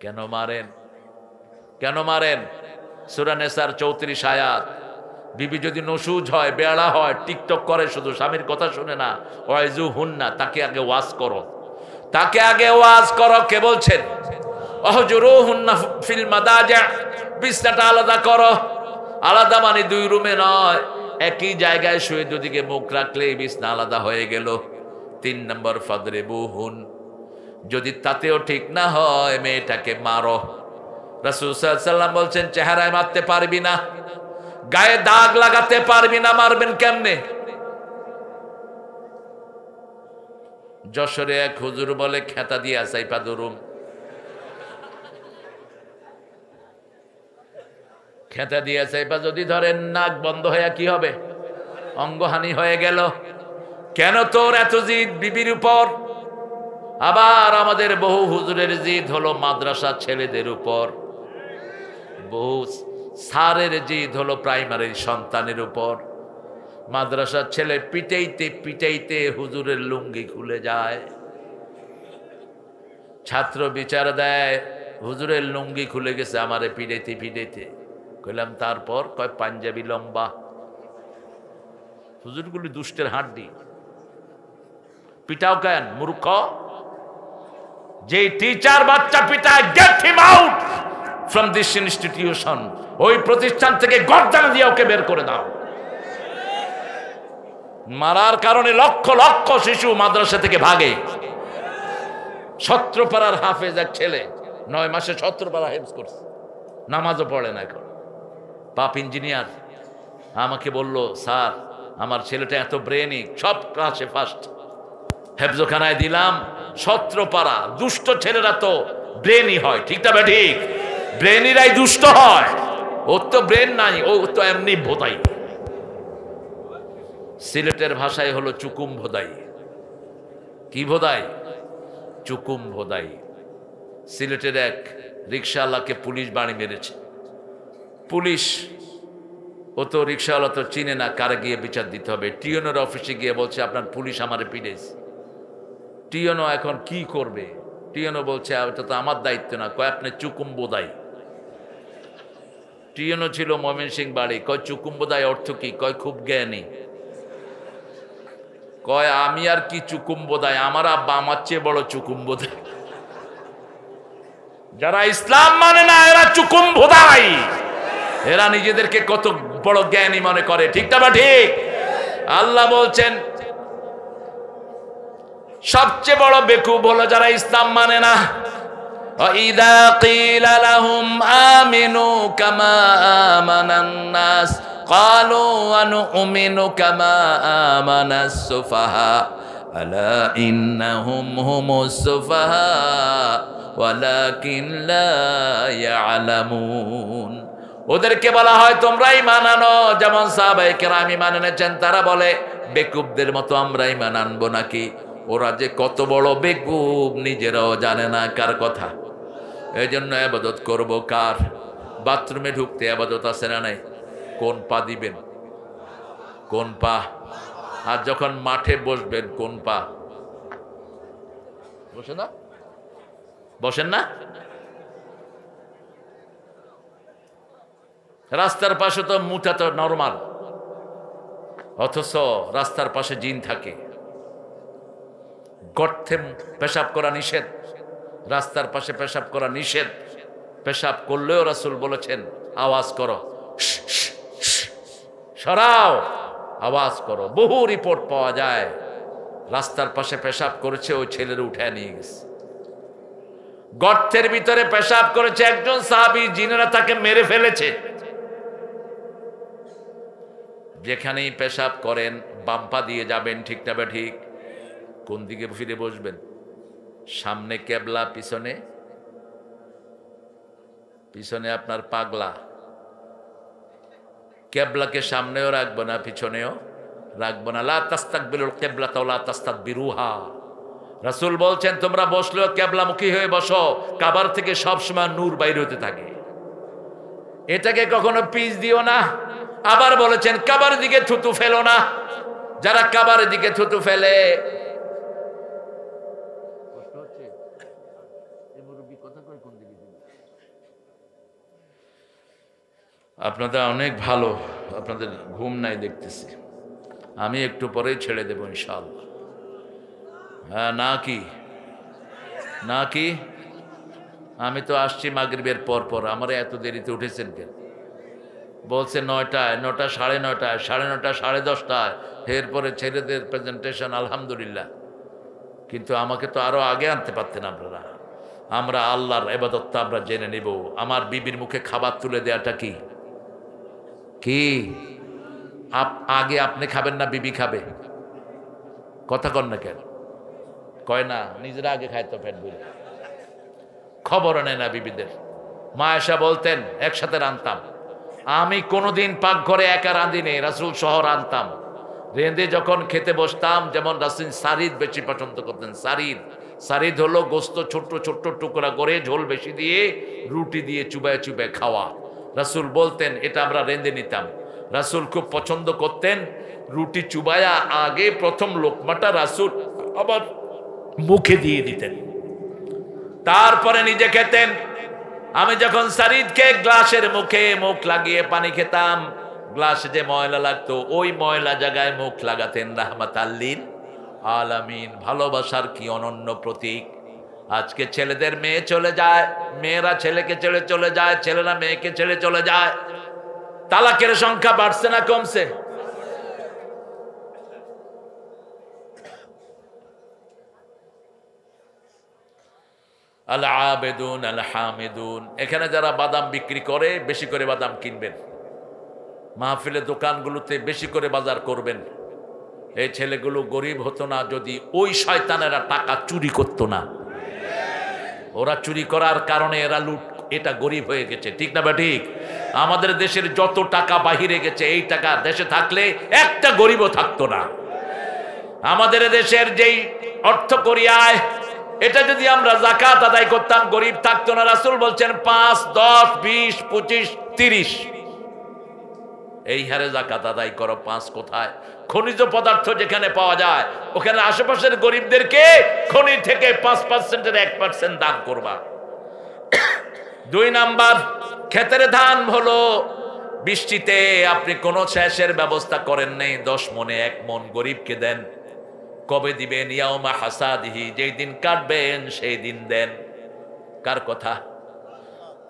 কেন মারেন? কেন মারেন? সূরা নিসার 34 আয়াত। বিবি যদি নসুজ হয়, বেড়া হয়, টিকটক করে, শুধু স্বামীর কথা শুনে না, ওয়াইজু হুন্না, তাকে আগে ওয়াজ করো, তাকে আগে ওয়াজ করো। কে বলছেন? ওহজুরুহুন্না ফিল মাদাজি', বিছনাটা আলাদা করো। আলাদা মানে 2 রুমে নয়, একই জায়গায় শুয়ে দুদিকে মুখ রাখলেই বিছনা আলাদা হয়ে গেল। 3 নম্বর ফাদরিবুহুন, যদি তাতেও ঠিক না হয় মেয়েটাকে মারো। রাসূল সাল্লাল্লাহু আলাইহি ওয়াসাল্লাম বলছেন চেহারায় মারতে পারবি না, গায়ে দাগ লাগাতে পারবি না, মারবেন কেমনে? যশোরে এক হুজুর বলে খেতা দিয়ে আসাইপা দরুম। খেতা দিয়ে আসাইপা যদি ধরেন নাক বন্ধ হয়ে কি হবে? অঙ্গহানি হয়ে গেল। কেন তোর এত জিদ বিবির উপর? আবার আমাদের বহু হুজুরের জিদ হলো মাদ্রাসা ছেলেদের উপর, বহু স্যারের জিদ হলো প্রাইমারির সন্তানের উপর। মাদ্রাসার ছেলে পিটাইতে পিটাইতে হুজুরের লুঙ্গি খুলে যায়। ছাত্র বিচার দেয় হুজুরের লুঙ্গি খুলে গেছে আমারে পিটাইতে পিটাইতে। কইলাম তারপর? কয় পাঞ্জাবি লম্বা। হুজুরগুলি দুষ্টের হাড্ডি, পিটাও কেন মূর্খ? যে টিচার বাচ্চা পিটায়, get him out from this institution, ওই প্রতিষ্ঠান থেকে গর্দান দিয়ে ওকে বের করে দাও। মারার কারণে লক্ষ লক্ষ শিশু মাদ্রাসা থেকে ভাগে। সত্রপাড়ার হাফেজ এক ছেলে 9 মাসে সত্রপাড়া হেফজ করছে, নামাজও পড়ে না এখন, পাপ ইঞ্জিনিয়ার। আমাকে বলল স্যার আমার ছেলেটা এত ব্রেনিক, সব ক্লাসে ফার্স্ট। হেফজখানায় দিলাম, সত্রপাড়া দুষ্ট ছেলেরা তো ব্রেনই হয়, ঠিক না? ঠিক, ব্রেনিরাই দুষ্ট হয়। ওর তো ব্রেন নাই, ও তো এমনি ভোদাই। সিলেটের ভাষায় হলো চুকুম ভোদাই। কি ভোদাই? চুকুম ভোদাই। সিলেটের এক রিক্সাওয়ালাকে পুলিশ বাড়ি মেরেছে। পুলিশ, ও তো রিক্সাওয়ালা তো চিনে না, কারে গিয়ে বিচার দিতে হবে। টিওনের অফিসে গিয়ে বলছে আপনার পুলিশ আমারে পিটেছে। টিওনও এখন কি করবে? টিওনও বলছে এটা তো আমার দায়িত্ব না। কয় আপনি চুকুম বোদাই। টিওনও ছিল ময়মনসিং বাড়ি। কয় চুকুম বোদাই অর্থ কি? কয় খুব জ্ঞানী। কয় আমি আর কি চুকুম বোদাই, আমার আব্বা আমার চেয়ে বড় চুকুম বোদাই। যারা ইসলাম মানে না এরা চুকুম বোদাই। এরা নিজেদেরকে কত বড় জ্ঞানী মনে করে, ঠিক না বা ঠিক? আল্লাহ বলছেন সবচেয়ে বড় বেকুব হলো যারা ইসলাম মানে না। وَإِذَا قِيلَ لَهُمْ آمِنُوا كَمَا آمَنَ النَّاسُ قَالُوا وَنُؤْمِنُ كَمَا آمَنَ السُّفَهَاءُ أَلَا إِنَّهُمْ هُمُ السُّفَهَاءُ وَلَكِنْ لَا يَعْلَمُونَ। ওদেরকে বলা হয় তোমরা ঈমান আনো, যেমন সাহাবায়ে কেরাম ঈমান এনেছেন। তারা বলে বেকুবদের মতো আমরা ঈমান আনবো নাকি? ওরা যে কত বড় বেকুব নিজেরাও জানে না কার কথা। এই জন্য ইবাদত করবো কার? বাথরুমে ঢুকতে ইবাদত আছে না নাই? কোন পা দিবেন? কোন পা? আর যখন মাঠে বসবেন কোন পা? বসে না? বসেন না? রাস্তার পাশে তো মুঠা তো নরমাল, অথচ রাস্তার পাশে জিন থাকে। গর্তে পেশাব করা নিষেধ, রাস্তার পাশে পেশাব করা নিষেধ। পেশাব করলেও রাসূল বলেছেন আওয়াজ করো, সরাও, আওয়াজ করো। বহু রিপোর্ট পাওয়া যায় রাস্তার পাশে পেশাব করেছে, ওই ছেলের উঠায় নিয়ে গেছে। গর্তের ভিতরে পেশাব করেছে একজন সাহাবী, জিনেরা তাকে মেরে ফেলেছে। যেখানেই পেশাব করেন বাম পা দিয়ে যাবেন, ঠিক না? ঠিক। কোন দিকে ফিরে বসবেন? সামনে কেবলা, পিছনে পিছনে আপনার পাগলা। কেবলাকে সামনেও রাখবো না, পিছনেও রাখবো না। লা তাস্তাকবিলুল কিবলাতা ওয়া লা তাস্তাদবিরুহা। রাসূল বলছেন তোমরা বসলেও কেবলামুখী হয়ে বসো, কাবার থেকে সবসময় নূর বাইরে হতে থাকে। এটাকে কখনো পিছ দিও না। আবার বলেছেন কাবার দিকে থুতু ফেলো না। যারা কাবার দিকে থুতু ফেলে, আপনাদের অনেক ভালো, আপনাদের ঘুম নাই দেখতেছি। আমি একটু পরেই ছেড়ে দেবো ইনশাআল্লাহ। হ্যাঁ না কি আমি তো আসছি মাগরিবের পর পর। আমার এত দেরিতে উঠেছেন কেন? বলছে 9টায়, 9টা, 9:30, 9:30, 10:30। এরপরে ছেলেদের প্রেজেন্টেশন, আলহামদুলিল্লাহ। কিন্তু আমাকে তো আরো আগে আনতে পারতেন আপনারা। আমরা আল্লাহর ইবাদতটা আমরা জেনে নিব। আমার বিবির মুখে খাবার তুলে দেওয়াটা কি কি আগে আপনি খাবেন না বিবি খাবে? কথা কন না কেন? কয় না, নিজেরা আগে খায় তো পেট ভরে। খবর নেয় না বিবিদের। মা আয়েশা বলতেন একসাথে রান্তাম। আমি কোনোদিন পাকঘরে একা রাঁধিনি, রাসূল সহ রান্তাম। রেঁধে যখন খেতে বসতাম, যেমন রাসূল সারিদ বেশি পছন্দ করতেন। সারিদ হলো গোস্ত ছোট্ট ছোট্ট টুকরা করে ঝোল বেশি দিয়ে রুটি দিয়ে চুবায় চুবায় খাওয়া। রাসূল বলতেন এটা আমরা রেঁধে নিতাম। রাসূল খুব পছন্দ করতেন রুটি চুবায়া আগে প্রথম লোকমাটা রাসূল আবার মুখে দিয়ে দিতেন, তারপরে নিজে খেতেন। আমি যখন সারিদকে গ্লাসের মুখে মুখ লাগিয়ে পানি খেতাম, গ্লাসে যে ময়লা লাগতো ওই ময়লা জায়গায় মুখ লাগাতেন রাহমাতাল লিল আলামিন। ভালোবাসার কি অনন্য প্রতীক। আজকে ছেলেদের মেয়ে চলে যায়, মেয়েরা ছেলেকে ছেড়ে চলে যায়, ছেলেরা মেয়েকে ছেড়ে চলে যায়। তালাকের সংখ্যা বাড়ছে না কমছে? আল আবেদুন আল হামিদুন। এখানে যারা বাদাম বিক্রি করে বেশি করে বাদাম কিনবেন, মাহফিলের দোকানগুলোতে বেশি করে বাজার করবেন। এই ছেলেগুলো গরিব হতো না যদি ওই শয়তানেরা টাকা চুরি করতো না। ওরা চুরি করার কারণে এরা লুট, এটা গরিব হয়ে গেছে, ঠিক না? বা ঠিক। আমাদের দেশের যত টাকা বাহিরে গেছে, এই টাকা দেশে থাকলে একটা গরিবও থাকতো না। আমাদের দেশের যেই অর্থ করি আয়, এটা যদি আমরা যাকাত আদায় করতাম গরিব থাকতো না। রাসূল বলছেন 5, 10, 20, 25, 30 এই হারে যাকাত আদায় করো। 5 কোথায়? খনিজ পদার্থ যেখানে পাওয়া যায় ওখানে আশেপাশের গরিবদেরকে খনি থেকে 5%-এর 1% দান করবা। 2 নাম্বার, ক্ষেতের ধান হলো বৃষ্টিতে আপনি কোনো সেচের ব্যবস্থা করেন নাই, 10 মনে 1 মন গরিবকে দেন। কবে দিবেন? ইয়াউমা হাসাদিহি, যেই দিন কাটবেন সেই দিন দেন। কার কথা?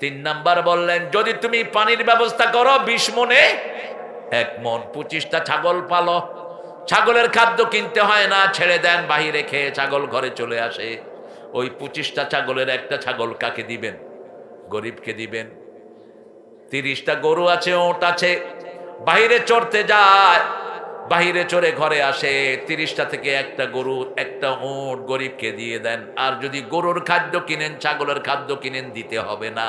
3 নাম্বার বললেন যদি তুমি পানির ব্যবস্থা করো 20 মনে 1 মন। 25টা ছাগল পালো, ছাগলের খাদ্য কিনতে হয় না, ছেড়ে দেন বাহিরে খেয়ে ছাগল ঘরে চলে আসে। ওই 25টা ছাগলের একটা ছাগল কাকে দিবেন? গরিবকে দিবেন। 30টা গরু আছে, ওট আছে, বাহিরে চড়তে যায়, বাহিরে চড়ে ঘরে আসে, 30টা থেকে একটা গরু একটা ওট গরিবকে দিয়ে দেন। আর যদি গরুর খাদ্য কিনেন ছাগলের খাদ্য কিনেন দিতে হবে না।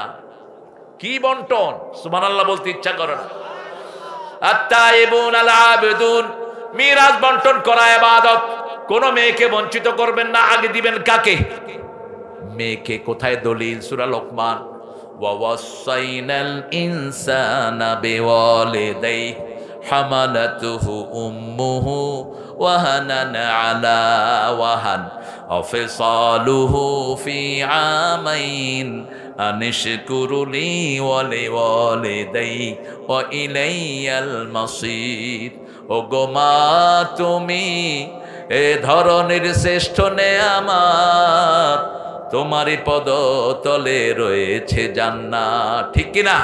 কি বন্টন! সুবহানাল্লাহ বলতে ইচ্ছা করে না। আত-তাইবুন আল-আবিদুন, মিরাজ বন্টন করা ইবাদত। কোন মেয়েকে বঞ্চিত করবেন না। আগে দিবেন কাকে? মেয়েকে। কোথায় দলিল? সূরা লোকমান, ওয়া ওয়াসাইনাল ইনসানা বিওয়ালিদাইহি হামালাতুহু উম্মুহু ওয়াহানান আলা ওয়াহান ওয়াফিসালুহু ফি আমাইন আনিশকুরুলি ওয়া লিওয়ালিদাইহি ওয়া ইলাইয়াল মাসির। ও গো মা তুমি এ ধরনের শ্রেষ্ঠ নেয়ামত, তোমারই পদতলে রয়েছে জান্নাত। ঠিক কি না?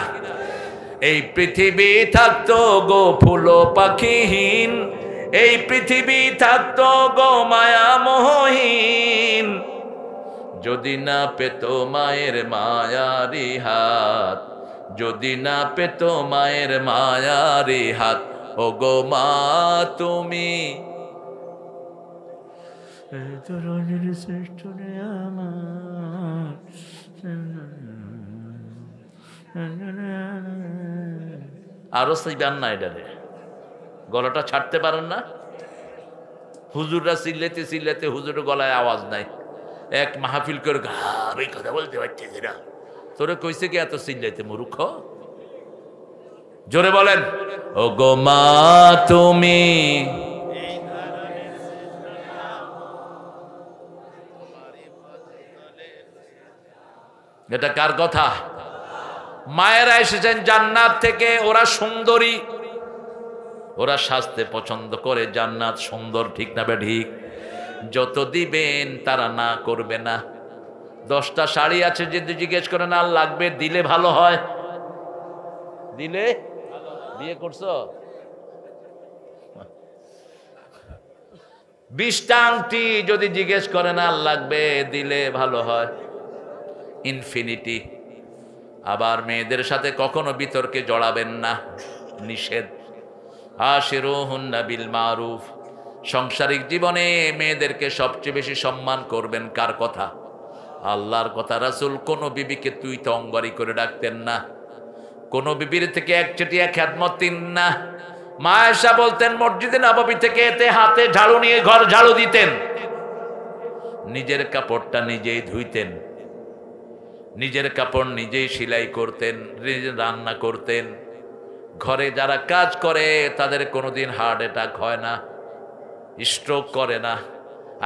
এই পৃথিবী থাকতো গো ফুল পাখিহীন, এই পৃথিবী থাকতো গো মায়া মোহহীন, যদি না পেত মায়ের মায়ারি হাত, যদি না পেত মায়ের মায়ারি হাত। ও গো মা তুমি শ্রেষ্ঠ নেয়ামত। আরো চাইবেন না, এটারে গলাটা ছাড়তে পারেন না। হুজুররা চিল্লাতে চিল্লাতে হুজুরের গলায় আওয়াজ নাই। এক মাহফিল করে আমি কথা বলতে পারছি না। তোরে কইছে কি এত চিল্লাইতে মূর্খ? জোরে বলেন, ও গো মা তুমি এটা কার কথা? মায়েরা এসেছেন জান্নাত থেকে, ওরা সুন্দরী, ওরা সাজতে পছন্দ করে, জান্নাত সুন্দর। ঠিক না ঠিক? যত দিবেন তারা না করবে না। 10টা শাড়ি আছে, যদি জিজ্ঞেস করেন আর লাগবে, দিলে ভালো হয়। দিলে বিয়ে করছো? 20টা আংটি যদি জিজ্ঞেস করেন আর লাগবে, দিলে ভালো হয়। ইনফিনিটি। আবার মেয়েদের সাথে কখনো বিতর্কে জড়াবেন না, নিষেধ। আশিরুহুন্না বিল মারুফ। সাংসারিক জীবনে মেয়েদেরকে সবচেয়ে বেশি সম্মান করবেন। কার কথা? আল্লাহর কথা। রাসূল কোন বিবিকে তুই তো অঙ্গারি করে ডাকতেন না, কোন বিবির থেকে একচেটিয়া খেদমত তিন না। মা আয়েশা বলতেন মসজিদে নববী থেকে এতে হাতে ঝাড়ু নিয়ে ঘর ঝাড়ু দিতেন, নিজের কাপড়টা নিজেই ধুইতেন, নিজের কাপড় নিজেই সেলাই করতেন, নিজে রান্না করতেন। ঘরে যারা কাজ করে তাদের কোনোদিন হার্ট অ্যাটাক হয় না, স্ট্রোক করে না।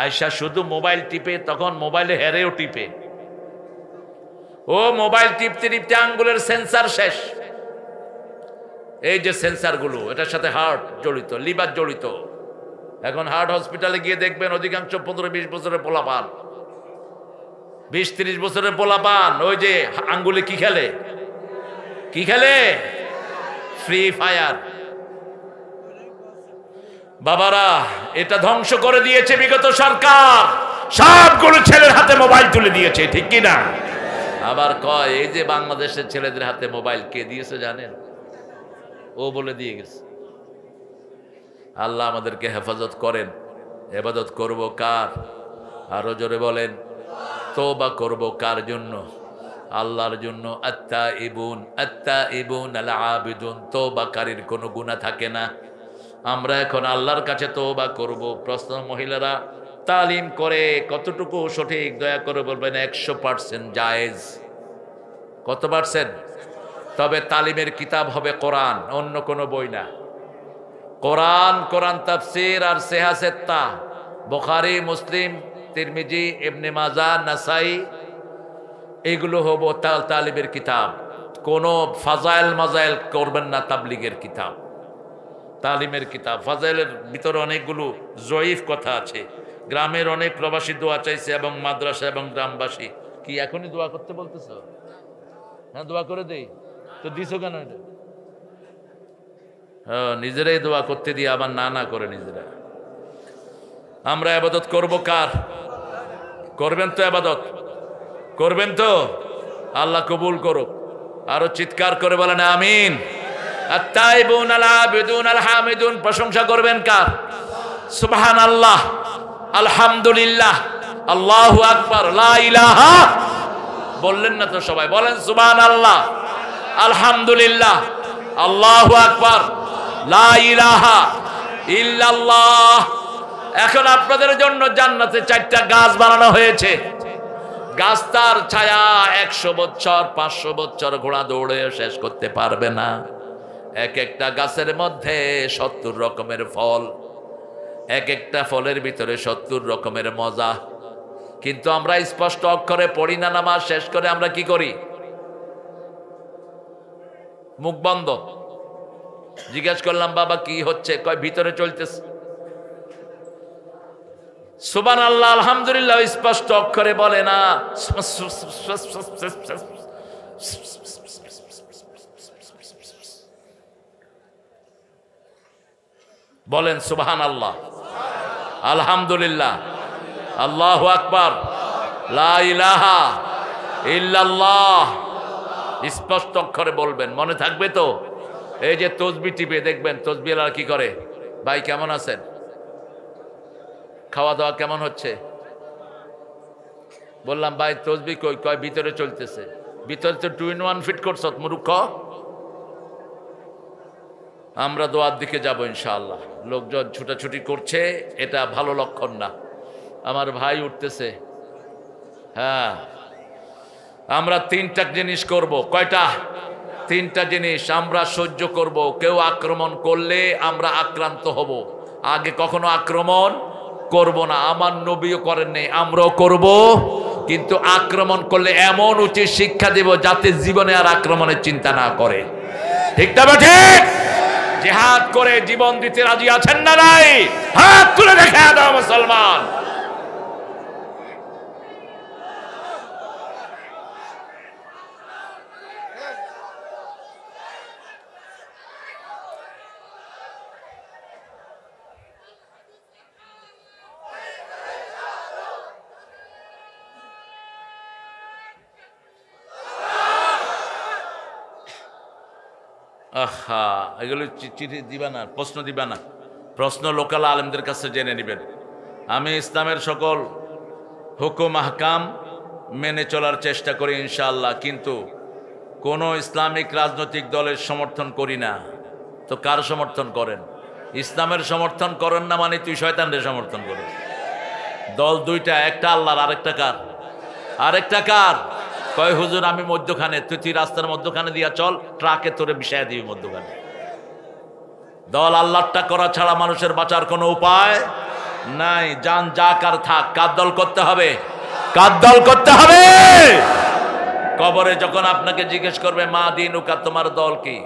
আয়েশা শুধু মোবাইল টিপে, তখন মোবাইলে হেরেও টিপে। ও মোবাইল টিপতে টিপতে আঙ্গুলের সেন্সার শেষ। এই যে সেন্সারগুলো, এটার সাথে হার্ট জড়িত, লিভার জড়িত। এখন হার্ট হসপিটালে গিয়ে দেখবেন অধিকাংশ 15-20 বছরের পোলাপান, 20-30 বছরের পোলাপান ওই যে আঙ্গুলে কি খেলে? কি খেলে? Free fire. বাবারা, এটা ধ্বংস করে দিয়েছে বিগত সরকার। সবগুলো ছেলের হাতে মোবাইল তুলে দিয়েছে। ঠিক কি না? আবার কয় এই যে বাংলাদেশের ছেলেদের হাতে মোবাইল কে দিয়েছে জানেন? ও বলে দিয়ে গেছে। আল্লাহ আমাদেরকে হেফাজত করেন। ইবাদত করব কার? আরো জোরে বলেন, তওবা করব কার জন্য? আল্লাহর জন্য। আত্তাইবুন আল-আবিদুন, তওবাকারীর কোনো গুনাহ থাকে না। আমরা এখন আল্লাহর কাছে তওবা করব। প্রশ্ন, মহিলারা তালিম করে কতটুকু সঠিক দয়া করে বলবেন? 100% জায়েজ। কত পার্সেন্ট? তবে তালিমের কিতাব হবে কোরআন, অন্য কোনো বই না। কোরআন, কোরআন তাফসির আর সেহাসেত্তা, বুখারী, মুসলিম, তিরমিজি, ইবনে মাজাহ, নাসাই, এগুলো হবো তালিমের কিতাব। কোনো ফাজাইল মাজাইল করবেন না, তাবলিগের কিতাব, তালিমের কিতাব। ফাজাইলের ভিতরে অনেকগুলো জয়ীফ কথা আছে। গ্রামের অনেক প্রবাসী দোয়া চাইছে এবং মাদ্রাসা এবং গ্রামবাসী। কি এখনই দোয়া করতে বলতেছ? হ্যাঁ, দোয়া করে দেই তো। দিছো কেন এটা? নিজেরাই দোয়া করতে দিয়ে আবার না না করে নিজেরা। আমরা ইবাদত করব কার? করবেন তো ইবাদত? করবেন তো? আল্লাহ কবুল করুক। আরো চিৎকার করে বলেন আমিন। আত-তাইবুন আল-আবিদুন আল-হামিদুন, প্রশংসা করবেন কার? সুবহানাল্লাহ, আলহামদুলিল্লাহ, আল্লাহু আকবার, লা ইলাহা। বললেন না তো সবাই? বলেন সুবহানাল্লাহ, আলহামদুলিল্লাহ, আল্লাহু আকবার, লা ইলাহা ইল্লাল্লাহ। এখন আপনাদের জন্য জান্নাতে 4টা গাছ বানানো হয়েছে। গাছটার ছায়া 100 বছর 500 বছর ঘোড়া দৌড়ে শেষ করতে পারবে না। এক একটা গাছের মধ্যে 70 রকমের ফল, এক একটা ফলের ভিতরে 70 রকমের মজা। কিন্তু আমরা স্পষ্ট অক্ষরে পড়ি না। নামাজ শেষ করে আমরা কি করি? মুখ বন্ধ। জিজ্ঞেস করলাম বাবা কি হচ্ছে? কয় ভিতরে চলতেছে। সুবহানাল্লাহ, আলহামদুলিল্লাহ স্পষ্ট অক্ষরে বলে না। বলেন সুবহানাল্লাহ, আলহামদুলিল্লাহ, আল্লাহু আকবার, লা ইলাহা ইল্লাল্লাহ। স্পষ্ট অক্ষরে বলবেন, মনে থাকবে তো? এই যে তসবিহ টিপে দেখবেন তসবিহওয়ালা কি করে? ভাই কেমন আছেন? খাওয়া দাওয়া কেমন হচ্ছে? বললাম ভাই তসবিহ কই? কয় ভিতরে চলতেছে। ভিতরে তো 2 in 1 ফিট করছ মূর্খ। আমরা দোয়ার দিকে যাব ইনশাআল্লাহ। লোকজন ছুটাছুটি করছে, এটা ভালো লক্ষণ না। আমার ভাই উঠতেছে। হ্যাঁ, আমরা 3টা জিনিস করব। কয়টা? 3টা জিনিস আমরা সহ্য করব। কেউ আক্রমণ করলে আমরা আক্রান্ত হব, আগে কখনো আক্রমণ করব না। আমার নবীও করেন নাই, আমরাও করব। কিন্তু আক্রমণ করলে এমন উচিত শিক্ষা দেব যাতে জীবনে আর আক্রমণের চিন্তা না করে। ঠিক না ঠিক? জিহাদ করে জীবন দিতে রাজি আছেন না নাই? হাত তুলে দেখা দাও মুসলমান। আহা, এগুলো চিঠি দিবা না, প্রশ্ন দিবা না। প্রশ্ন লোকাল আলেমদের কাছে জেনে নেবেন। আমি ইসলামের সকল হুকুম আহকাম মেনে চলার চেষ্টা করি ইনশাআল্লাহ, কিন্তু কোনো ইসলামিক রাজনৈতিক দলের সমর্থন করি না। তো কার সমর্থন করেন? ইসলামের সমর্থন করেন না মানে তুই শয়তানদের সমর্থন করিস। দল 2টা, একটা আল্লাহর, আরেকটা কার? আরেকটা কার? কয় হুজুর আমি মধ্যখানে। তুই রাস্তার মধ্যখানে দিয়া চল, ট্রাকে তোরে বিষয় দিবি মধ্যখানে। দল আল্লাহটা করা ছাড়া মানুষের বাঁচার কোনো উপায় নাই। জান যা কার থাক, কার দল করতে হবে? কার দল করতে হবে? কবরে যখন আপনাকে জিজ্ঞেস করবে মা দিনুকা, তোমার দল কি?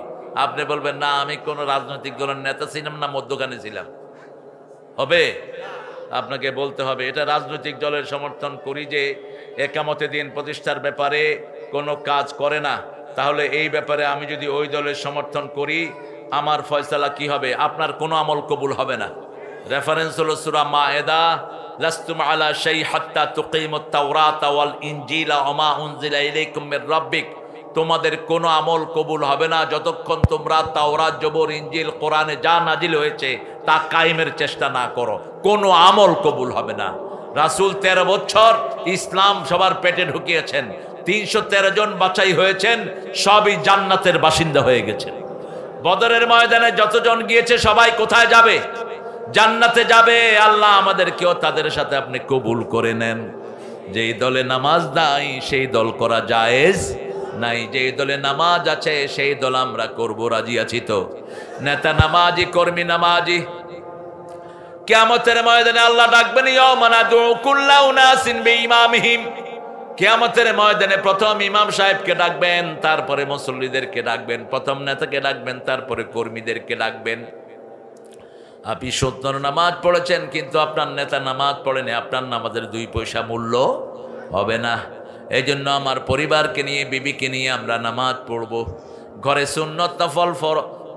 আপনি বলবেন না আমি কোন রাজনৈতিক দলের নেতা ছিলাম না, মধ্যখানে ছিলাম। হবে? আপনাকে বলতে হবে এটা রাজনৈতিক দলের সমর্থন করি যে একামতে দিন প্রতিষ্ঠার ব্যাপারে কোনো কাজ করে না, তাহলে এই ব্যাপারে আমি যদি ওই দলের সমর্থন করি আমার ফয়সালা কি হবে? আপনার কোনো আমল কবুল হবে না। রেফারেন্স হলো সূরা মায়েদা, লাস্তুম আলা শাই হাত্তা তুকিমুত তাওরাতা ওয়াল ইনজিলা ওয়া মা উনজিলা ইলাইকুম মির রাব্বিক। তোমাদের কোনো আমল কবুল হবে না যতক্ষণ তোমরা তাওরাত, জবর, ইনজিল, কোরআনে যা নাজিল হয়েছে তা কায়েমের চেষ্টা না করো। কোনো আমল কবুল হবে না। রাসূল 13 বছর ইসলাম সবার পেটে ঢুকিয়েছেন, 313 জন বাছাই হয়েছেন, সবই জান্নাতের বাসিন্দা হয়ে গেছেন। বদরের ময়দানে যতজন গিয়েছে সবাই কোথায় যাবে? জান্নাতে যাবে। আল্লাহ আমাদেরকেও তাদের সাথে আপনি কবুল করে নেন। যেই দলে নামাজ নাই সেই দল করা জায়েজ নাই, যেই দলে নামাজ আছে সেই দল আমরা করব, রাজি আছি তো? নেতা নামাজি, কর্মী নামাজি। কিয়ামতের ময়দানে আল্লাহ ডাকবেন, ইয়াওমা নাদউ কুল্লা উনাসিন বিইমামিহিম। কিয়ামতের ময়দানে প্রথম ইমাম সাহেবকে ডাকবেন, তারপরে মুসল্লিদেরকে ডাকবেন, প্রথম নেতাকে ডাকবেন, তারপরে কর্মীদেরকে ডাকবেন। আপনি 70 নামাজ পড়েছেন কিন্তু আপনার নেতা নামাজ পড়েনি, আপনার নামাজের 2 পয়সা মূল্য হবে না। এই জন্য আমার পরিবারকে নিয়ে, বিবিকে নিয়ে আমরা নামাজ পড়ব। ঘরে সুন্নত নফল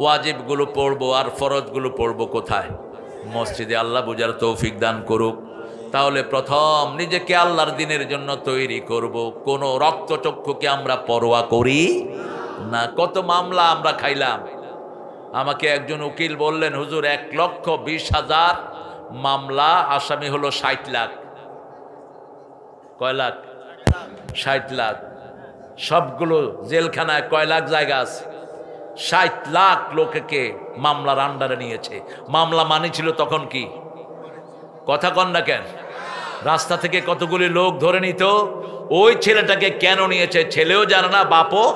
ওয়াজিবগুলো পড়বো, আর ফরজগুলো পড়বো কোথায়? মসজিদে। আল্লাহ বুঝার তৌফিক দান করুক। তাহলে প্রথম নিজেকে আল্লাহর দিনের জন্য তৈরি করব। কোনো রক্তচক্ষুকে আমরা পরোয়া করি না। কত মামলা আমরা খাইলাম। আমাকে একজন উকিল বললেন, হুজুর 1,20,000 মামলা, আসামি হলো 60 লাখ। কয় লাখ? 60 লাখ। সবগুলো জেলখানায় কয় লাখ জায়গা আছে? 60 লাখ লোককে মামলার আন্ডারে নিয়েছে। মামলা মানি ছিল তখন কি? কথা কন না কেন? রাস্তা থেকে কতগুলি লোক ধরে নিত। ওই ছেলেটাকে কেন নিয়েছে ছেলেও জানে না, বাপও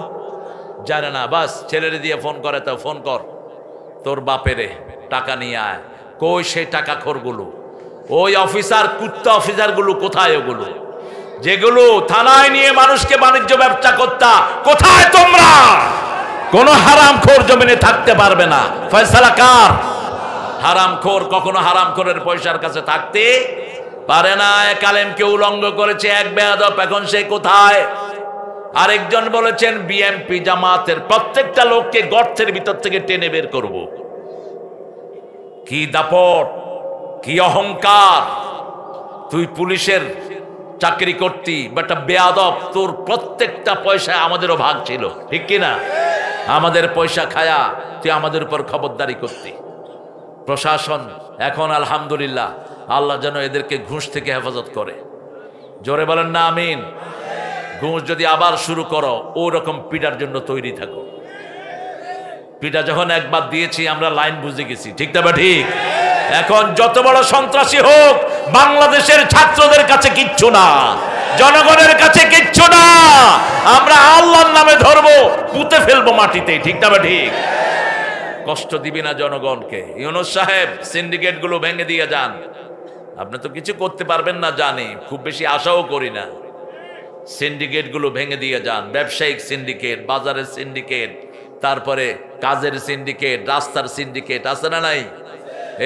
জানে না। বাস ছেলেরে দিয়ে ফোন করে, তো ফোন কর তোর বাপেরে, টাকা নিয়ে আয়। কই সেই টাকা খোরগুলো? ওই অফিসার, কুত্তা অফিসারগুলো কোথায়? ওগুলো যেগুলো থানায় নিয়ে মানুষকে বাণিজ্য ব্যবসা করতা, কোথায় তোমরা? কোন হারামখোর জমিনে থাকতে পারবে না। ফয়সালা কার? হারামখোর কখনো হারামখোরের পয়সার কাছে থাকতে পারে না। এক আলেমকে উলঙ্গ করেছে এক বেয়াদব, এখন সে কোথায়? আরেকজন বলেছেন বিএমপি জামাতের প্রত্যেকটা লোককে গর্তের ভিতর থেকে টেনে বের করব। কি দাপট, কি অহংকার! তুই পুলিশের চাকরি করতি, বেটা বেয়াদব, তোর প্রত্যেকটা পয়সায় আমাদেরও ভাগ ছিল, ঠিক কিনা? আমাদের পয়সা খায়া তুই আমাদের উপর খবরদারি করতি। প্রশাসন এখন আলহামদুলিল্লাহ, আল্লাহ যেন এদেরকে ঘুষ থেকে হেফাজত করে। জোরে বলেন না আমিন। ঘুষ যদি আবার শুরু করো, ওই রকম পিটার জন্য তৈরি থাকো। পিটা যখন একবার দিয়েছি আমরা লাইন বুঝে গেছি, ঠিক না বা ঠিক? এখন যত বড় সন্ত্রাসী হোক, বাংলাদেশের ছাত্রদের কাছে কিচ্ছু না, জনগণের কাছে কিচ্ছু না। আমরা আল্লাহর নামে ধরবো, পুঁতে ফেলবো মাটিতে, ঠিক না বা ঠিক? কষ্ট দিবি না জনগণকে। ইউনূস সাহেব সিন্ডিকেট গুলো ভেঙে দিয়ে যান। আপনি তো কিছু করতে পারবেন না জানি, খুব বেশি আশাও করি না। সিন্ডিকেট গুলো ভেঙে দিয়ে যান। ব্যবসায়িক সিন্ডিকেট, বাজারের সিন্ডিকেট, তারপরে কাজের সিন্ডিকেট, রাস্তার সিন্ডিকেট আছে না নাই?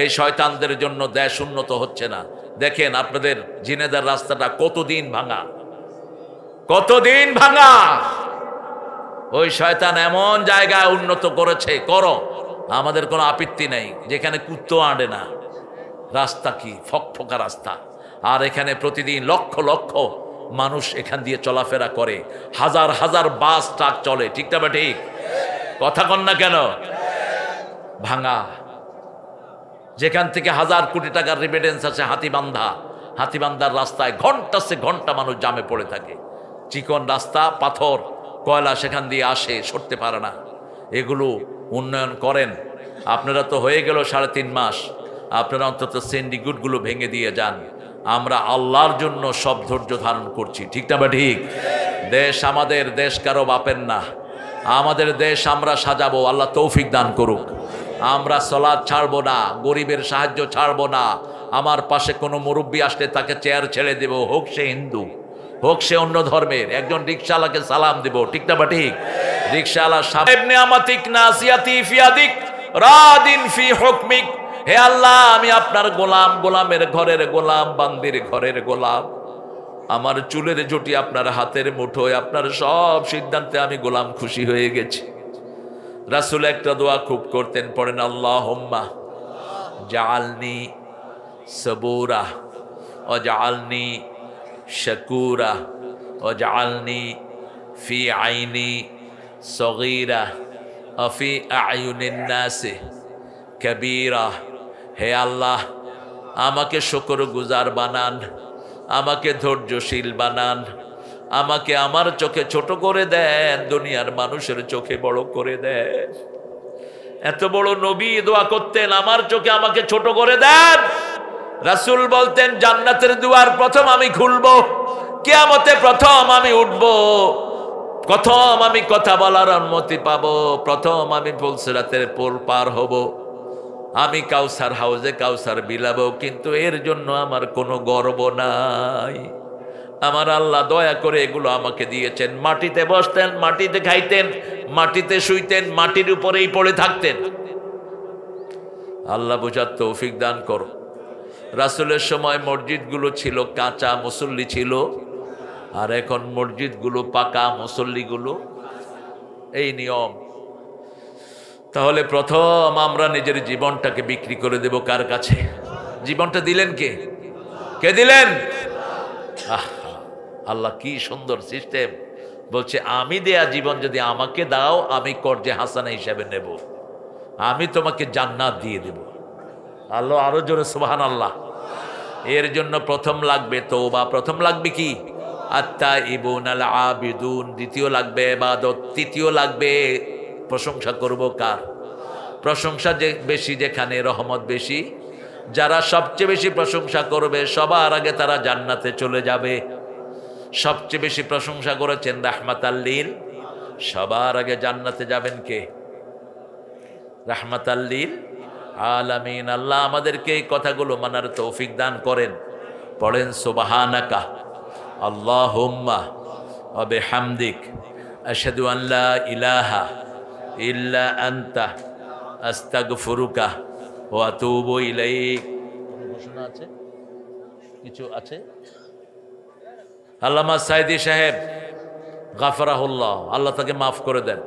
এই শয়তানদের জন্য দেশ উন্নত হচ্ছে না। দেখেন আপনাদের ঝিনেদার রাস্তাটা কতদিন ভাঙা, কতদিন ভাঙা। ওই শয়তান এমন জায়গায় উন্নত করেছে, করো, আমাদের কোনো আপত্তি নেই, যেখানে কুত্তো আঁটে না। রাস্তা কি ফকফকা রাস্তা, আর এখানে প্রতিদিন লক্ষ লক্ষ মানুষ এখান দিয়ে চলাফেরা করে, হাজার হাজার বাস ট্রাক চলে, ঠিক না? ঠিক কথা কন না কেন? ভাঙা, যেখান থেকে 1000 কোটি টাকার রেমিটেন্স আছে হাতিবান্ধা, হাতিবান্ধার রাস্তায় ঘন্টা সে ঘন্টা মানুষ জামে পড়ে থাকে। চিকন রাস্তা, পাথর কয়লা সেখান দিয়ে আসে, সরতে পারে না। এগুলো উন্নয়ন করেন। আপনারা তো হয়ে গেল 3.5 মাস, আপনারা অন্তত সিন্ডিকেটগুলো ভেঙে দিয়ে যান। আমরা আল্লাহর জন্য সব ধৈর্য ধারণ করছি, ঠিক না বা ঠিক? দেশ আমাদের, দেশ কারো বাপের না। আমাদের দেশ আমরা সাজাবো, আল্লাহ তৌফিক দান করুক। আমরা সালাত ছাড়বো না, গরিবের সাহায্য ছাড়বো না। আমার পাশে কোনো মুরব্বী আসলে তাকে চেয়ার ছেড়ে দেব, হোক সে হিন্দু, হোক সে অন্য ধর্মের। একজন রিকশাওয়ালাকে সালাম দেব, ঠিক না বা ঠিক? রিকশাওয়ালা সাহেব নেয়ামাতিক নাসিয়াতি ফিয়াদিক রাদিন ফি হুকমিক। হে আল্লাহ, আমি আপনার গোলাম, গোলামের ঘরের গোলাম, বান্দির ঘরের গোলাম। আমার চুলের জুটি আপনার হাতের মুঠোয়, আপনার সব সিদ্ধান্তে আমি গোলাম, খুশি হয়ে গেছি। রাসূল একটা দোয়া খুব করতেন, পড়েন আল্লাহুম্মা জাআলনি সাবুরা ওয়া জাআলনি শাকুরা ওয়া জাআলনি ফি আইনি সগীরা ওয়া ফি আয়ুনিন নাসি কাবীরা। হে আল্লাহ, আমাকে শুকরগুজার বানান, আমাকে ধৈর্যশীল বানান, আমাকে আমার চোখে ছোট করে দেন, দুনিয়ার মানুষের চোখে বড় করে দেন। এত বড় নবী দোয়া করতেন, আমার চোখে আমাকে ছোট করে দেন। রাসূল বলতেন জান্নাতের দুয়ার প্রথম আমি খুলবো, কিয়ামতে প্রথম আমি উঠবো, প্রথম আমি কথা বলার অনুমতি পাবো, প্রথম আমি ফুলসিরাতের পুল পার হব, আমি কাউসার হাউজে কাউসার বিলাবো। কিন্তু এর জন্য আমার কোনো গর্ব নাই। আমার আল্লাহ দয়া করে এগুলো আমাকে দিয়েছেন। মাটিতে বসতেন, মাটিতে খাইতেন, মাটিতে শুইতেন, মাটির উপরেই পড়ে থাকতেন। আল্লাহ বুঝার তৌফিক দান করো। রাসূলের সময় মসজিদগুলো ছিল কাঁচা, মুসল্লি ছিল, আর এখন মসজিদগুলো পাকা, মুসল্লিগুলো এই নিয়ম। তাহলে প্রথম আমরা নিজের জীবনটাকে বিক্রি করে দেব কার কাছে? জীবনটা দিলেন কে? কে দিলেন? আল্লাহ কি সুন্দর সিস্টেম। বলছে আমি দেয়া জীবন যদি আমাকে দাও, আমি কর্জে হাসানা হিসাবে নেব, আমি তোমাকে জান্নাত দিয়ে দেব। আল্লাহ আরো জোরে সুবহানাল্লাহ। এর জন্য প্রথম লাগবে তওবা, প্রথম লাগবে কি? আত্তাইবুন আল আবিদুন, দ্বিতীয় লাগবে ইবাদত, তৃতীয় লাগবে প্রশংসা করব কার? প্রশংসা যে বেশি যেখানে রহমত বেশি, যারা সবচেয়ে বেশি প্রশংসা করবে সবার আগে তারা জান্নাতে চলে যাবে। সবচেয়ে বেশি প্রশংসা করেছেন রাহমাতাল লিল, সবার আগে জান্নাতে যাবেন কে? রাহমাতাল লিল আলামিন। আল্লাহ আমাদেরকে এই কথাগুলো মানার তৌফিক দান করেন। পড়েন সুবহানাকা আল্লাহুম্মা ওয়া বিহামদিক আশহাদু আন লা ইলাহা ইল্লা আনতা আস্তাগফিরুকা ওয়া আতুবু ইলাইক। কোনো ঘোষণা আছে? কিছু আছে? আল্লামা সাইদি সাহেব গাফরাহুল্লাহ, আল্লাহ তাকে মাফ করে দেন।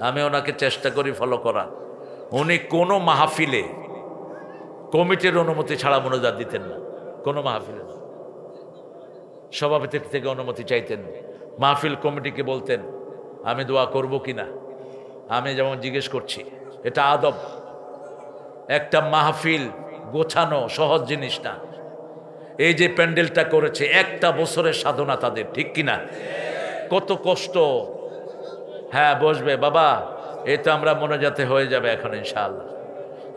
আমি ওনাকে চেষ্টা করি ফলো করা। উনি কোনো মাহফিলে কমিটির অনুমতি ছাড়া মোনাজাত দিতেন না, কোনো মাহফিলে না। সভাপতি থেকে অনুমতি চাইতেন, মাহফিল কমিটিকে বলতেন আমি দোয়া করব কিনা। আমি যেমন জিজ্ঞেস করছি, এটা আদব। একটা মাহফিল গোছানো সহজ জিনিস না। এই যে প্যান্ডেলটা করেছে, একটা বছরের সাধনা তাদের, ঠিক কিনা? কত কষ্ট। হ্যাঁ বসবে বাবা, এই তো আমরা মোনাজাতে হয়ে যাবে এখন ইনশাআল্লাহ।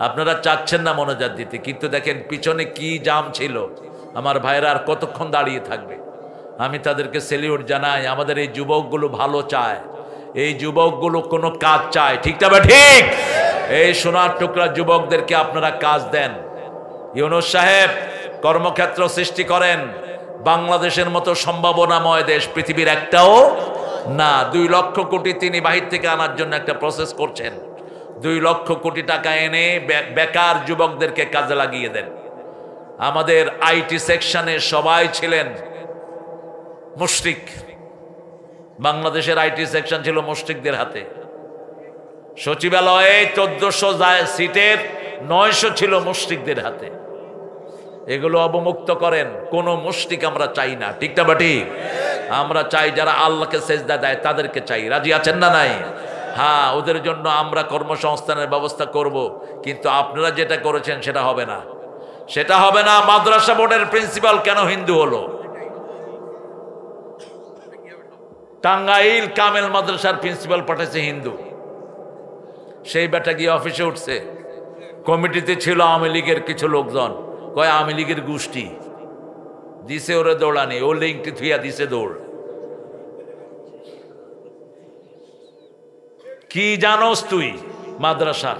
আপনারা চাচ্ছেন না মোনাজাত দিতে, কিন্তু দেখেন পিছনে কি জাম ছিল। আমার ভাইরা আর কতক্ষণ দাঁড়িয়ে থাকবে? আমি তাদেরকে সেলিউট জানাই। আমাদের এই যুবকগুলো ভালো চায়, এই যুবকগুলো কোনো কাজ চায়, ঠিক না? ঠিক। এই সোনার টুকরা যুবকদেরকে আপনারা কাজ দেন। ইউনূস সাহেব কর্মক্ষেত্র সৃষ্টি করেন। বাংলাদেশের মতো সম্ভাবনাময় দেশ পৃথিবীর একটাও না। 2 লক্ষ কোটি তিনি বাহির থেকে আনার জন্য একটা প্রসেস করছেন। 2 লক্ষ কোটি টাকা এনে বেকার যুবকদেরকে কাজে লাগিয়ে দেন। আমাদের আইটি সেকশনে সবাই ছিলেন মুশরিক। বাংলাদেশের আইটি সেকশন ছিল মুশরিকদের হাতে। সচিবালয়ে 1400 সিটের 900 ছিল মুশরিকদের হাতে। এগুলো অবমুক্ত করেন। কোন মুশরিক আমরা চাই না, ঠিক না? ঠিক। আমরা চাই যারা আল্লাহকে সেজদা দেয় তাদেরকে চাই। রাজি আছেন না নাই? হ্যাঁ, ওদের জন্য আমরা কর্মসংস্থানের ব্যবস্থা করব। কিন্তু আপনারা যেটা করেছেন সেটা হবে না, সেটা হবে না। মাদ্রাসা বোর্ডের প্রিন্সিপাল কেন হিন্দু হলো? টাঙ্গাইল কামেল মাদ্রাসার প্রিন্সিপাল পাঠাইছে হিন্দু। সেই বেটা গিয়ে অফিসে উঠছে, কমিটিতে ছিল আওয়ামী লীগের কিছু লোকজন, কয় আওয়ামী লীগের গোষ্ঠী দিছে ওরে দৌড়ানি, ও লিঙ্কটি থুইয়া দিছে দৌড়। কি জানোস তুই মাদ্রাসার?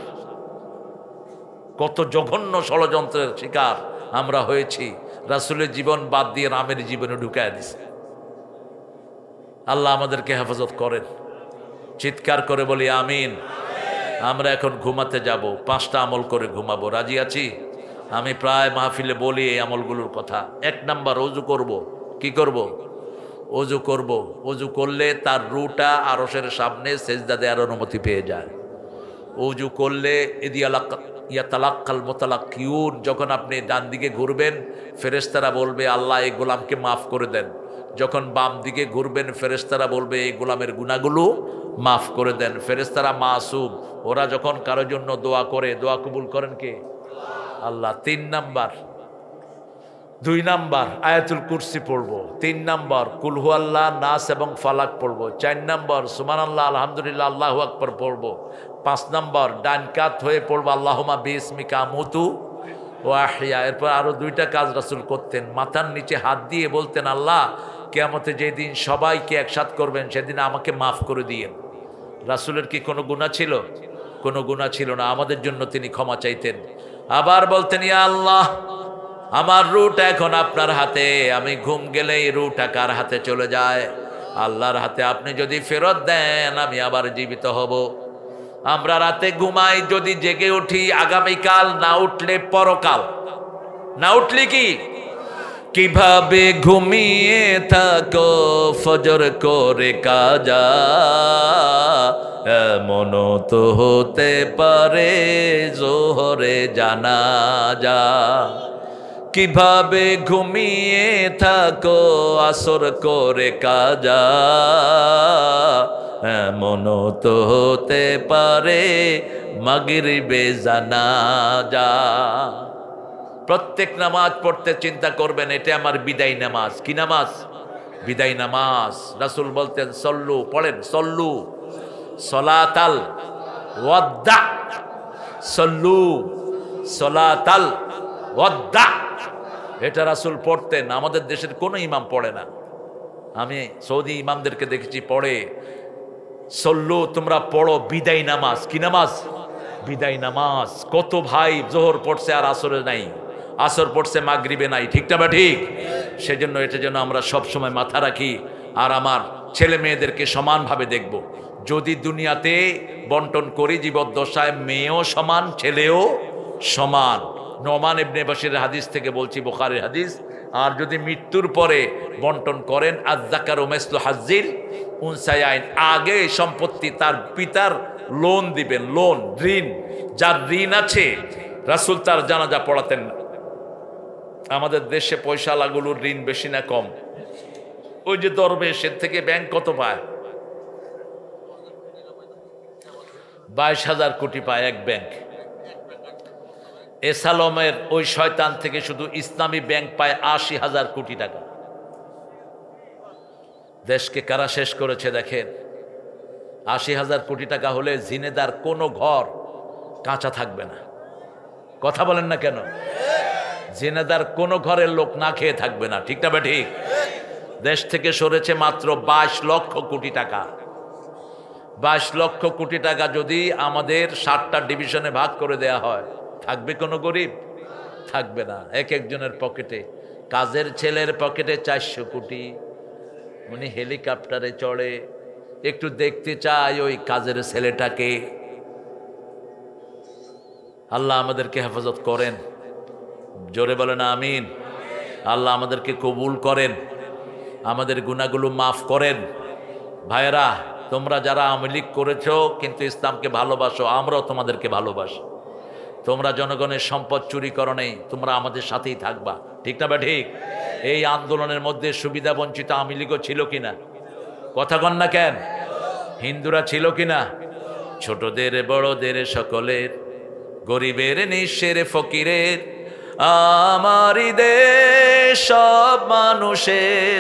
কত জঘন্য ষড়যন্ত্রের শিকার আমরা হয়েছি। রাসূলের জীবন বাদ দিয়ে রামের জীবনে ঢুকায় দিছে। আল্লাহ আমাদেরকে হেফাজত করেন। চিৎকার করে বলি আমিন। আমরা এখন ঘুমাতে যাব, 5টা আমল করে ঘুমাবো। রাজি আছি? আমি প্রায় মাহফিলে বলি এই আমলগুলোর কথা। 1 নাম্বার, ওযু করব। কি করব? ওযু করব। ওযু করলে তার রুটা আরশের সামনে সেজদা দেওয়ার অনুমতি পেয়ে যায়। ওযু করলে ইয়াতালাক্কাল মুতালাক্কিউন, যখন আপনি ডান দিকে ঘুরবেন ফেরেশতারা বলবে আল্লাহ এই গোলামকে মাফ করে দেন। যখন বাম দিকে ঘুরবেন ফেরেশতারা বলবে এই গোলামের গুনাহগুলো মাফ করে দেন। ফেরেশতারা মাসুম, ওরা যখন কারোর জন্য দোয়া করে, দোয়া কবুল করেন কে? আল্লাহ। 3 নাম্বার, 2 নাম্বার আয়াতুল কুরসি পড়বো। 3 নাম্বার কুল হুয়াল্লাহ, নাস এবং ফালাক পড়বো। 4 নাম্বার সুবহানাল্লাহ, আলহামদুলিল্লাহ, আল্লাহু আকবার পড়বো। 5 নম্বর ডান কাত হয়ে পড়বো আল্লাহুম্মা বিসমিকা আমুতু ওয়া আহইয়া। এরপর আরো 2টা কাজ রাসূল করতেন, মাথার নিচে হাত দিয়ে বলতেন, আল্লাহ কিয়ামতে যেদিন সবাইকে একসাথ করবেন সেদিন আমাকে মাফ করে দিয়েন। রাসূলের কি কোনো গুনাহ ছিল? কোনো গুনাহ ছিল না, আমাদের জন্য তিনি ক্ষমা চাইতেন। আবার বলতেন, ইয়া আল্লাহ আমার রূহটা এখন আপনার হাতে, আমি ঘুম গেলেই রূহটা কার হাতে চলে যায়? আল্লাহর হাতে। আপনি যদি ফেরত দেন আমি আবার জীবিত হব। আমরা রাতে ঘুমাই, যদি জেগে উঠি আগামীকাল, না উঠলে পরকাল। না উঠলে কি? কিভাবে ঘুমিয়ে থাকো ফজর করে কাজা, এমন তো হতে পারে জোহরে জানাজা। কিভাবে ঘুমিয়ে থাকো আসর করে কাজা, এমন তো হতে পারে মাগরিবে জানাজা। প্রত্যেক নামাজ পড়তে চিন্তা করবেন এটা আমার বিদায় নামাজ। কি নামাজ? বিদায় নামাজ। রাসূল বলতেন সল্লু, পড়েন সল্লু সলাতাল ওয়াদ্দা, সল্লু সলাতাল ওয়াদ্দা। এটা রাসূল পড়তেন। আমাদের দেশের কোনো ইমাম পড়ে না। আমি সৌদি ইমামদেরকে দেখেছি পড়ে। সল্লু তোমরা পড়ো বিদায় নামাজ। কি নামাজ? বিদায় নামাজ। কত ভাই জোহর পড়ছে আর আসরে নাই, আসর পড়ছে মাগরিবে নাই। ঠিক না বা ঠিক? সেজন্য এটা যেন আমরা সব সময় মাথা রাখি। আর আমার ছেলে মেয়েদেরকে সমানভাবে দেখব। যদি দুনিয়াতে বন্টন করি জীবদ্দশায়, মেয়েও সমান ছেলেও সমান। নোমান ইবনে বাশিরের হাদিস থেকে বলছি, বুখারীর হাদিস। আর যদি মৃত্যুর পরে বন্টন করেন আয-যাকারু মিসলু হাজ্জিল উনসায়াইন, আগে সম্পত্তি তার পিতার লোন দিবেন, লোন ঋণ। যার ঋণ আছে রাসূল তার জানাজা পড়াতেন না। আমাদের দেশে পয়সালাগুলোর ঋণ বেশি না কম? ওই যে দরবেশের থেকে ব্যাংক কত পায়? 22,000 কোটি পায় এক ব্যাংক। এসালমের ওই শয়তান থেকে শুধু ইসলামী ব্যাংক পায় 80,000 কোটি টাকা। দেশকে কারা শেষ করেছে দেখেন। 80,000 কোটি টাকা হলে জিনেদার কোনো ঘর কাঁচা থাকবে না। কথা বলেন না কেন? জিনেদার কোনো ঘরের লোক না খেয়ে থাকবে না। ঠিক না বা ঠিক? দেশ থেকে সরেছে মাত্র 22 লক্ষ কোটি টাকা। 22 লক্ষ কোটি টাকা যদি আমাদের 7টা ডিভিশনে ভাগ করে দেয়া হয়, থাকবে কোনো গরিব? থাকবে না। এক একজনের পকেটে, কাজের ছেলের পকেটে 400 কোটি, উনি হেলিকপ্টারে চড়ে। একটু দেখতে চাই ওই কাজের ছেলেটাকে। আল্লাহ আমাদেরকে হেফাজত করেন। জোরে বলেন আমিন। আল্লাহ আমাদেরকে কবুল করেন, আমাদের গুনাহগুলো মাফ করেন। ভাইয়েরা, তোমরা যারা আওয়ামী লীগ করেছো কিন্তু ইসলামকে ভালোবাসো, আমরাও তোমাদেরকে ভালোবাসি। তোমরা জনগণের সম্পদ চুরি করো নেই, তোমরা আমাদের সাথেই থাকবা। ঠিক না বা ঠিক? এই আন্দোলনের মধ্যে সুবিধা বঞ্চিত আওয়ামী লীগও ছিল কিনা? কথা কন না কেন? হিন্দুরা ছিল কিনা? ছোটদের বড়দের সকলের, গরিবের নিঃস্বের ফকিরের, আমারই দেশ সব মানুষের,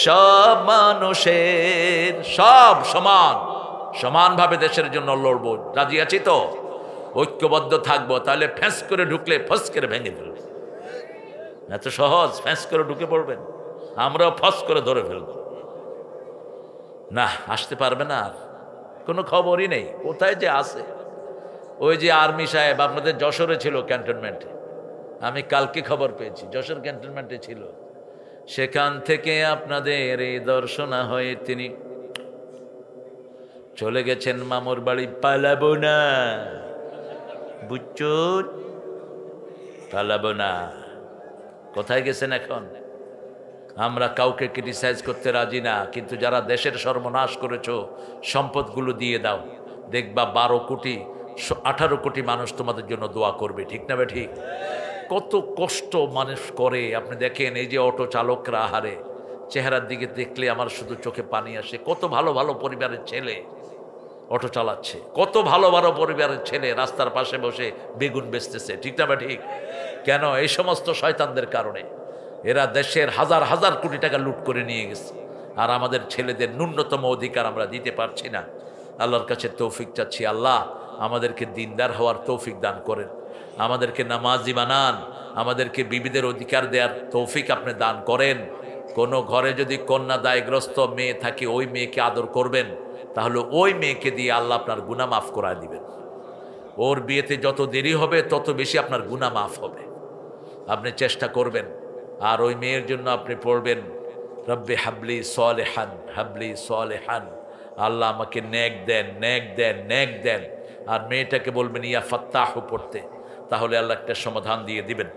সব মানুষের, সব সমান, সমানভাবে দেশের জন্য লড়বো। রাজি আছি তো? ঐক্যবদ্ধ থাকবো। তাহলে ফ্যাঁস করে ঢুকলে ফস করে ভেঙে ফেলবে। এত সহজ? ফ্যাঁস করে ঢুকে পড়বেন, আমরাও ফস করে ধরে ফেলবো। না, আসতে পারবে না। আর কোনো খবরই নেই কোথায় যে আছে। ওই যে আর্মি সাহেব আপনাদের যশোরে ছিল ক্যান্টনমেন্টে, আমি কালকে খবর পেয়েছি যশোর ক্যান্টনমেন্টে ছিল। সেখান থেকে আপনাদের এই দর্শনা হয়ে তিনি চলে গেছেন মামুর বাড়ি। পালাবো না, বুচ্চুর, পালাবো না। কোথায় গেছেন এখন? আমরা কাউকে ক্রিটিসাইজ করতে রাজি না, কিন্তু যারা দেশের সর্বনাশ করেছো সম্পদগুলো দিয়ে দাও। দেখবা 12 কোটি 18 কোটি মানুষ তোমাদের জন্য দোয়া করবে। ঠিক না বে ঠিক? কত কষ্ট মানুষ করে আপনি দেখেন। এই যে অটো চালকরা, আহারে চেহারার দিকে দেখলে আমার শুধু চোখে পানি আসে। কত ভালো ভালো পরিবারের ছেলে অটো চালাচ্ছে, কত ভালো ভালো পরিবারের ছেলে রাস্তার পাশে বসে বেগুন বেচতেছে। ঠিক না বা ঠিক? কেন? এই সমস্ত শয়তানদের কারণে। এরা দেশের হাজার হাজার কোটি টাকা লুট করে নিয়ে গেছে, আর আমাদের ছেলেদের ন্যূনতম অধিকার আমরা দিতে পারছি না। আল্লাহর কাছে তৌফিক চাচ্ছি। আল্লাহ আমাদেরকে দিনদার হওয়ার তৌফিক দান করেন, আমাদেরকে নামাজি বানান, আমাদেরকে বিবিদের অধিকার দেওয়ার তৌফিক আপনি দান করেন। কোনো ঘরে যদি কন্যা দায়গ্রস্ত মেয়ে থাকে ওই মেয়েকে আদর করবেন, তাহলে ওই মেয়েকে দিয়ে আল্লাহ আপনার গুনাহ মাফ করায় দিবেন। ওর বিয়েতে যত দেরি হবে তত বেশি আপনার গুনাহ মাফ হবে। আপনি চেষ্টা করবেন, আর ওই মেয়ের জন্য আপনি পড়বেন রব্বে হাবলি সালেহান, হাবলি সালেহান, আল্লাহ আমাকে নেক দেন, নেক দেন, নেক দেন। আর মেয়েটাকে বলবেন ইয়া ফাত্তাহু পড়তে, তাহলে আল্লাহ একটা সমাধান দিয়ে দিবেন।